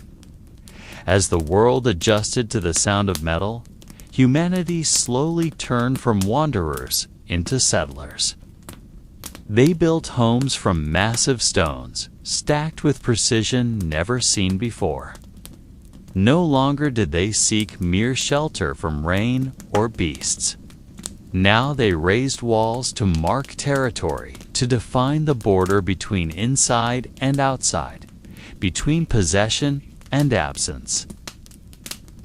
S1: As the world adjusted to the sound of metal, humanity slowly turned from wanderers into settlers. They built homes from massive stones, stacked with precision never seen before. No longer did they seek mere shelter from rain or beasts. Now they raised walls to mark territory, to define the border between inside and outside, between possession and absence.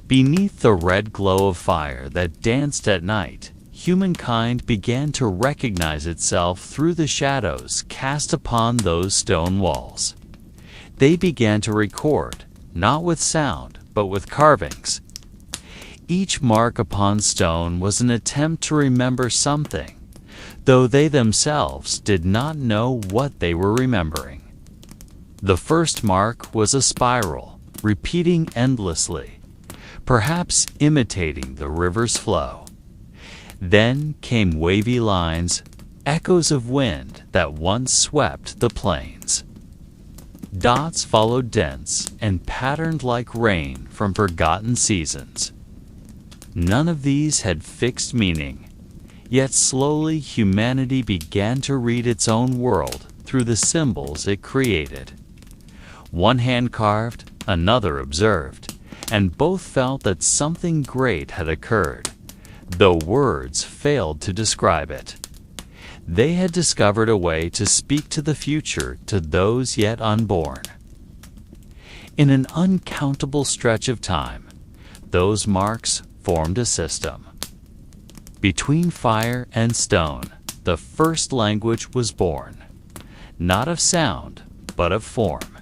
S1: Beneath the red glow of fire that danced at night, humankind began to recognize itself through the shadows cast upon those stone walls. They began to record, not with sound, but with carvings. Each mark upon stone was an attempt to remember something, though they themselves did not know what they were remembering. The first mark was a spiral, repeating endlessly, perhaps imitating the river's flow. Then came wavy lines, echoes of wind that once swept the plains. Dots followed dense and patterned like rain from forgotten seasons. None of these had fixed meaning, yet slowly humanity began to read its own world through the symbols it created. One hand carved, another observed, and both felt that something great had occurred, though words failed to describe it. They had discovered a way to speak to the future to those yet unborn. In an uncountable stretch of time, those marks formed a system. Between fire and stone, the first language was born, not of sound, but of form.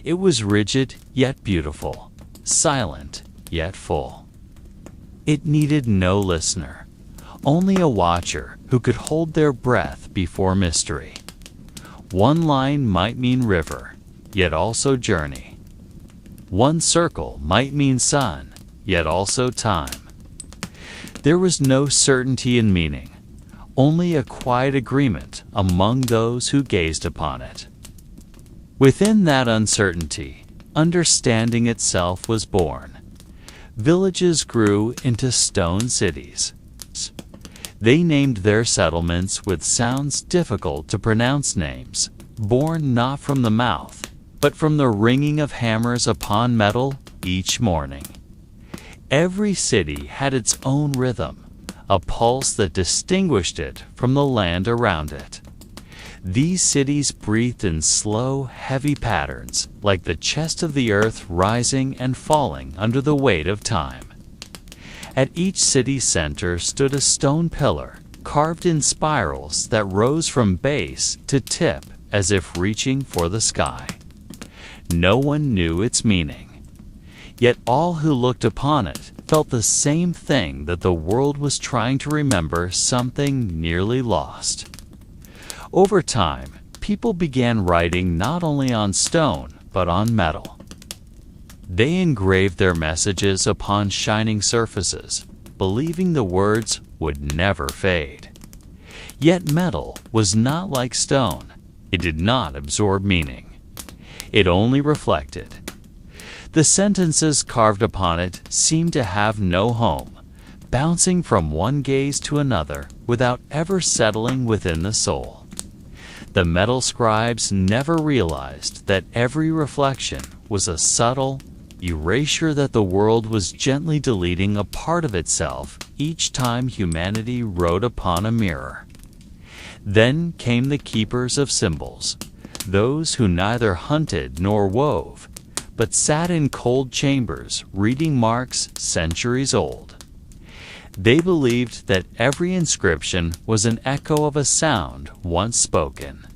S1: It was rigid yet beautiful, silent yet full. It needed no listener, only a watcher who could hold their breath before mystery. One line might mean river, yet also journey. One circle might mean sun, yet also time. There was no certainty in meaning, only a quiet agreement among those who gazed upon it. Within that uncertainty, understanding itself was born. Villages grew into stone cities. They named their settlements with sounds difficult to pronounce names, born not from the mouth, but from the ringing of hammers upon metal each morning. Every city had its own rhythm, a pulse that distinguished it from the land around it. These cities breathed in slow, heavy patterns, like the chest of the earth rising and falling under the weight of time. At each city center stood a stone pillar, carved in spirals that rose from base to tip as if reaching for the sky. No one knew its meaning. Yet all who looked upon it felt the same thing, that the world was trying to remember something nearly lost. Over time, people began writing not only on stone, but on metal. They engraved their messages upon shining surfaces, believing the words would never fade. Yet metal was not like stone. It did not absorb meaning. It only reflected. The sentences carved upon it seemed to have no home, bouncing from one gaze to another without ever settling within the soul. The metal scribes never realized that every reflection was a subtle erasure, that the world was gently deleting a part of itself each time humanity wrote upon a mirror. Then came the keepers of symbols, those who neither hunted nor wove, but sat in cold chambers reading marks centuries old. They believed that every inscription was an echo of a sound once spoken.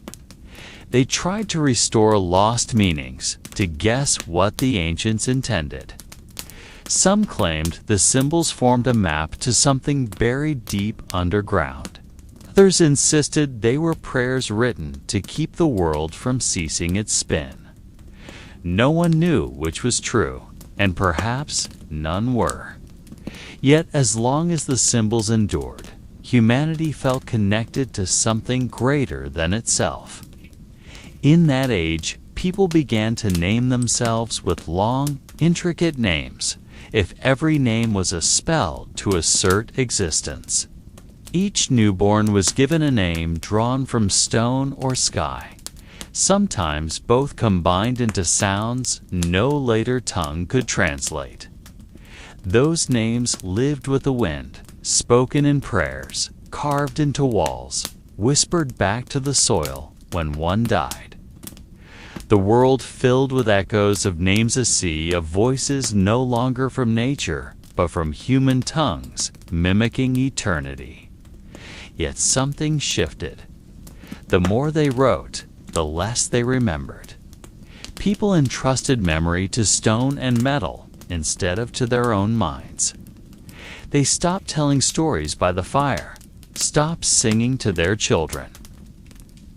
S1: They tried to restore lost meanings, to guess what the ancients intended. Some claimed the symbols formed a map to something buried deep underground. Others insisted they were prayers written to keep the world from ceasing its spin. No one knew which was true, and perhaps none were. Yet as long as the symbols endured, humanity felt connected to something greater than itself. In that age, people began to name themselves with long, intricate names, if every name was a spell to assert existence. Each newborn was given a name drawn from stone or sky, sometimes both combined into sounds no later tongue could translate. Those names lived with the wind, spoken in prayers, carved into walls, whispered back to the soil when one died. The world filled with echoes of names, a sea of voices no longer from nature, but from human tongues, mimicking eternity. Yet something shifted. The more they wrote, the less they remembered. People entrusted memory to stone and metal instead of to their own minds. They stopped telling stories by the fire, stopped singing to their children.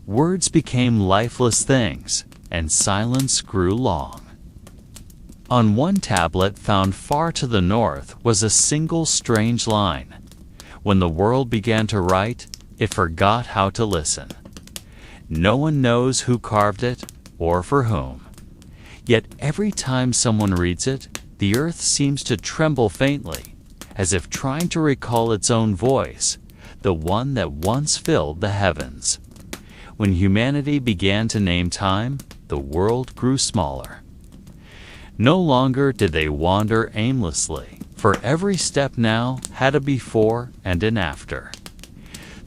S1: Words became lifeless things, and silence grew long. On one tablet found far to the north was a single strange line. When the world began to write, it forgot how to listen. No one knows who carved it or for whom. Yet every time someone reads it, the earth seems to tremble faintly, as if trying to recall its own voice, the one that once filled the heavens. When humanity began to name time, the world grew smaller. No longer did they wander aimlessly, for every step now had a before and an after.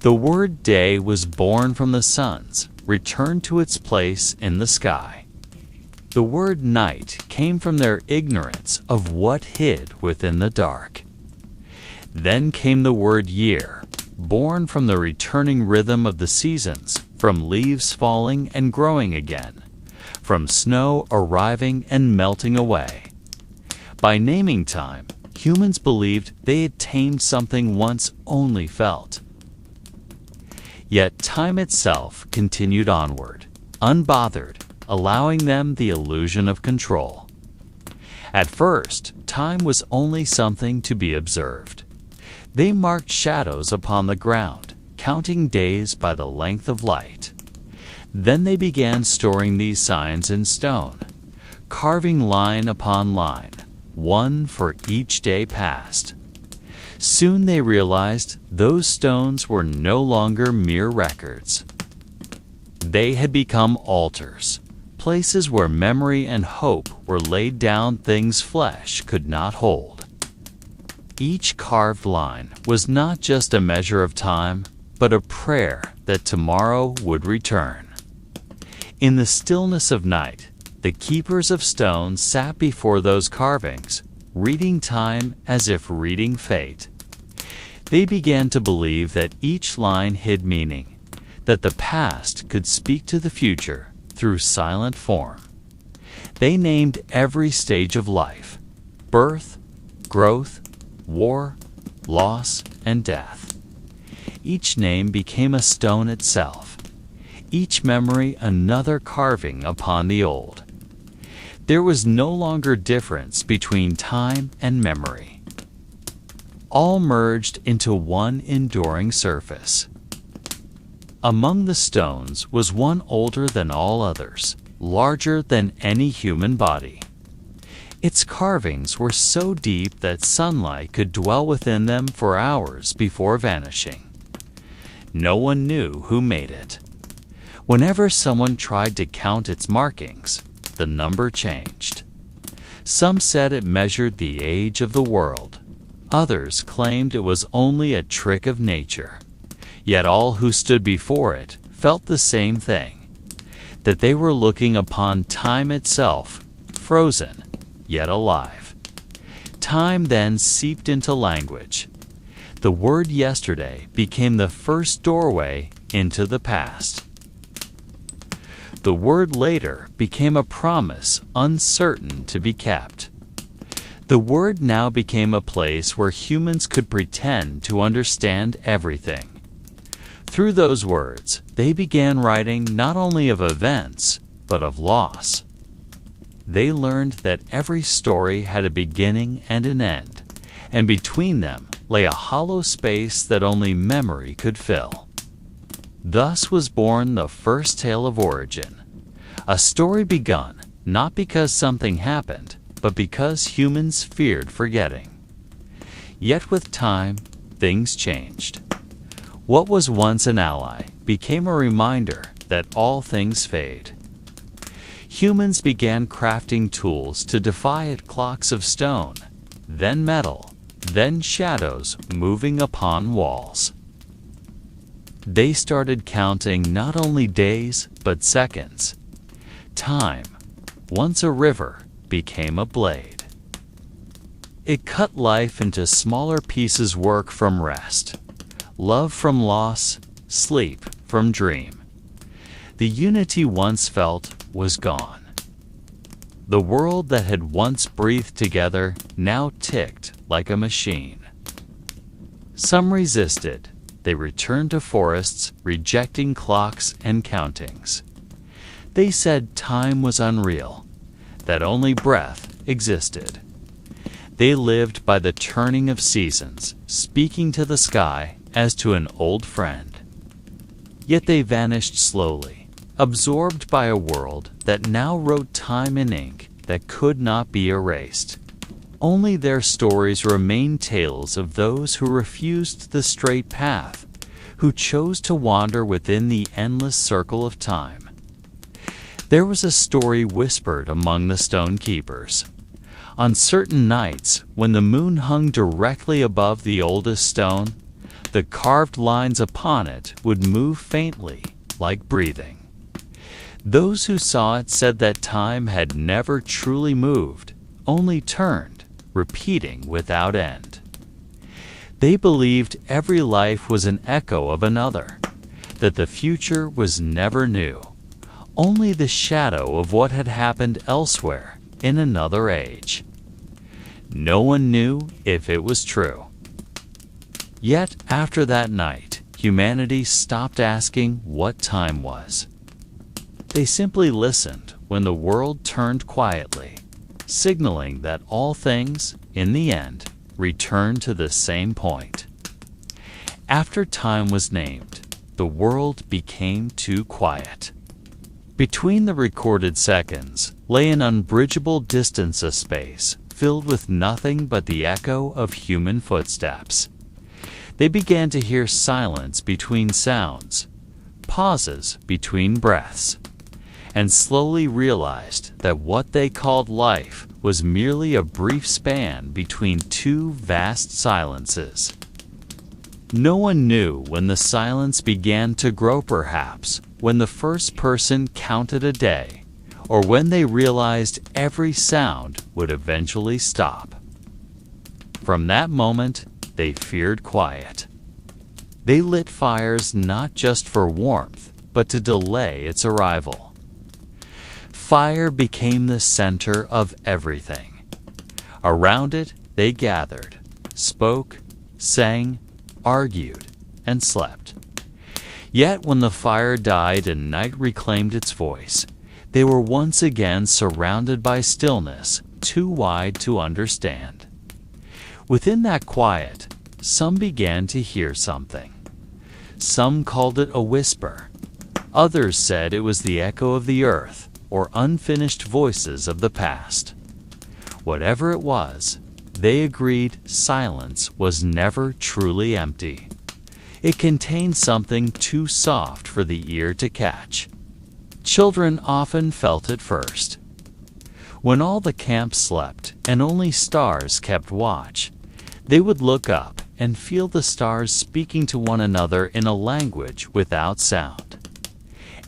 S1: The word day was born from the suns, returned to its place in the sky. The word night came from their ignorance of what hid within the dark. Then came the word year, born from the returning rhythm of the seasons, from leaves falling and growing again, from snow arriving and melting away. By naming time, humans believed they had tamed something once only felt. Yet time itself continued onward, unbothered, allowing them the illusion of control. At first, time was only something to be observed. They marked shadows upon the ground, counting days by the length of light. Then they began storing these signs in stone, carving line upon line, one for each day passed. Soon they realized those stones were no longer mere records. They had become altars, places where memory and hope were laid down, things flesh could not hold. Each carved line was not just a measure of time, but a prayer that tomorrow would return. In the stillness of night, the keepers of stone sat before those carvings, reading time as if reading fate. They began to believe that each line hid meaning, that the past could speak to the future through silent form. They named every stage of life: birth, growth, war, loss, and death. Each name became a stone itself, each memory another carving upon the old. There was no longer difference between time and memory. All merged into one enduring surface. Among the stones was one older than all others, larger than any human body. Its carvings were so deep that sunlight could dwell within them for hours before vanishing. No one knew who made it. Whenever someone tried to count its markings, the number changed. Some said it measured the age of the world. Others claimed it was only a trick of nature. Yet all who stood before it felt the same thing, that they were looking upon time itself, frozen, yet alive. Time then seeped into language. The word yesterday became the first doorway into the past. The word later became a promise uncertain to be kept. The word now became a place where humans could pretend to understand everything. Through those words, they began writing not only of events, but of loss. They learned that every story had a beginning and an end, and between them, lay a hollow space that only memory could fill. Thus was born the first tale of origin, a story begun not because something happened, but because humans feared forgetting. Yet with time, things changed. What was once an ally became a reminder that all things fade. Humans began crafting tools to defy clocks of stone, then metal, then shadows moving upon walls. They started counting not only days, but seconds. Time, once a river, became a blade. It cut life into smaller pieces, work from rest, love from loss, sleep from dream. The unity once felt was gone. The world that had once breathed together now ticked like a machine. Some resisted. They returned to forests, rejecting clocks and countings. They said time was unreal, that only breath existed. They lived by the turning of seasons, speaking to the sky as to an old friend. Yet they vanished slowly, absorbed by a world that now wrote time in ink that could not be erased. Only their stories remain tales of those who refused the straight path, who chose to wander within the endless circle of time. There was a story whispered among the stone keepers. On certain nights, when the moon hung directly above the oldest stone, the carved lines upon it would move faintly, like breathing. Those who saw it said that time had never truly moved, only turned, repeating without end. They believed every life was an echo of another, that the future was never new, only the shadow of what had happened elsewhere in another age. No one knew if it was true. Yet after that night, humanity stopped asking what time was. They simply listened when the world turned quietly, signaling that all things, in the end, returned to the same point. After time was named, the world became too quiet. Between the recorded seconds lay an unbridgeable distance of space, filled with nothing but the echo of human footsteps. They began to hear silence between sounds, pauses between breaths, and slowly realized that what they called life was merely a brief span between two vast silences. No one knew when the silence began to grow, perhaps when the first person counted a day, or when they realized every sound would eventually stop. From that moment, they feared quiet. They lit fires not just for warmth, but to delay its arrival. Fire became the center of everything. Around it, they gathered, spoke, sang, argued, and slept. Yet when the fire died and night reclaimed its voice, they were once again surrounded by stillness too wide to understand. Within that quiet, some began to hear something. Some called it a whisper. Others said it was the echo of the earth or unfinished voices of the past. Whatever it was, they agreed silence was never truly empty. It contained something too soft for the ear to catch. Children often felt it first. When all the camp slept and only stars kept watch, they would look up and feel the stars speaking to one another in a language without sound.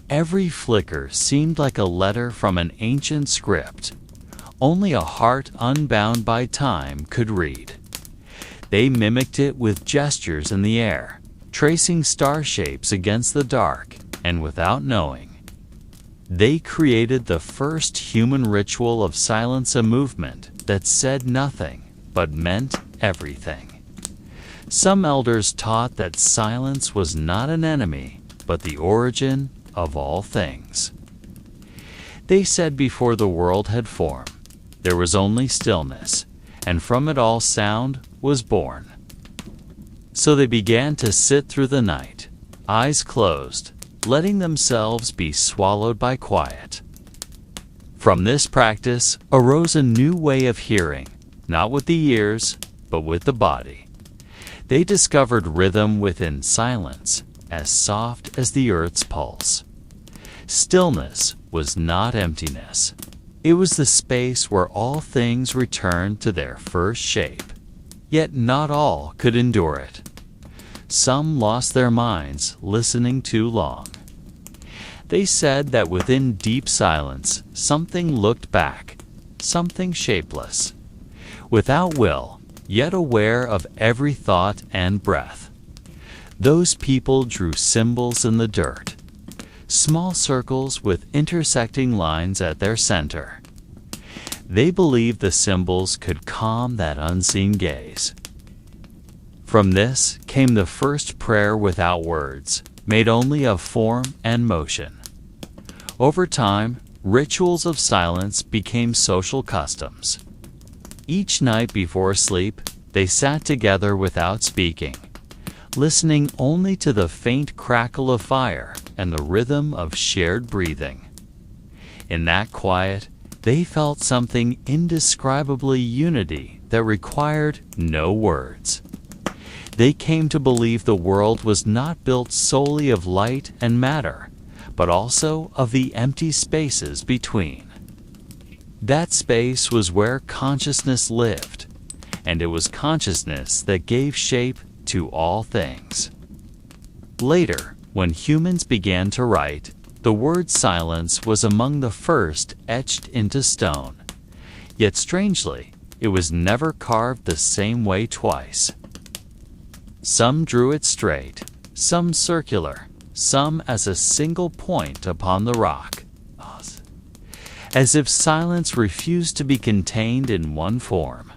S1: Every flicker seemed like a letter from an ancient script. Only a heart unbound by time could read. They mimicked it with gestures in the air, tracing star shapes against the dark, and without knowing, they created the first human ritual of silence, a movement that said nothing but meant everything. Some elders taught that silence was not an enemy, but the origin of all things. They said before the world had formed, there was only stillness, and from it all sound was born. So they began to sit through the night, eyes closed, letting themselves be swallowed by quiet. From this practice arose a new way of hearing, not with the ears, but with the body. They discovered rhythm within silence, as soft as the earth's pulse. Stillness was not emptiness. It was the space where all things returned to their first shape. Yet not all could endure it. Some lost their minds listening too long. They said that within deep silence, something looked back, something shapeless, without will, yet aware of every thought and breath. Those people drew symbols in the dirt, small circles with intersecting lines at their center. They believed the symbols could calm that unseen gaze. From this came the first prayer without words, made only of form and motion. Over time, rituals of silence became social customs. Each night before sleep, they sat together without speaking, listening only to the faint crackle of fire and the rhythm of shared breathing. In that quiet, they felt something indescribably unity that required no words. They came to believe the world was not built solely of light and matter, but also of the empty spaces between. That space was where consciousness lived, and it was consciousness that gave shape to all things. Later, when humans began to write, the word silence was among the first etched into stone. Yet strangely, it was never carved the same way twice. Some drew it straight, some circular, some as a single point upon the rock, as if silence refused to be contained in one form.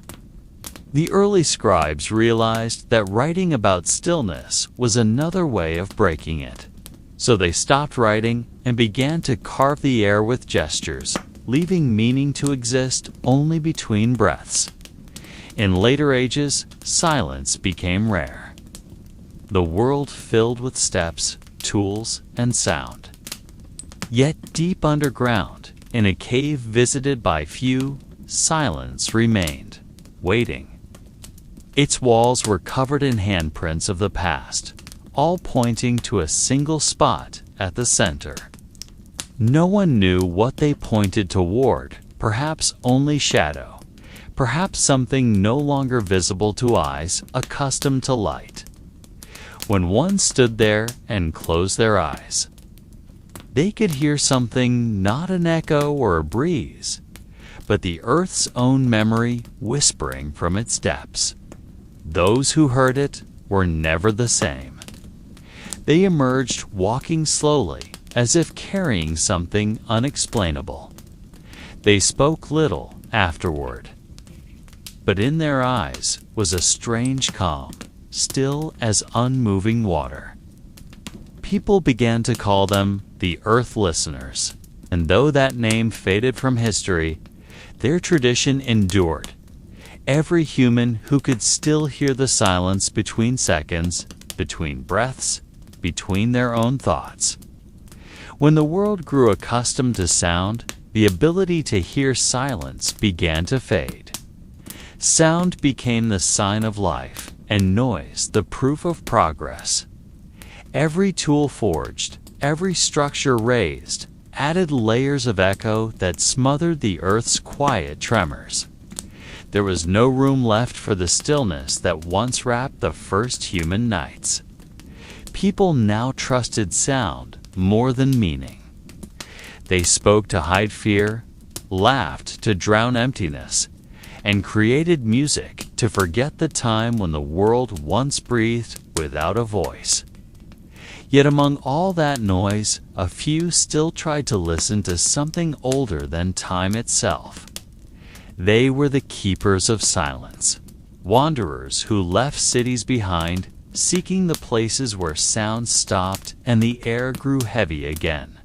S1: The early scribes realized that writing about stillness was another way of breaking it. So they stopped writing and began to carve the air with gestures, leaving meaning to exist only between breaths. In later ages, silence became rare. The world filled with steps, tools, and sound. Yet deep underground, in a cave visited by few, silence remained, waiting. Its walls were covered in handprints of the past, all pointing to a single spot at the center. No one knew what they pointed toward, perhaps only shadow, perhaps something no longer visible to eyes accustomed to light. When one stood there and closed their eyes, they could hear something, not an echo or a breeze, but the earth's own memory whispering from its depths. Those who heard it were never the same. They emerged walking slowly, as if carrying something unexplainable. They spoke little afterward, but in their eyes was a strange calm, still as unmoving water. People began to call them the Earth Listeners, and though that name faded from history, their tradition endured. Every human who could still hear the silence between seconds, between breaths, between their own thoughts. When the world grew accustomed to sound, the ability to hear silence began to fade. Sound became the sign of life, and noise the proof of progress. Every tool forged, every structure raised, added layers of echo that smothered the earth's quiet tremors. There was no room left for the stillness that once wrapped the first human nights. People now trusted sound more than meaning. They spoke to hide fear, laughed to drown emptiness, and created music to forget the time when the world once breathed without a voice. Yet among all that noise, a few still tried to listen to something older than time itself. They were the keepers of silence, wanderers who left cities behind, seeking the places where sound stopped and the air grew heavy again.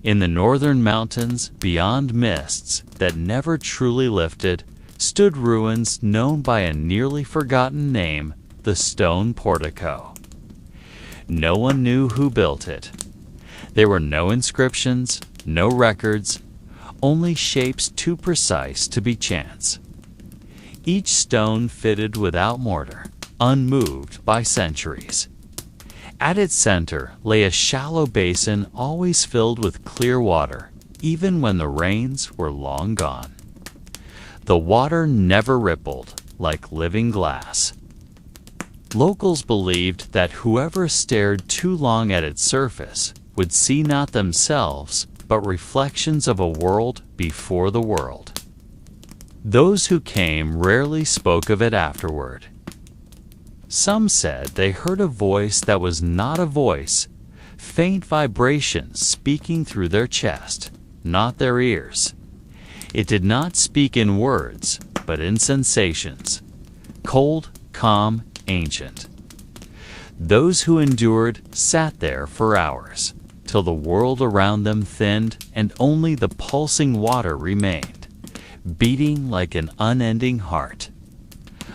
S1: In the northern mountains, beyond mists that never truly lifted, stood ruins known by a nearly forgotten name, the stone portico. No one knew who built it. There were no inscriptions, no records, only shapes too precise to be chance. Each stone fitted without mortar, unmoved by centuries. At its center lay a shallow basin always filled with clear water, even when the rains were long gone. The water never rippled, like living glass. Locals believed that whoever stared too long at its surface would see not themselves, but reflections of a world before the world. Those who came rarely spoke of it afterward. Some said they heard a voice that was not a voice, faint vibrations speaking through their chest, not their ears. It did not speak in words, but in sensations, cold, calm, ancient. Those who endured sat there for hours, till the world around them thinned and only the pulsing water remained, beating like an unending heart.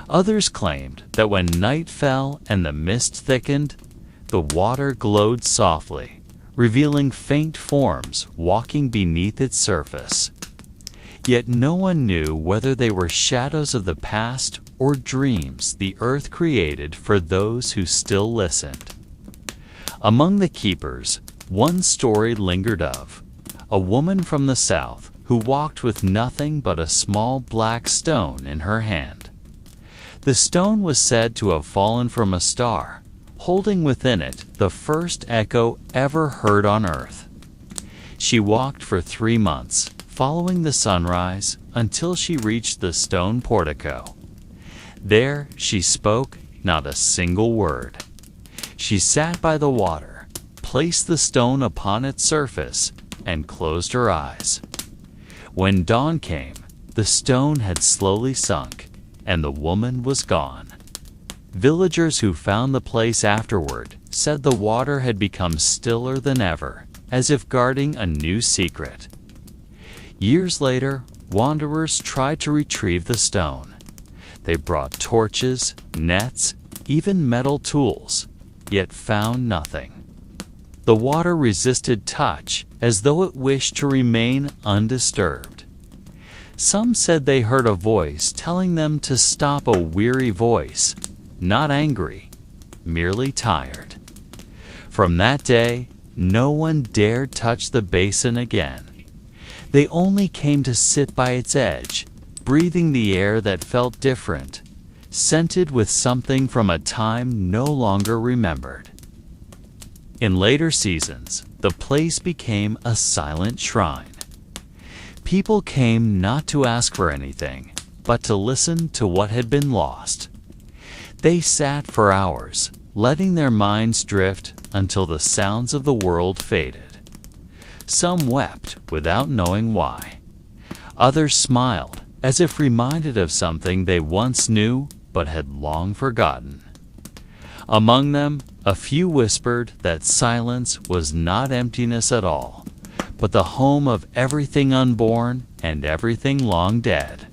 S1: Others claimed that when night fell and the mist thickened, the water glowed softly, revealing faint forms walking beneath its surface. Yet no one knew whether they were shadows of the past or dreams the earth created for those who still listened. Among the keepers, one story lingered of a woman from the south who walked with nothing but a small black stone in her hand. The stone was said to have fallen from a star, holding within it the first echo ever heard on earth. She walked for 3 months, following the sunrise, until she reached the stone portico. There she spoke not a single word. She sat by the water, placed the stone upon its surface, and closed her eyes. When dawn came, the stone had slowly sunk, and the woman was gone. Villagers who found the place afterward said the water had become stiller than ever, as if guarding a new secret. Years later, wanderers tried to retrieve the stone. They brought torches, nets, even metal tools, yet found nothing. The water resisted touch as though it wished to remain undisturbed. Some said they heard a voice telling them to stop, a weary voice, not angry, merely tired. From that day, no one dared touch the basin again. They only came to sit by its edge, breathing the air that felt different, scented with something from a time no longer remembered. In later seasons, the place became a silent shrine. People came not to ask for anything, but to listen to what had been lost. They sat for hours, letting their minds drift until the sounds of the world faded. Some wept without knowing why. Others smiled, as if reminded of something they once knew but had long forgotten. Among them, a few whispered that silence was not emptiness at all, but the home of everything unborn and everything long dead.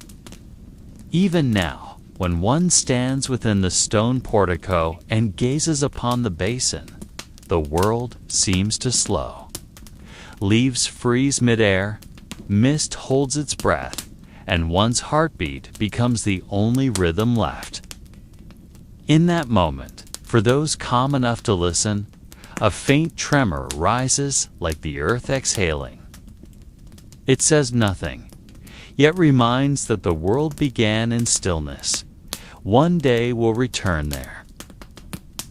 S1: Even now, when one stands within the stone portico and gazes upon the basin, the world seems to slow. Leaves freeze midair, mist holds its breath, and one's heartbeat becomes the only rhythm left. In that moment, for those calm enough to listen, a faint tremor rises like the earth exhaling. It says nothing, yet reminds that the world began in stillness. One day will return there.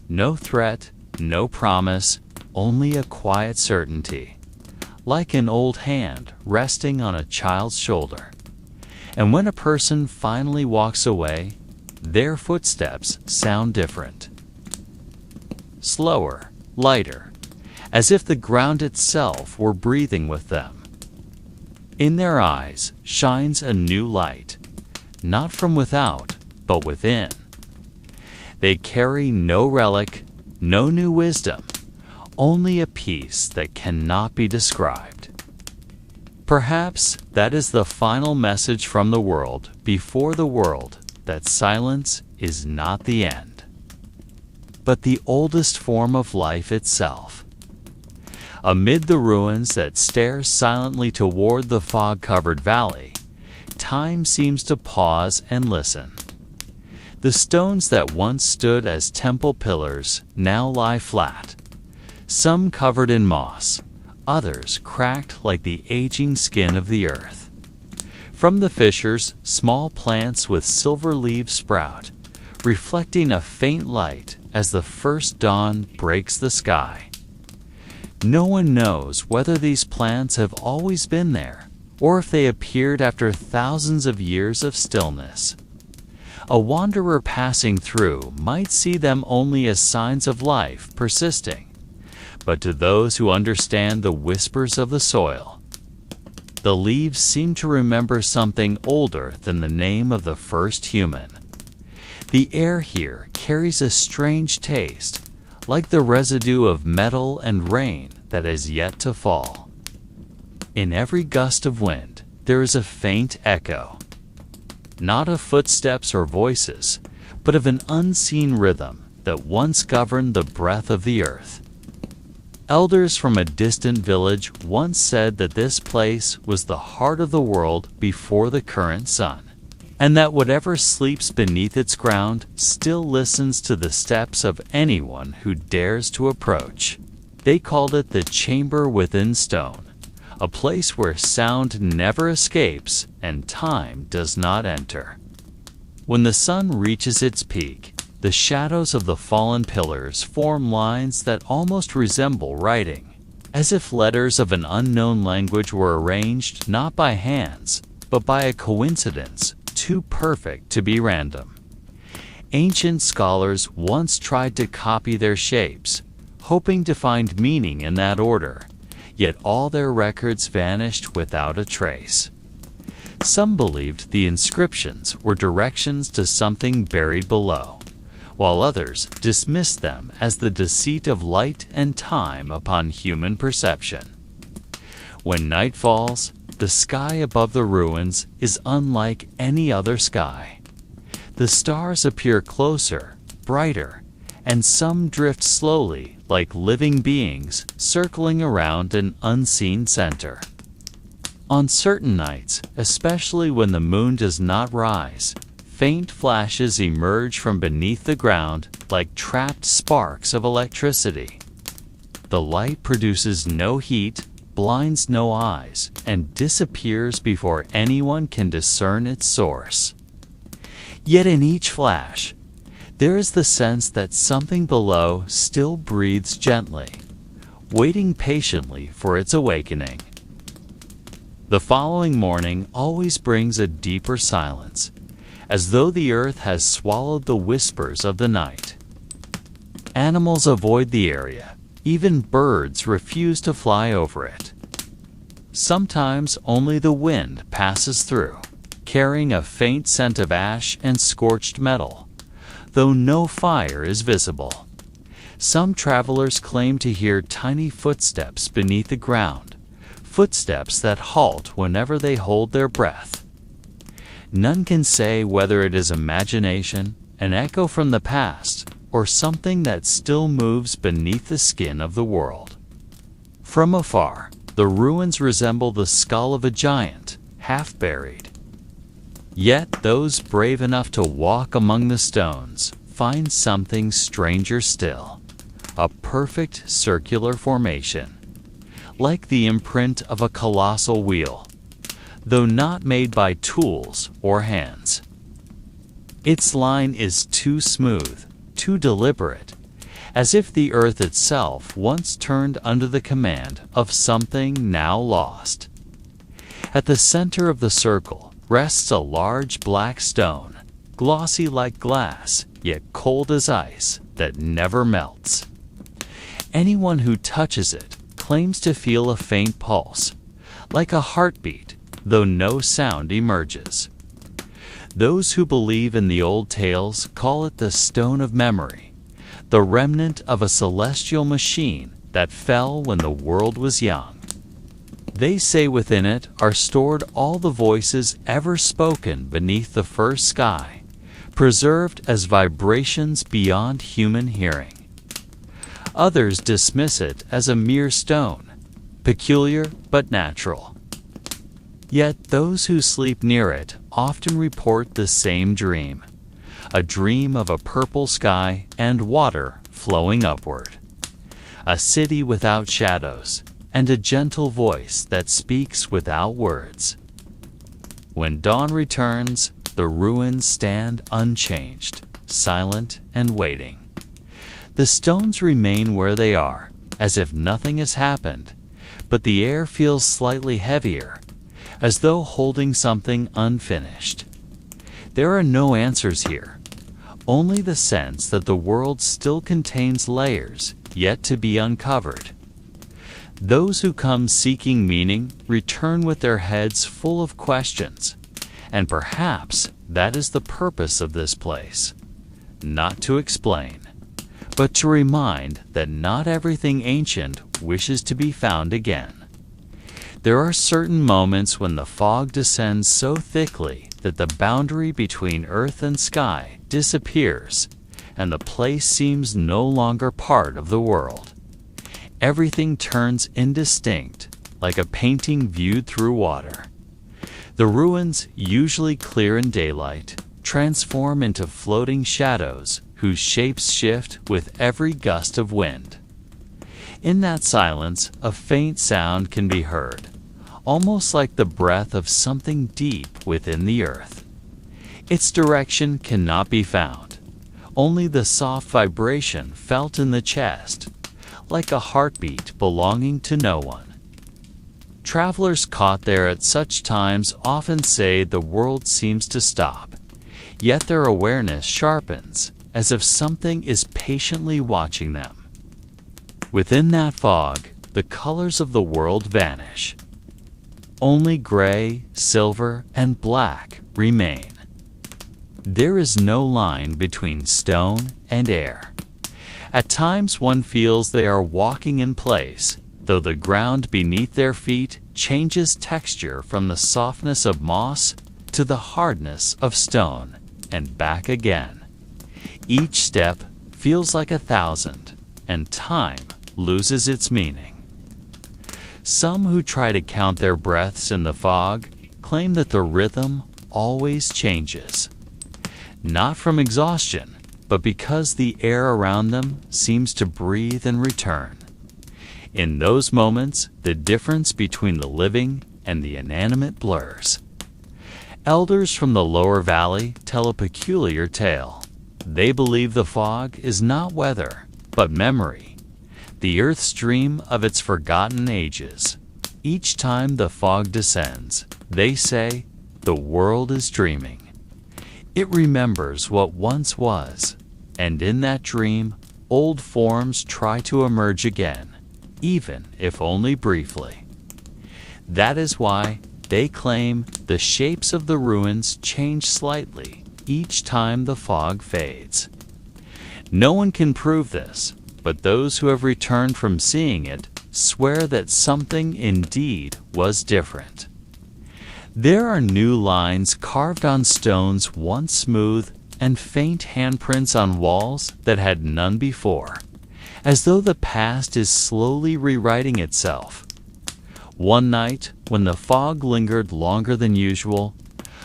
S1: No threat, no promise, only a quiet certainty, like an old hand resting on a child's shoulder. And when a person finally walks away, their footsteps sound different. Slower, lighter, as if the ground itself were breathing with them. In their eyes shines a new light, not from without, but within. They carry no relic, no new wisdom, only a peace that cannot be described. Perhaps that is the final message from the world before the world, that silence is not the end. but the oldest form of life itself. Amid the ruins that stare silently toward the fog-covered valley, time seems to pause and listen. The stones that once stood as temple pillars now lie flat, some covered in moss, others cracked like the aging skin of the earth. From the fissures, small plants with silver leaves sprout, reflecting a faint light as the first dawn breaks the sky. No one knows whether these plants have always been there, or if they appeared after thousands of years of stillness. A wanderer passing through might see them only as signs of life persisting, but to those who understand the whispers of the soil, the leaves seem to remember something older than the name of the first human. The air here carries a strange taste, like the residue of metal and rain that has yet to fall. In every gust of wind, there is a faint echo, not of footsteps or voices, but of an unseen rhythm that once governed the breath of the earth. Elders from a distant village once said that this place was the heart of the world before the current sun, and that whatever sleeps beneath its ground still listens to the steps of anyone who dares to approach. They called it the chamber within stone, a place where sound never escapes and time does not enter. When the sun reaches its peak, the shadows of the fallen pillars form lines that almost resemble writing, as if letters of an unknown language were arranged not by hands, but by a coincidence too perfect to be random. Ancient scholars once tried to copy their shapes, hoping to find meaning in that order, yet all their records vanished without a trace. Some believed the inscriptions were directions to something buried below, while others dismissed them as the deceit of light and time upon human perception. When night falls, the sky above the ruins is unlike any other sky. The stars appear closer, brighter, and some drift slowly like living beings circling around an unseen center. On certain nights, especially when the moon does not rise, faint flashes emerge from beneath the ground like trapped sparks of electricity. The light produces no heat, blinds no eyes, and disappears before anyone can discern its source. Yet in each flash, there is the sense that something below still breathes gently, waiting patiently for its awakening. The following morning always brings a deeper silence, as though the earth has swallowed the whispers of the night. Animals avoid the area, even birds refuse to fly over it. Sometimes only the wind passes through, carrying a faint scent of ash and scorched metal, though no fire is visible. Some travelers claim to hear tiny footsteps beneath the ground, footsteps that halt whenever they hold their breath. None can say whether it is imagination, an echo from the past, or something that still moves beneath the skin of the world. From afar, the ruins resemble the skull of a giant, half buried. Yet those brave enough to walk among the stones find something stranger still, a perfect circular formation, like the imprint of a colossal wheel, though not made by tools or hands. Its line is too smooth, too deliberate, as if the earth itself once turned under the command of something now lost. At the center of the circle rests a large black stone, glossy like glass, yet cold as ice that never melts. Anyone who touches it claims to feel a faint pulse, like a heartbeat, though no sound emerges. Those who believe in the old tales call it the stone of memory, the remnant of a celestial machine that fell when the world was young. They say within it are stored all the voices ever spoken beneath the first sky, preserved as vibrations beyond human hearing. Others dismiss it as a mere stone, peculiar but natural. Yet those who sleep near it often report the same dream, a dream of a purple sky and water flowing upward, a city without shadows, and a gentle voice that speaks without words. When dawn returns, the ruins stand unchanged, silent and waiting. The stones remain where they are, as if nothing has happened, but the air feels slightly heavier, as though holding something unfinished. There are no answers here, only the sense that the world still contains layers yet to be uncovered. Those who come seeking meaning return with their heads full of questions, and perhaps that is the purpose of this place. Not to explain, but to remind that not everything ancient wishes to be found again. There are certain moments when the fog descends so thickly that the boundary between earth and sky disappears, and the place seems no longer part of the world. Everything turns indistinct, like a painting viewed through water. The ruins, usually clear in daylight, transform into floating shadows whose shapes shift with every gust of wind. In that silence, a faint sound can be heard, almost like the breath of something deep within the earth. Its direction cannot be found, only the soft vibration felt in the chest, like a heartbeat belonging to no one. Travelers caught there at such times often say the world seems to stop, yet their awareness sharpens, as if something is patiently watching them. Within that fog, the colors of the world vanish. Only gray, silver, and black remain. There is no line between stone and air. At times one feels they are walking in place, though the ground beneath their feet changes texture from the softness of moss to the hardness of stone, and back again. Each step feels like 1,000, and time loses its meaning. Some who try to count their breaths in the fog claim that the rhythm always changes, not from exhaustion, but because the air around them seems to breathe and return. In those moments, the difference between the living and the inanimate blurs. Elders from the lower valley tell a peculiar tale. They believe the fog is not weather, but memory, the earth's dream of its forgotten ages. Each time the fog descends, they say, the world is dreaming. It remembers what once was, and in that dream, old forms try to emerge again, even if only briefly. That is why they claim the shapes of the ruins change slightly each time the fog fades. No one can prove this, but those who have returned from seeing it swear that something indeed was different. There are new lines carved on stones once smooth and faint handprints on walls that had none before, as though the past is slowly rewriting itself. One night, when the fog lingered longer than usual,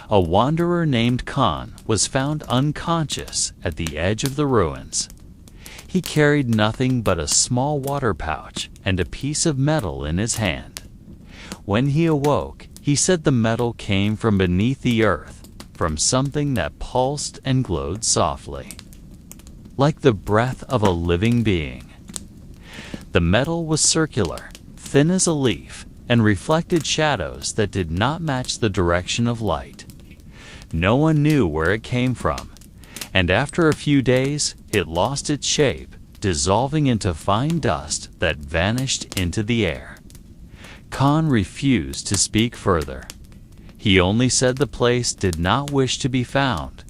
S1: a wanderer named Khan was found unconscious at the edge of the ruins. He carried nothing but a small water pouch and a piece of metal in his hand. When he awoke, he said the metal came from beneath the earth, from something that pulsed and glowed softly, like the breath of a living being. The metal was circular, thin as a leaf, and reflected shadows that did not match the direction of light. No one knew where it came from, and after a few days, it lost its shape, dissolving into fine dust that vanished into the air. Khan refused to speak further. He only said the place did not wish to be found,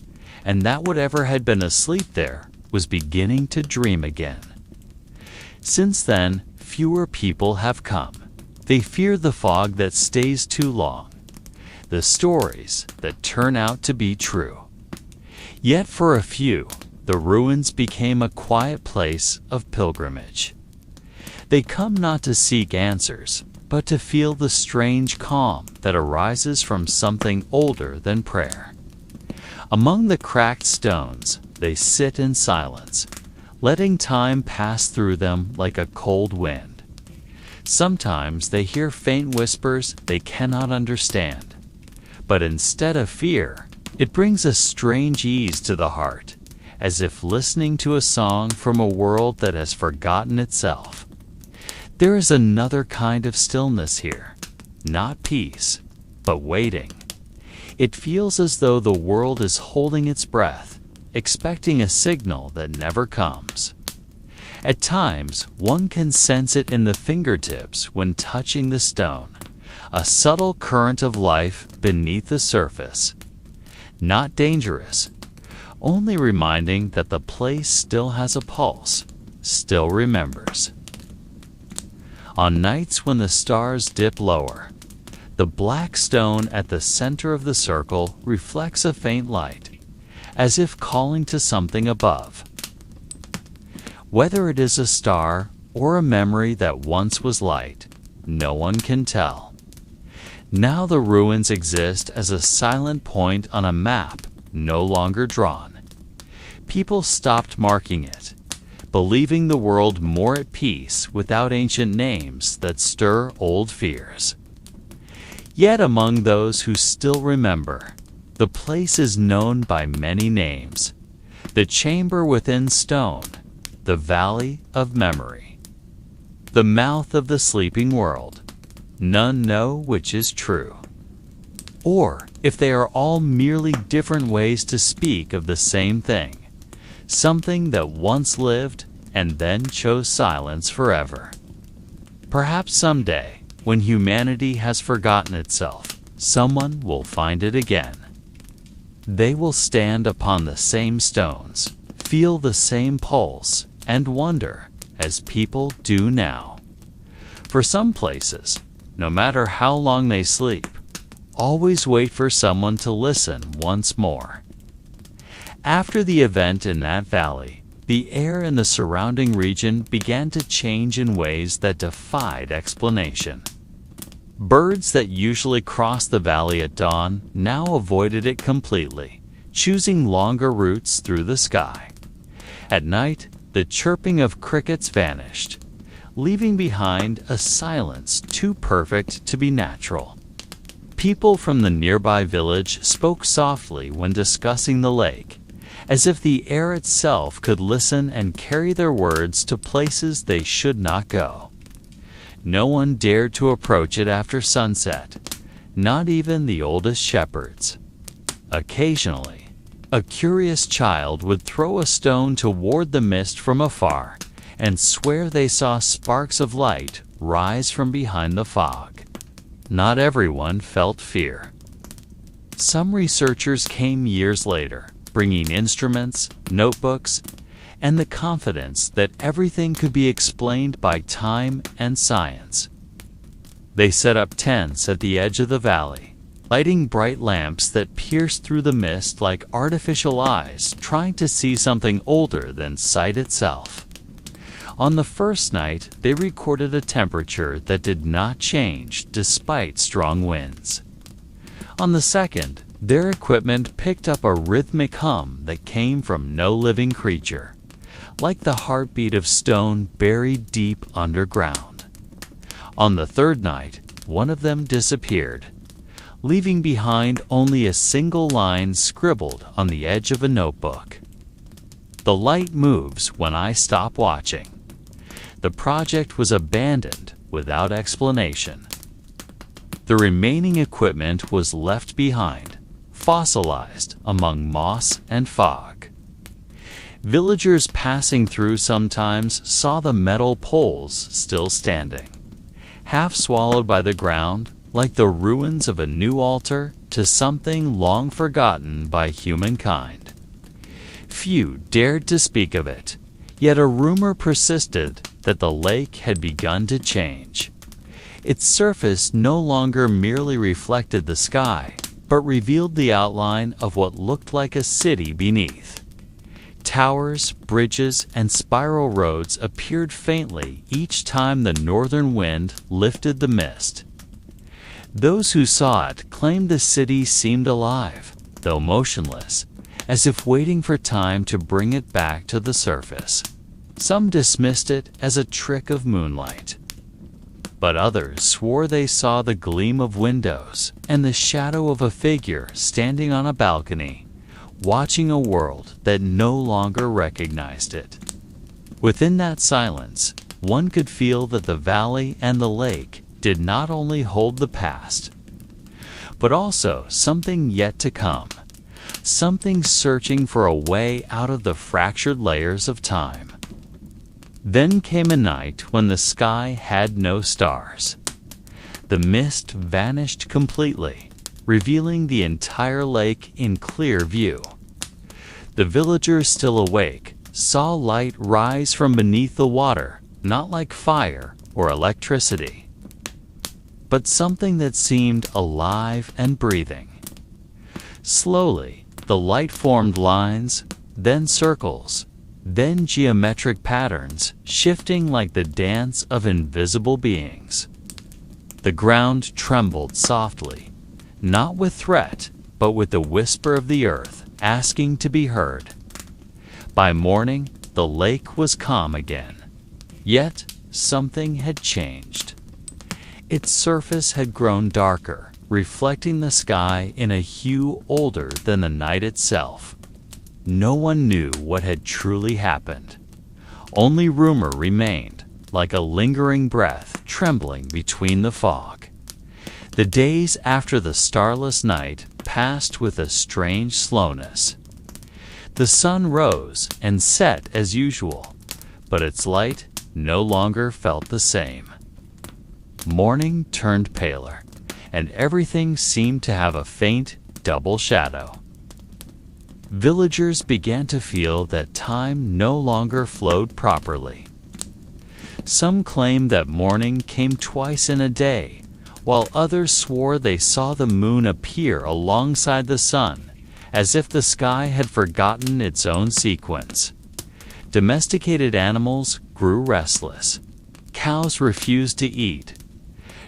S1: and that whatever had been asleep there was beginning to dream again. Since then, fewer people have come. They fear the fog that stays too long, the stories that turn out to be true. Yet for a few, the ruins became a quiet place of pilgrimage. They come not to seek answers, but to feel the strange calm that arises from something older than prayer. Among the cracked stones, they sit in silence, letting time pass through them like a cold wind. Sometimes they hear faint whispers they cannot understand, but instead of fear, it brings a strange ease to the heart, as if listening to a song from a world that has forgotten itself. There is another kind of stillness here, not peace, but waiting. It feels as though the world is holding its breath, expecting a signal that never comes. At times, one can sense it in the fingertips when touching the stone, a subtle current of life beneath the surface. Not dangerous, only reminding that the place still has a pulse, still remembers. On nights when the stars dip lower, the black stone at the center of the circle reflects a faint light, as if calling to something above. Whether it is a star or a memory that once was light, no one can tell. Now the ruins exist as a silent point on a map no longer drawn. People stopped marking it, believing the world more at peace without ancient names that stir old fears. Yet among those who still remember, the place is known by many names: the chamber within stone, the valley of memory, the mouth of the sleeping world. None know which is true, or if they are all merely different ways to speak of the same thing, something that once lived and then chose silence forever. Perhaps someday, when humanity has forgotten itself, someone will find it again. They will stand upon the same stones, feel the same pulse, and wonder, as people do now. For some places, no matter how long they sleep, always wait for someone to listen once more. After the event in that valley, the air in the surrounding region began to change in ways that defied explanation. Birds that usually crossed the valley at dawn now avoided it completely, choosing longer routes through the sky. At night, the chirping of crickets vanished, leaving behind a silence too perfect to be natural. People from the nearby village spoke softly when discussing the lake, as if the air itself could listen and carry their words to places they should not go. No one dared to approach it after sunset, not even the oldest shepherds. Occasionally, a curious child would throw a stone toward the mist from afar and swear they saw sparks of light rise from behind the fog. Not everyone felt fear. Some researchers came years later, bringing instruments, notebooks, and the confidence that everything could be explained by time and science. They set up tents at the edge of the valley, lighting bright lamps that pierced through the mist like artificial eyes trying to see something older than sight itself. On the first night, they recorded a temperature that did not change despite strong winds. On the second, their equipment picked up a rhythmic hum that came from no living creature, like the heartbeat of stone buried deep underground. On the third night, one of them disappeared, leaving behind only a single line scribbled on the edge of a notebook. The light moves when I stop watching. The project was abandoned without explanation. The remaining equipment was left behind, fossilized among moss and fog. Villagers passing through sometimes saw the metal poles still standing, half swallowed by the ground, like the ruins of a new altar to something long forgotten by humankind. Few dared to speak of it, yet a rumor persisted that the lake had begun to change. Its surface no longer merely reflected the sky, but revealed the outline of what looked like a city beneath. Towers, bridges, and spiral roads appeared faintly each time the northern wind lifted the mist. Those who saw it claimed the city seemed alive, though motionless, as if waiting for time to bring it back to the surface. Some dismissed it as a trick of moonlight, but others swore they saw the gleam of windows and the shadow of a figure standing on a balcony, watching a world that no longer recognized it. Within that silence, one could feel that the valley and the lake did not only hold the past, but also something yet to come, something searching for a way out of the fractured layers of time. Then came a night when the sky had no stars. The mist vanished completely, revealing the entire lake in clear view. The villagers still awake saw light rise from beneath the water, not like fire or electricity, but something that seemed alive and breathing. Slowly, the light formed lines, then circles, then geometric patterns, shifting like the dance of invisible beings. The ground trembled softly, not with threat, but with the whisper of the earth asking to be heard. By morning, the lake was calm again, yet something had changed. Its surface had grown darker, reflecting the sky in a hue older than the night itself. No one knew what had truly happened. Only rumor remained, like a lingering breath trembling between the fog. The days after the starless night passed with a strange slowness. The sun rose and set as usual, but its light no longer felt the same. Morning turned paler, and everything seemed to have a faint double shadow. Villagers began to feel that time no longer flowed properly. Some claimed that morning came twice in a day, while others swore they saw the moon appear alongside the sun, as if the sky had forgotten its own sequence. Domesticated animals grew restless. Cows refused to eat.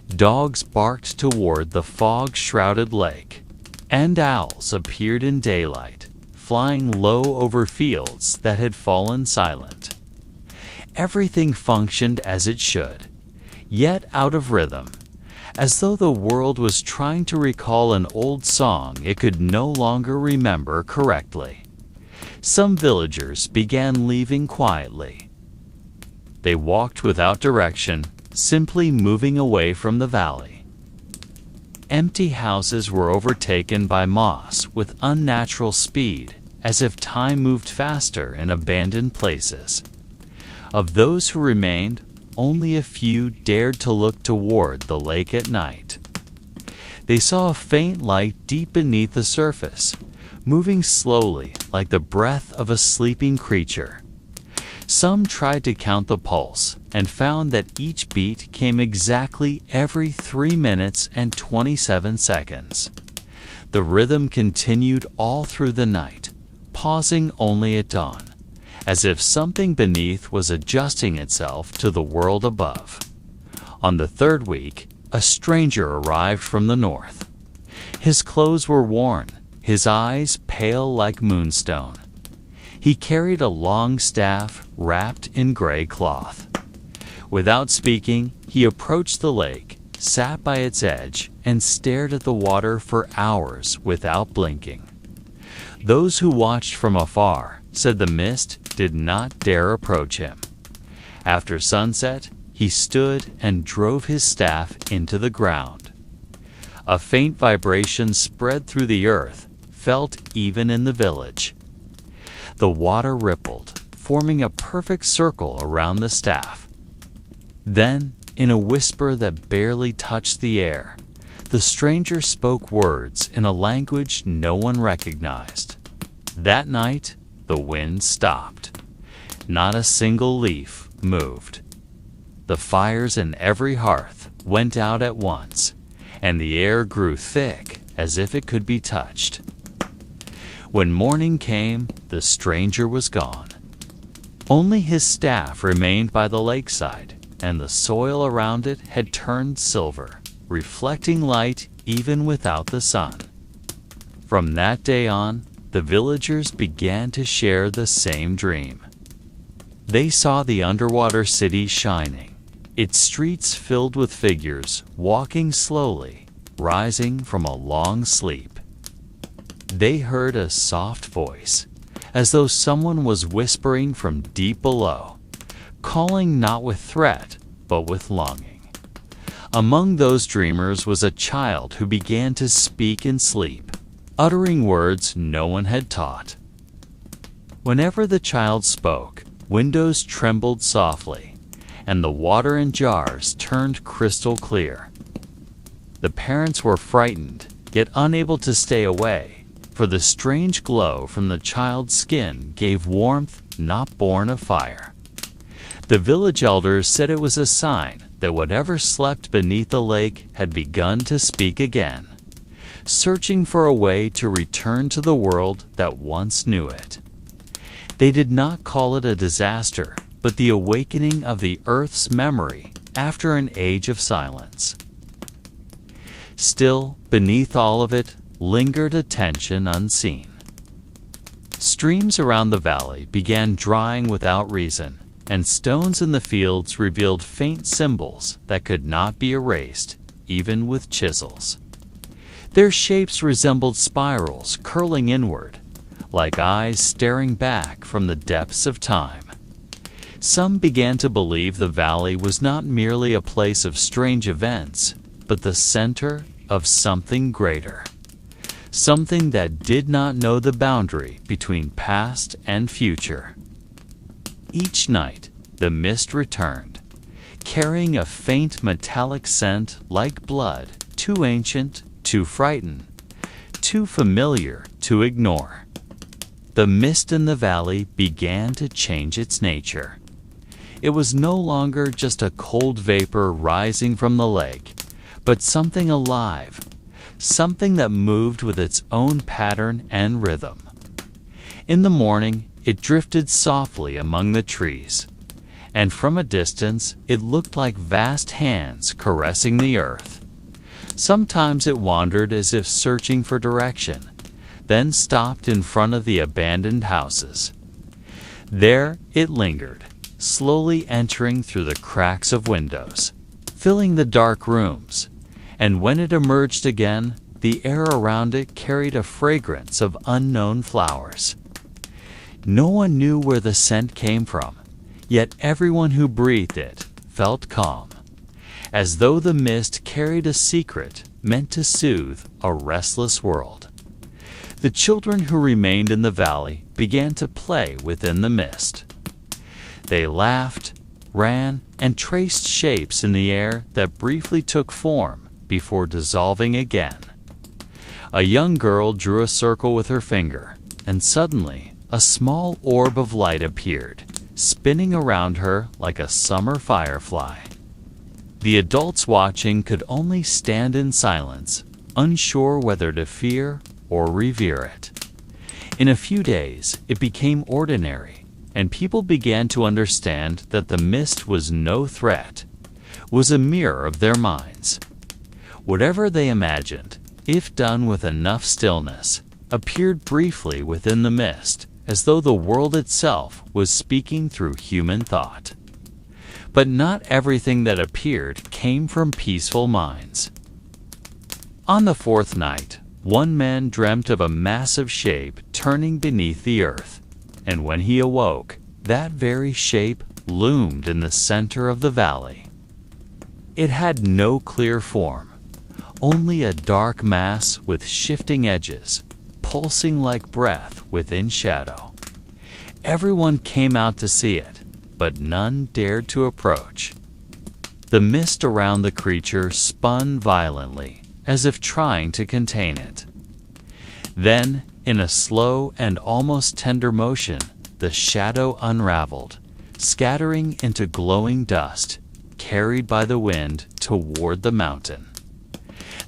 S1: Dogs barked toward the fog-shrouded lake, and owls appeared in daylight, flying low over fields that had fallen silent. Everything functioned as it should, yet out of rhythm, as though the world was trying to recall an old song it could no longer remember correctly. Some villagers began leaving quietly. They walked without direction, simply moving away from the valley. Empty houses were overtaken by moss with unnatural speed, as if time moved faster in abandoned places. Of those who remained, only a few dared to look toward the lake at night. They saw a faint light deep beneath the surface, moving slowly like the breath of a sleeping creature. Some tried to count the pulse and found that each beat came exactly every 3 minutes and 27 seconds. The rhythm continued all through the night, pausing only at dawn, as if something beneath was adjusting itself to the world above. On the third week, a stranger arrived from the north. His clothes were worn, his eyes pale like moonstone. He carried a long staff wrapped in gray cloth. Without speaking, he approached the lake, sat by its edge, and stared at the water for hours without blinking. Those who watched from afar said the mist did not dare approach him. After sunset, he stood and drove his staff into the ground. A faint vibration spread through the earth, felt even in the village. The water rippled, forming a perfect circle around the staff. Then, in a whisper that barely touched the air, the stranger spoke words in a language no one recognized. That night, the wind stopped. Not a single leaf moved. The fires in every hearth went out at once, and the air grew thick as if it could be touched. When morning came, the stranger was gone. Only his staff remained by the lakeside, and the soil around it had turned silver, reflecting light even without the sun. From that day on, the villagers began to share the same dream. They saw the underwater city shining, its streets filled with figures walking slowly, rising from a long sleep. They heard a soft voice, as though someone was whispering from deep below, calling not with threat, but with longing. Among those dreamers was a child who began to speak in sleep, uttering words no one had taught. Whenever the child spoke, windows trembled softly, and the water in jars turned crystal clear. The parents were frightened, yet unable to stay away, for the strange glow from the child's skin gave warmth not born of fire. The village elders said it was a sign that whatever slept beneath the lake had begun to speak again, searching for a way to return to the world that once knew it. They did not call it a disaster, but the awakening of the earth's memory after an age of silence. Still, beneath all of it, lingered a tension unseen. Streams around the valley began drying without reason, and stones in the fields revealed faint symbols that could not be erased, even with chisels. Their shapes resembled spirals curling inward, like eyes staring back from the depths of time. Some began to believe the valley was not merely a place of strange events, but the center of something greater. Something that did not know the boundary between past and future. Each night, the mist returned, carrying a faint metallic scent like blood, too ancient, too frightened, too familiar to ignore. The mist in the valley began to change its nature. It was no longer just a cold vapor rising from the lake, but something alive, something that moved with its own pattern and rhythm. In the morning, it drifted softly among the trees, and from a distance it looked like vast hands caressing the earth. Sometimes it wandered as if searching for direction, then stopped in front of the abandoned houses. There it lingered, slowly entering through the cracks of windows, filling the dark rooms, and when it emerged again, the air around it carried a fragrance of unknown flowers. No one knew where the scent came from, yet everyone who breathed it felt calm, as though the mist carried a secret meant to soothe a restless world. The children who remained in the valley began to play within the mist. They laughed, ran, and traced shapes in the air that briefly took form before dissolving again. A young girl drew a circle with her finger, and suddenly a small orb of light appeared, spinning around her like a summer firefly. The adults watching could only stand in silence, unsure whether to fear or revere it. In a few days, it became ordinary, and people began to understand that the mist was no threat, was a mirror of their minds. Whatever they imagined, if done with enough stillness, appeared briefly within the mist, as though the world itself was speaking through human thought. But not everything that appeared came from peaceful minds. On the fourth night, one man dreamt of a massive shape turning beneath the earth, and when he awoke, that very shape loomed in the center of the valley. It had no clear form, only a dark mass with shifting edges, pulsing like breath within shadow. Everyone came out to see it, but none dared to approach. The mist around the creature spun violently, as if trying to contain it. Then, in a slow and almost tender motion, the shadow unraveled, scattering into glowing dust, carried by the wind toward the mountain.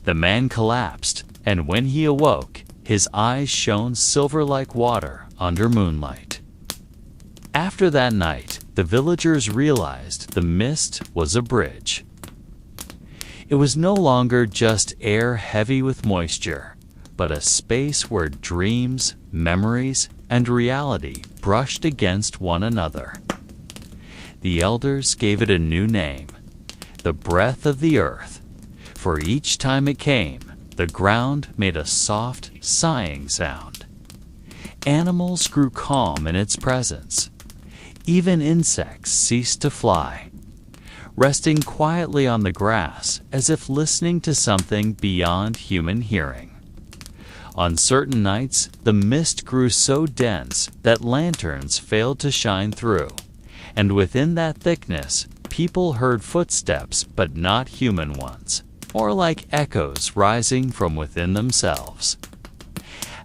S1: The man collapsed, and when he awoke, his eyes shone silver like water under moonlight. After that night, the villagers realized the mist was a bridge. It was no longer just air heavy with moisture, but a space where dreams, memories, and reality brushed against one another. The elders gave it a new name, the breath of the earth, for each time it came, the ground made a soft, sighing sound. Animals grew calm in its presence. Even insects ceased to fly, resting quietly on the grass as if listening to something beyond human hearing. On certain nights, the mist grew so dense that lanterns failed to shine through, and within that thickness, people heard footsteps but not human ones, more like echoes rising from within themselves.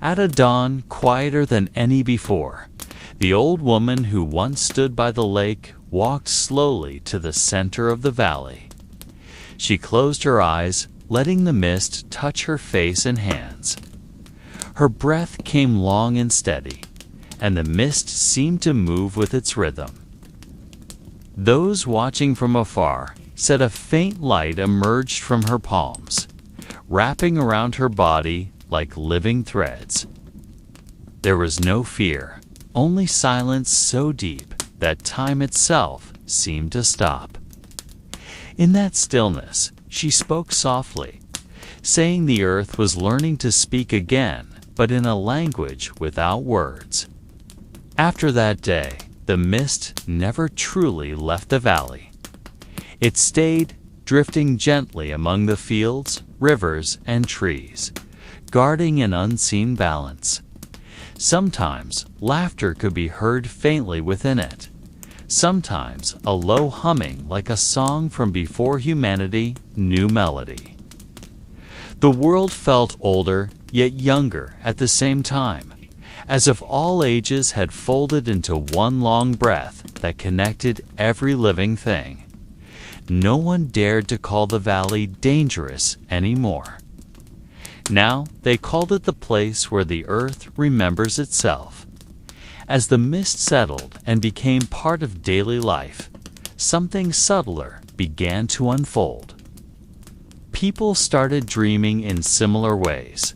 S1: At a dawn quieter than any before, the old woman who once stood by the lake walked slowly to the center of the valley. She closed her eyes, letting the mist touch her face and hands. Her breath came long and steady, and the mist seemed to move with its rhythm. Those watching from afar said a faint light emerged from her palms, wrapping around her body like living threads. There was no fear, only silence so deep that time itself seemed to stop. In that stillness, she spoke softly, saying the earth was learning to speak again, but in a language without words. After that day, the mist never truly left the valley. It stayed, drifting gently among the fields, rivers, and trees, guarding an unseen balance. Sometimes laughter could be heard faintly within it. Sometimes a low humming like a song from before humanity knew melody. The world felt older, yet younger at the same time, as if all ages had folded into one long breath that connected every living thing. No one dared to call the valley dangerous anymore. Now they called it the place where the earth remembers itself. As the mist settled and became part of daily life, something subtler began to unfold. People started dreaming in similar ways,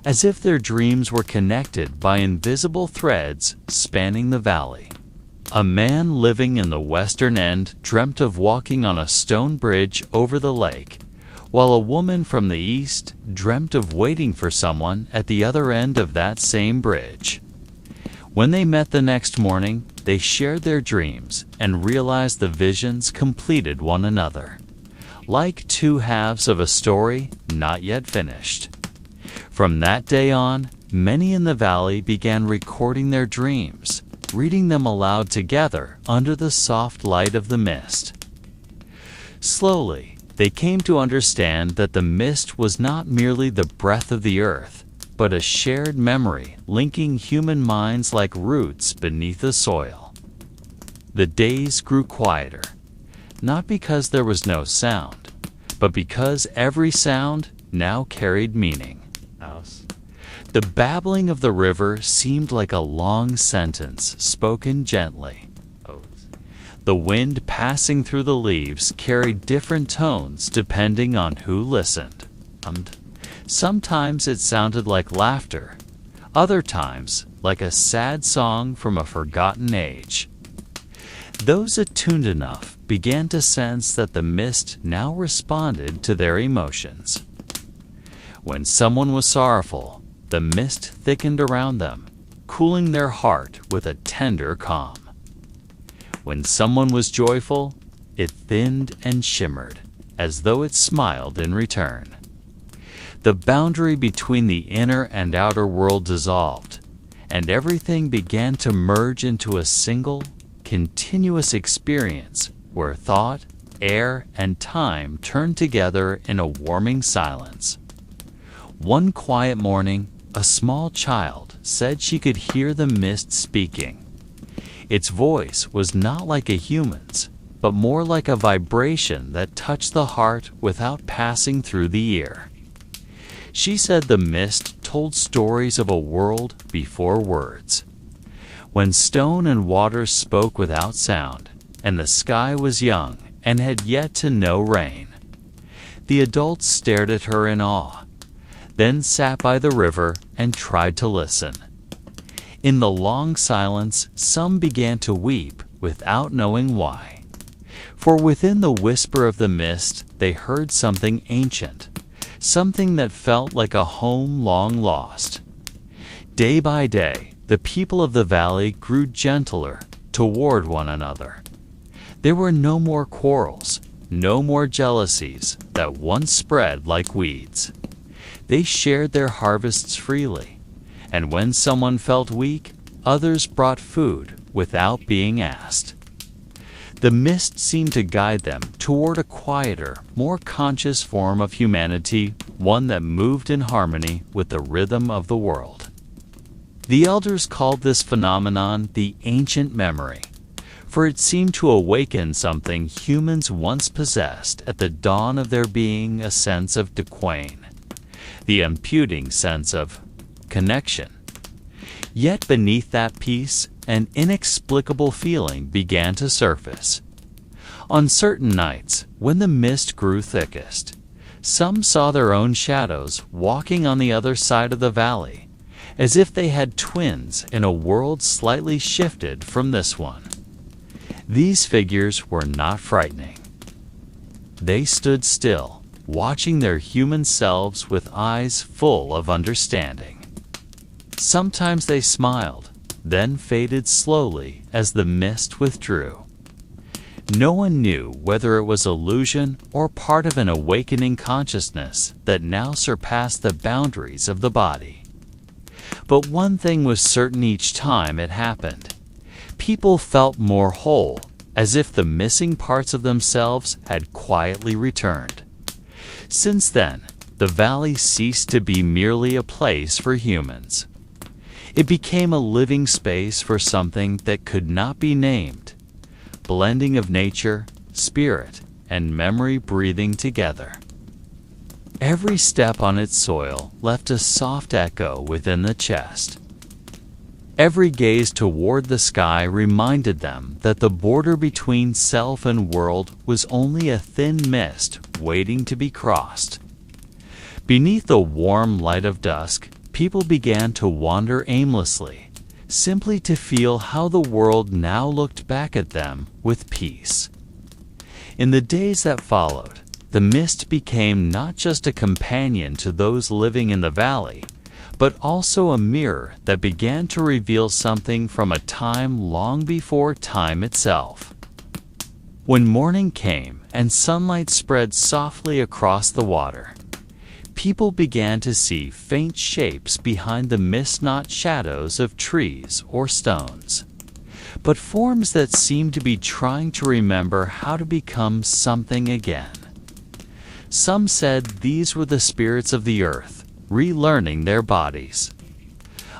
S1: as if their dreams were connected by invisible threads spanning the valley. A man living in the western end dreamt of walking on a stone bridge over the lake, while a woman from the east dreamt of waiting for someone at the other end of that same bridge. When they met the next morning, they shared their dreams and realized the visions completed one another, like two halves of a story not yet finished. From that day on, many in the valley began recording their dreams, reading them aloud together under the soft light of the mist. Slowly, they came to understand that the mist was not merely the breath of the earth, but a shared memory linking human minds like roots beneath the soil. The days grew quieter, not because there was no sound, but because every sound now carried meaning. The babbling of the river seemed like a long sentence spoken gently. The wind passing through the leaves carried different tones depending on who listened. Sometimes it sounded like laughter, other times like a sad song from a forgotten age. Those attuned enough began to sense that the mist now responded to their emotions. When someone was sorrowful, the mist thickened around them, cooling their heart with a tender calm. When someone was joyful, it thinned and shimmered, as though it smiled in return. The boundary between the inner and outer world dissolved, and everything began to merge into a single, continuous experience where thought, air, and time turned together in a warming silence. One quiet morning, a small child said she could hear the mist speaking. Its voice was not like a human's, but more like a vibration that touched the heart without passing through the ear. She said the mist told stories of a world before words, when stone and water spoke without sound, and the sky was young and had yet to know rain. The adults stared at her in awe, then sat by the river and tried to listen. In the long silence, some began to weep without knowing why. For within the whisper of the mist, they heard something ancient, something that felt like a home long lost. Day by day, the people of the valley grew gentler toward one another. There were no more quarrels, no more jealousies that once spread like weeds. They shared their harvests freely, and when someone felt weak, others brought food without being asked. The mist seemed to guide them toward a quieter, more conscious form of humanity, one that moved in harmony with the rhythm of the world. The elders called this phenomenon the ancient memory, for it seemed to awaken something humans once possessed at the dawn of their being, a sense of decline, the imputing sense of connection. Yet beneath that peace, an inexplicable feeling began to surface. On certain nights, when the mist grew thickest, some saw their own shadows walking on the other side of the valley, as if they had twins in a world slightly shifted from this one. These figures were not frightening. They stood still, watching their human selves with eyes full of understanding. Sometimes they smiled, then faded slowly as the mist withdrew. No one knew whether it was illusion or part of an awakening consciousness that now surpassed the boundaries of the body. But one thing was certain each time it happened. People felt more whole, as if the missing parts of themselves had quietly returned. Since then, the valley ceased to be merely a place for humans. It became a living space for something that could not be named, blending of nature, spirit, and memory breathing together. Every step on its soil left a soft echo within the chest. Every gaze toward the sky reminded them that the border between self and world was only a thin mist waiting to be crossed. Beneath the warm light of dusk, people began to wander aimlessly, simply to feel how the world now looked back at them with peace. In the days that followed, the mist became not just a companion to those living in the valley, but also a mirror that began to reveal something from a time long before time itself. When morning came and sunlight spread softly across the water, people began to see faint shapes behind the mist-knot shadows of trees or stones, but forms that seemed to be trying to remember how to become something again. Some said these were the spirits of the earth, relearning their bodies.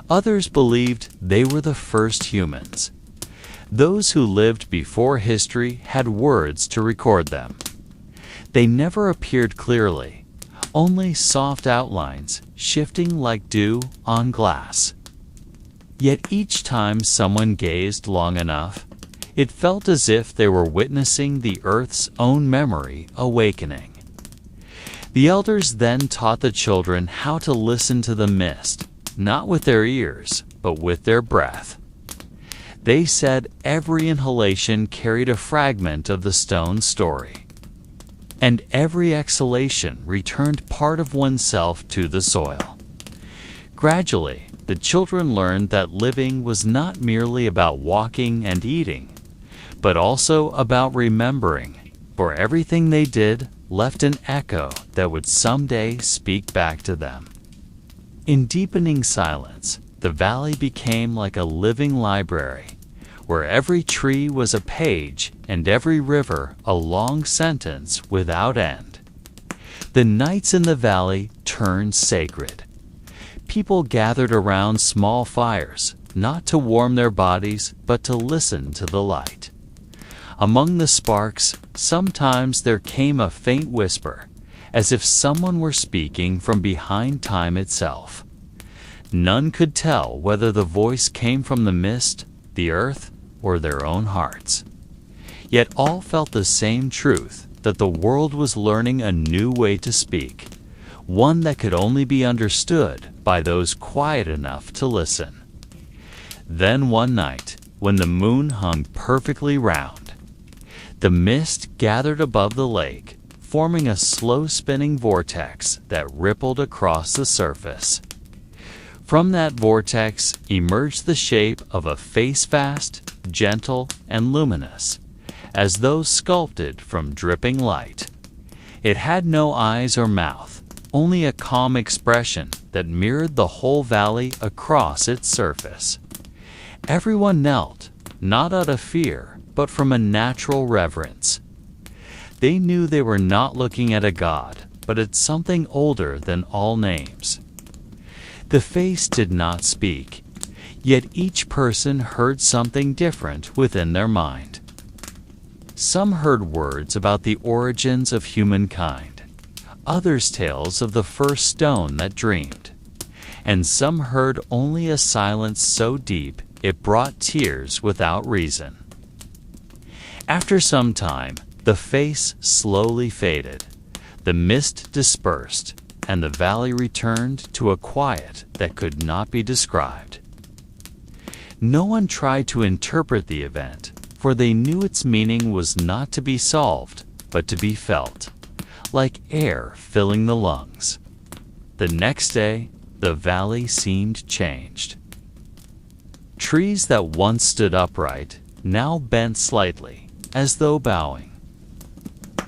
S1: Others believed they were the first humans. Those who lived before history had words to record them. They never appeared clearly, only soft outlines shifting like dew on glass. Yet each time someone gazed long enough, it felt as if they were witnessing the earth's own memory awakening. The elders then taught the children how to listen to the mist, not with their ears, but with their breath. They said every inhalation carried a fragment of the stone story, and every exhalation returned part of oneself to the soil. Gradually, the children learned that living was not merely about walking and eating, but also about remembering, for everything they did left an echo that would someday speak back to them. In deepening silence, the valley became like a living library, where every tree was a page and every river a long sentence without end. The nights in the valley turned sacred. People gathered around small fires, not to warm their bodies, but to listen to the light. Among the sparks, sometimes there came a faint whisper, as if someone were speaking from behind time itself. None could tell whether the voice came from the mist, the earth, or their own hearts. Yet all felt the same truth, that the world was learning a new way to speak, one that could only be understood by those quiet enough to listen. Then one night, when the moon hung perfectly round, the mist gathered above the lake, forming a slow-spinning vortex that rippled across the surface. From that vortex emerged the shape of a face vast, gentle, and luminous, as though sculpted from dripping light. It had no eyes or mouth, only a calm expression that mirrored the whole valley across its surface. Everyone knelt, not out of fear, but from a natural reverence. They knew they were not looking at a god, but at something older than all names. The face did not speak, yet each person heard something different within their mind. Some heard words about the origins of humankind, others tales of the first stone that dreamed, and some heard only a silence so deep it brought tears without reason. After some time, the face slowly faded, the mist dispersed, and the valley returned to a quiet that could not be described. No one tried to interpret the event, for they knew its meaning was not to be solved, but to be felt, like air filling the lungs. The next day, the valley seemed changed. Trees that once stood upright now bent slightly, as though bowing.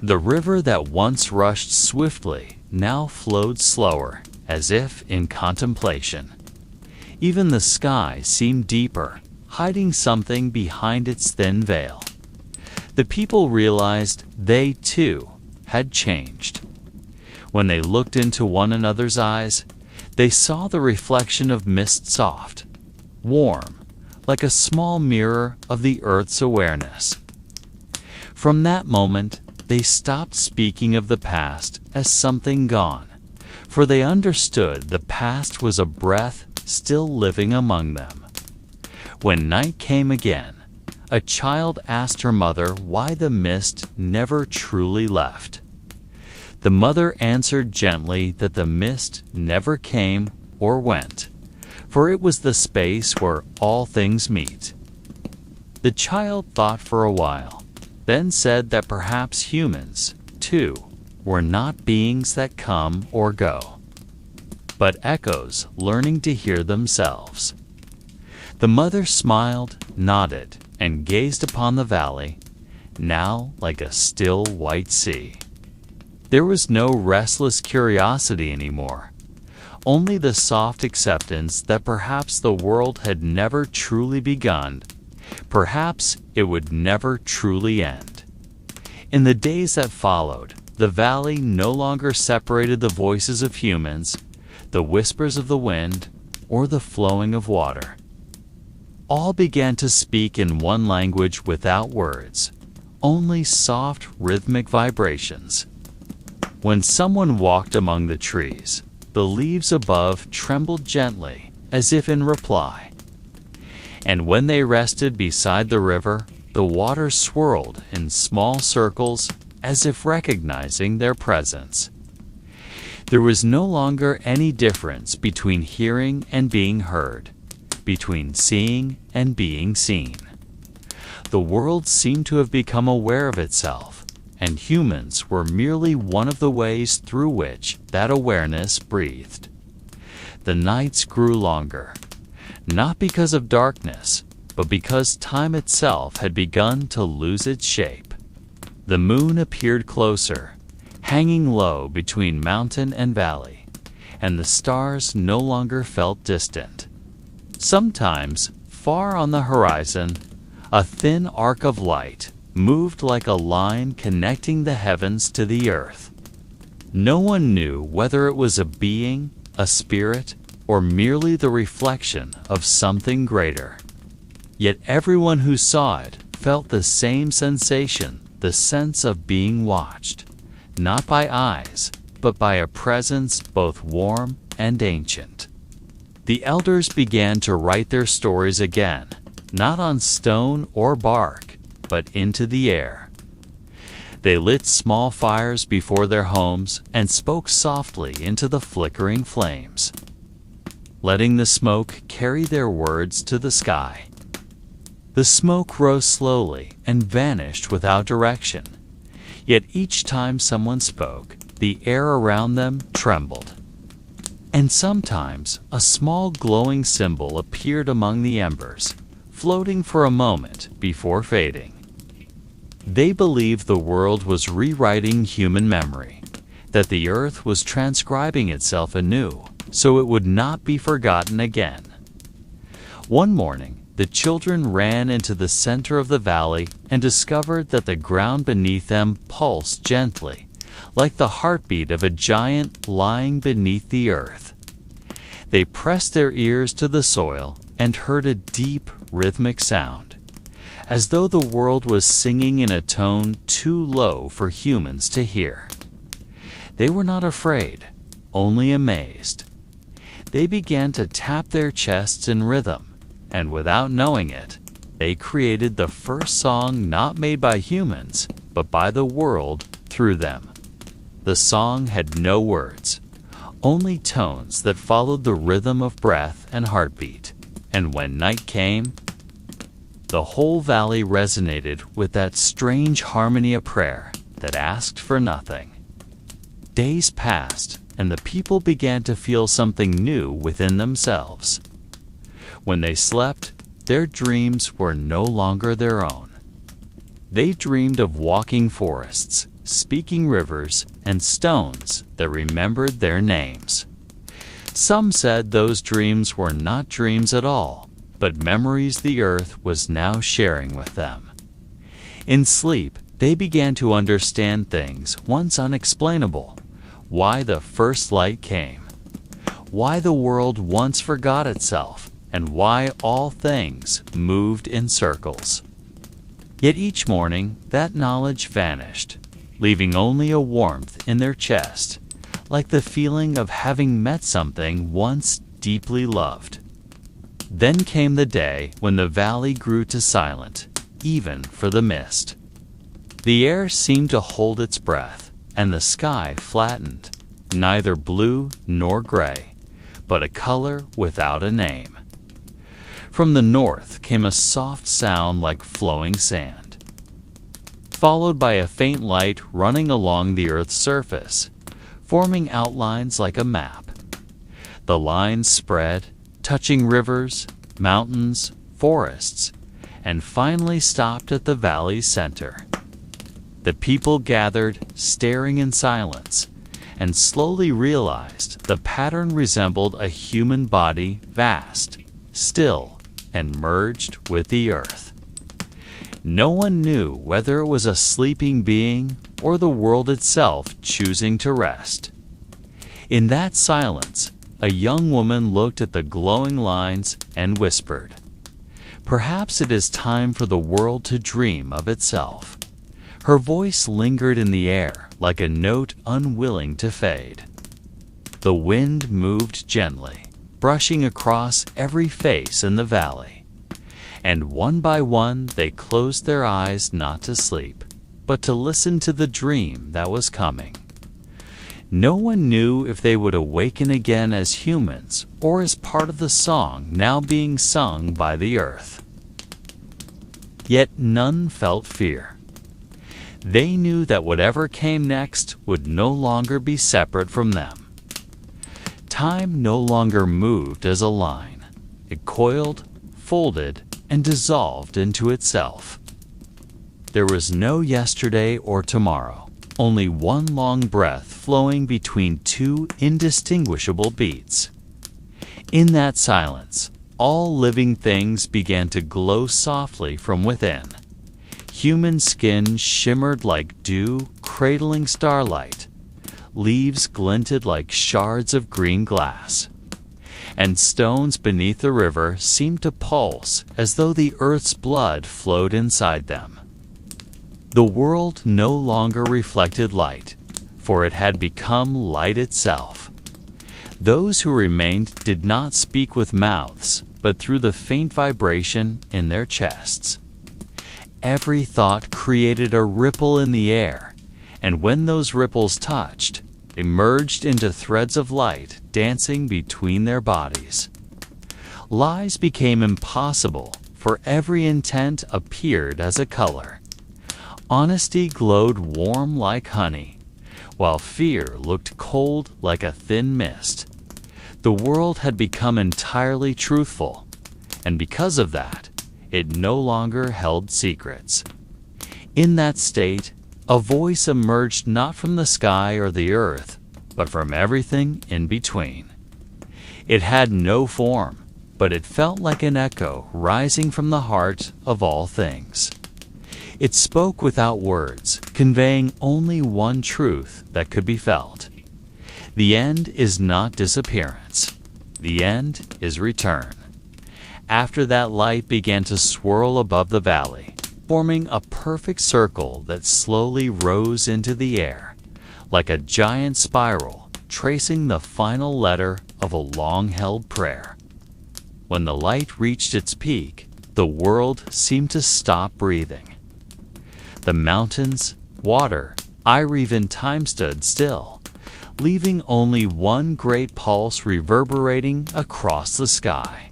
S1: The river that once rushed swiftly now flowed slower, as if in contemplation. Even the sky seemed deeper, hiding something behind its thin veil. The people realized they, too, had changed. When they looked into one another's eyes, they saw the reflection of mist soft, warm, like a small mirror of the earth's awareness. From that moment, they stopped speaking of the past as something gone, for they understood the past was a breath still living among them. When night came again, a child asked her mother why the mist never truly left. The mother answered gently that the mist never came or went, for it was the space where all things meet. The child thought for a while, then said that perhaps humans, too, were not beings that come or go, but echoes learning to hear themselves. The mother smiled, nodded, and gazed upon the valley, now like a still white sea. There was no restless curiosity anymore, only the soft acceptance that perhaps the world had never truly begun, perhaps it would never truly end. In the days that followed, the valley no longer separated the voices of humans, the whispers of the wind, or the flowing of water. All began to speak in one language without words, only soft rhythmic vibrations. When someone walked among the trees, the leaves above trembled gently, as if in reply. And when they rested beside the river, the water swirled in small circles, as if recognizing their presence. There was no longer any difference between hearing and being heard, between seeing and being seen. The world seemed to have become aware of itself, and humans were merely one of the ways through which that awareness breathed. The nights grew longer, not because of darkness, but because time itself had begun to lose its shape. The moon appeared closer, hanging low between mountain and valley, and the stars no longer felt distant. Sometimes, far on the horizon, a thin arc of light moved like a line connecting the heavens to the earth. No one knew whether it was a being, a spirit, or merely the reflection of something greater. Yet everyone who saw it felt the same sensation, the sense of being watched, not by eyes, but by a presence both warm and ancient. The elders began to write their stories again, not on stone or bark, but into the air. They lit small fires before their homes and spoke softly into the flickering flames, letting the smoke carry their words to the sky. The smoke rose slowly and vanished without direction, yet each time someone spoke, the air around them trembled. And sometimes a small glowing symbol appeared among the embers, floating for a moment before fading. They believed the world was rewriting human memory, that the earth was transcribing itself anew, so it would not be forgotten again. One morning, the children ran into the center of the valley and discovered that the ground beneath them pulsed gently, like the heartbeat of a giant lying beneath the earth. They pressed their ears to the soil and heard a deep, rhythmic sound, as though the world was singing in a tone too low for humans to hear. They were not afraid, only amazed. They began to tap their chests in rhythm, and without knowing it, they created the first song not made by humans, but by the world through them. The song had no words, only tones that followed the rhythm of breath and heartbeat. And when night came, the whole valley resonated with that strange harmony of prayer that asked for nothing. Days passed, and the people began to feel something new within themselves. When they slept, their dreams were no longer their own. They dreamed of walking forests, speaking rivers, and stones that remembered their names. Some said those dreams were not dreams at all, but memories the earth was now sharing with them. In sleep, they began to understand things once unexplainable: why the first light came, why the world once forgot itself, and why all things moved in circles. Yet each morning, that knowledge vanished, leaving only a warmth in their chest, like the feeling of having met something once deeply loved. Then came the day when the valley grew to silent, even for the mist. The air seemed to hold its breath, and the sky flattened, neither blue nor gray, but a color without a name. From the north came a soft sound like flowing sand, followed by a faint light running along the earth's surface, forming outlines like a map. The lines spread, touching rivers, mountains, forests, and finally stopped at the valley's center. The people gathered, staring in silence, and slowly realized the pattern resembled a human body, vast, still, and merged with the earth. No one knew whether it was a sleeping being or the world itself choosing to rest. In that silence, a young woman looked at the glowing lines and whispered, "Perhaps it is time for the world to dream of itself." Her voice lingered in the air like a note unwilling to fade. The wind moved gently, brushing across every face in the valley, and one by one they closed their eyes not to sleep, but to listen to the dream that was coming. No one knew if they would awaken again as humans or as part of the song now being sung by the earth. Yet none felt fear. They knew that whatever came next would no longer be separate from them. Time no longer moved as a line. It coiled, folded, and dissolved into itself. There was no yesterday or tomorrow, only one long breath flowing between two indistinguishable beats. In that silence, all living things began to glow softly from within. Human skin shimmered like dew cradling starlight. Leaves glinted like shards of green glass, and stones beneath the river seemed to pulse as though the earth's blood flowed inside them. The world no longer reflected light, for it had become light itself. Those who remained did not speak with mouths, but through the faint vibration in their chests. Every thought created a ripple in the air, and when those ripples touched, they merged into threads of light dancing between their bodies. Lies became impossible, for every intent appeared as a color. Honesty glowed warm like honey, while fear looked cold like a thin mist. The world had become entirely truthful, and because of that, it no longer held secrets. In that state, a voice emerged not from the sky or the earth, but from everything in between. It had no form, but it felt like an echo rising from the heart of all things. It spoke without words, conveying only one truth that could be felt. The end is not disappearance. The end is return. After that light began to swirl above the valley, forming a perfect circle that slowly rose into the air, like a giant spiral tracing the final letter of a long-held prayer. When the light reached its peak, the world seemed to stop breathing. The mountains, water, air, even time stood still, leaving only one great pulse reverberating across the sky.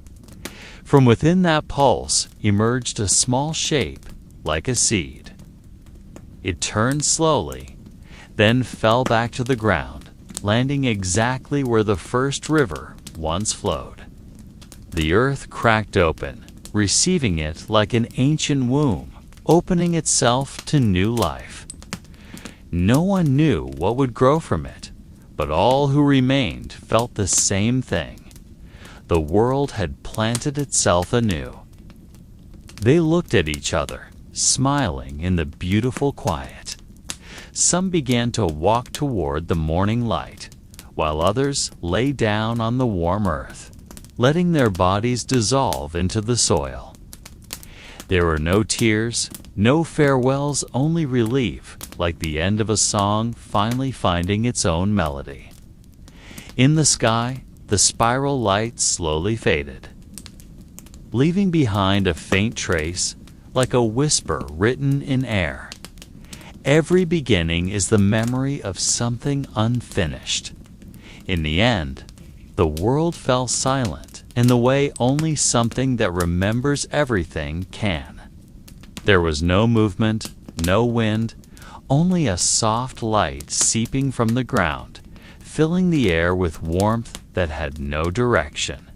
S1: From within that pulse emerged a small shape like a seed. It turned slowly, then fell back to the ground, landing exactly where the first river once flowed. The earth cracked open, receiving it like an ancient womb, opening itself to new life. No one knew what would grow from it, but all who remained felt the same thing. The world had planted itself anew. They looked at each other, smiling in the beautiful quiet. Some began to walk toward the morning light, while others lay down on the warm earth, letting their bodies dissolve into the soil. There were no tears, no farewells, only relief, like the end of a song finally finding its own melody. In the sky, the spiral light slowly faded, leaving behind a faint trace, like a whisper written in air. Every beginning is the memory of something unfinished. In the end, the world fell silent in the way only something that remembers everything can. There was no movement, no wind, only a soft light seeping from the ground, filling the air with warmth that had no direction.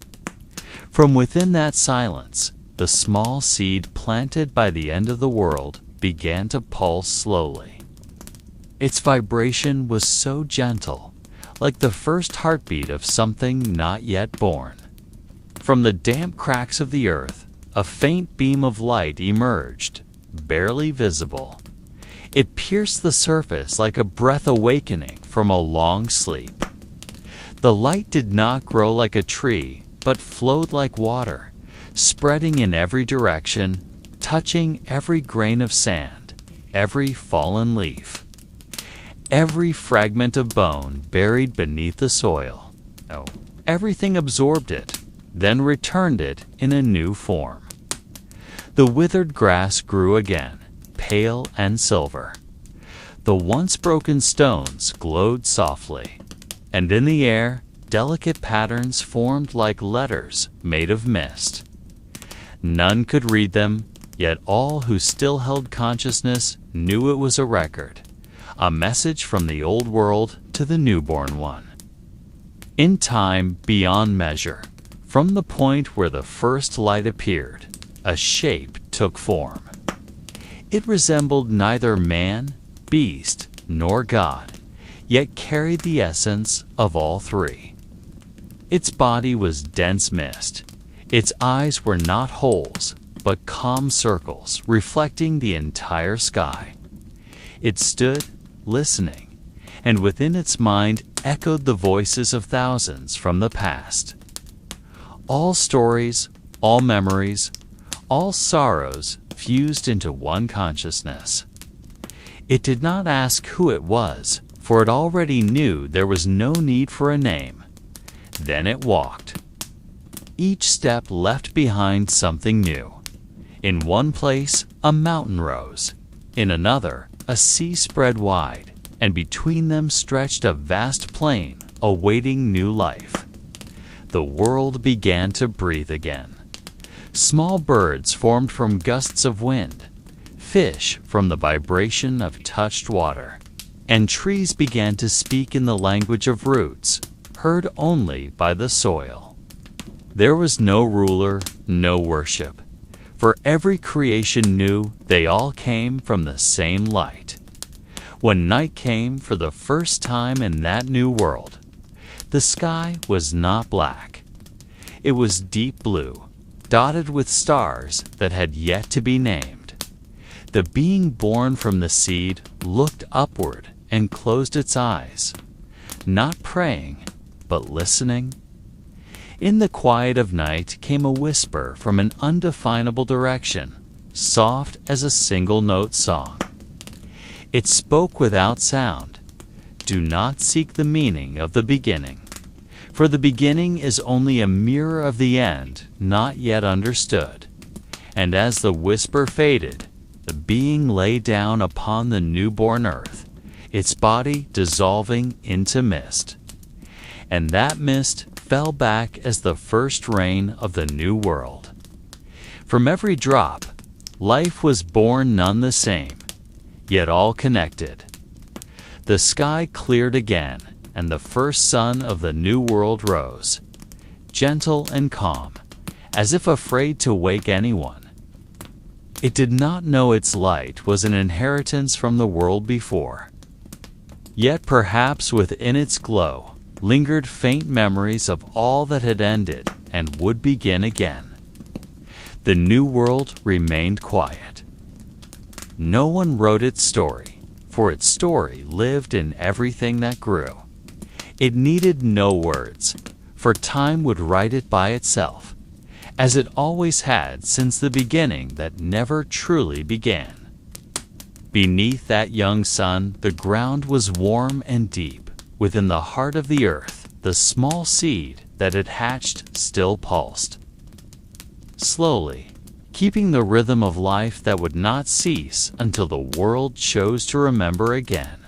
S1: From within that silence, the small seed planted by the end of the world began to pulse slowly. Its vibration was so gentle, like the first heartbeat of something not yet born. From the damp cracks of the earth, a faint beam of light emerged, barely visible. It pierced the surface like a breath awakening from a long sleep. The light did not grow like a tree, but flowed like water, spreading in every direction, touching every grain of sand, every fallen leaf, every fragment of bone buried beneath the soil. Everything absorbed it, then returned it in a new form. The withered grass grew again, pale and silver. The once broken stones glowed softly, and in the air, delicate patterns formed like letters made of mist. None could read them, yet all who still held consciousness knew it was a record, a message from the old world to the newborn one. In time beyond measure, from the point where the first light appeared, a shape took form. It resembled neither man, beast, nor God, yet carried the essence of all three. Its body was dense mist. Its eyes were not holes, but calm circles reflecting the entire sky. It stood, listening, and within its mind echoed the voices of thousands from the past. All stories, all memories, all sorrows fused into one consciousness. It did not ask who it was, for it already knew there was no need for a name. Then it walked. Each step left behind something new. In one place, a mountain rose. In another, a sea spread wide, and between them stretched a vast plain, awaiting new life. The world began to breathe again. Small birds formed from gusts of wind, fish from the vibration of touched water, and trees began to speak in the language of roots, heard only by the soil. There was no ruler, no worship, for every creation knew they all came from the same light. When night came for the first time in that new world, the sky was not black. It was deep blue, dotted with stars that had yet to be named. The being born from the seed looked upward and closed its eyes, not praying, but listening. In the quiet of night came a whisper from an undefinable direction, soft as a single-note song. It spoke without sound. Do not seek the meaning of the beginning, for the beginning is only a mirror of the end not yet understood. And as the whisper faded, the being lay down upon the newborn earth, its body dissolving into mist. And that mist fell back as the first rain of the new world. From every drop, life was born, none the same, yet all connected. The sky cleared again, and the first sun of the new world rose, gentle and calm, as if afraid to wake anyone. It did not know its light was an inheritance from the world before. Yet perhaps within its glow lingered faint memories of all that had ended and would begin again. The new world remained quiet. No one wrote its story, for its story lived in everything that grew. It needed no words, for time would write it by itself, as it always had since the beginning that never truly began. Beneath that young sun, the ground was warm and deep. Within the heart of the earth, the small seed that had hatched still pulsed. Slowly, keeping the rhythm of life that would not cease until the world chose to remember again.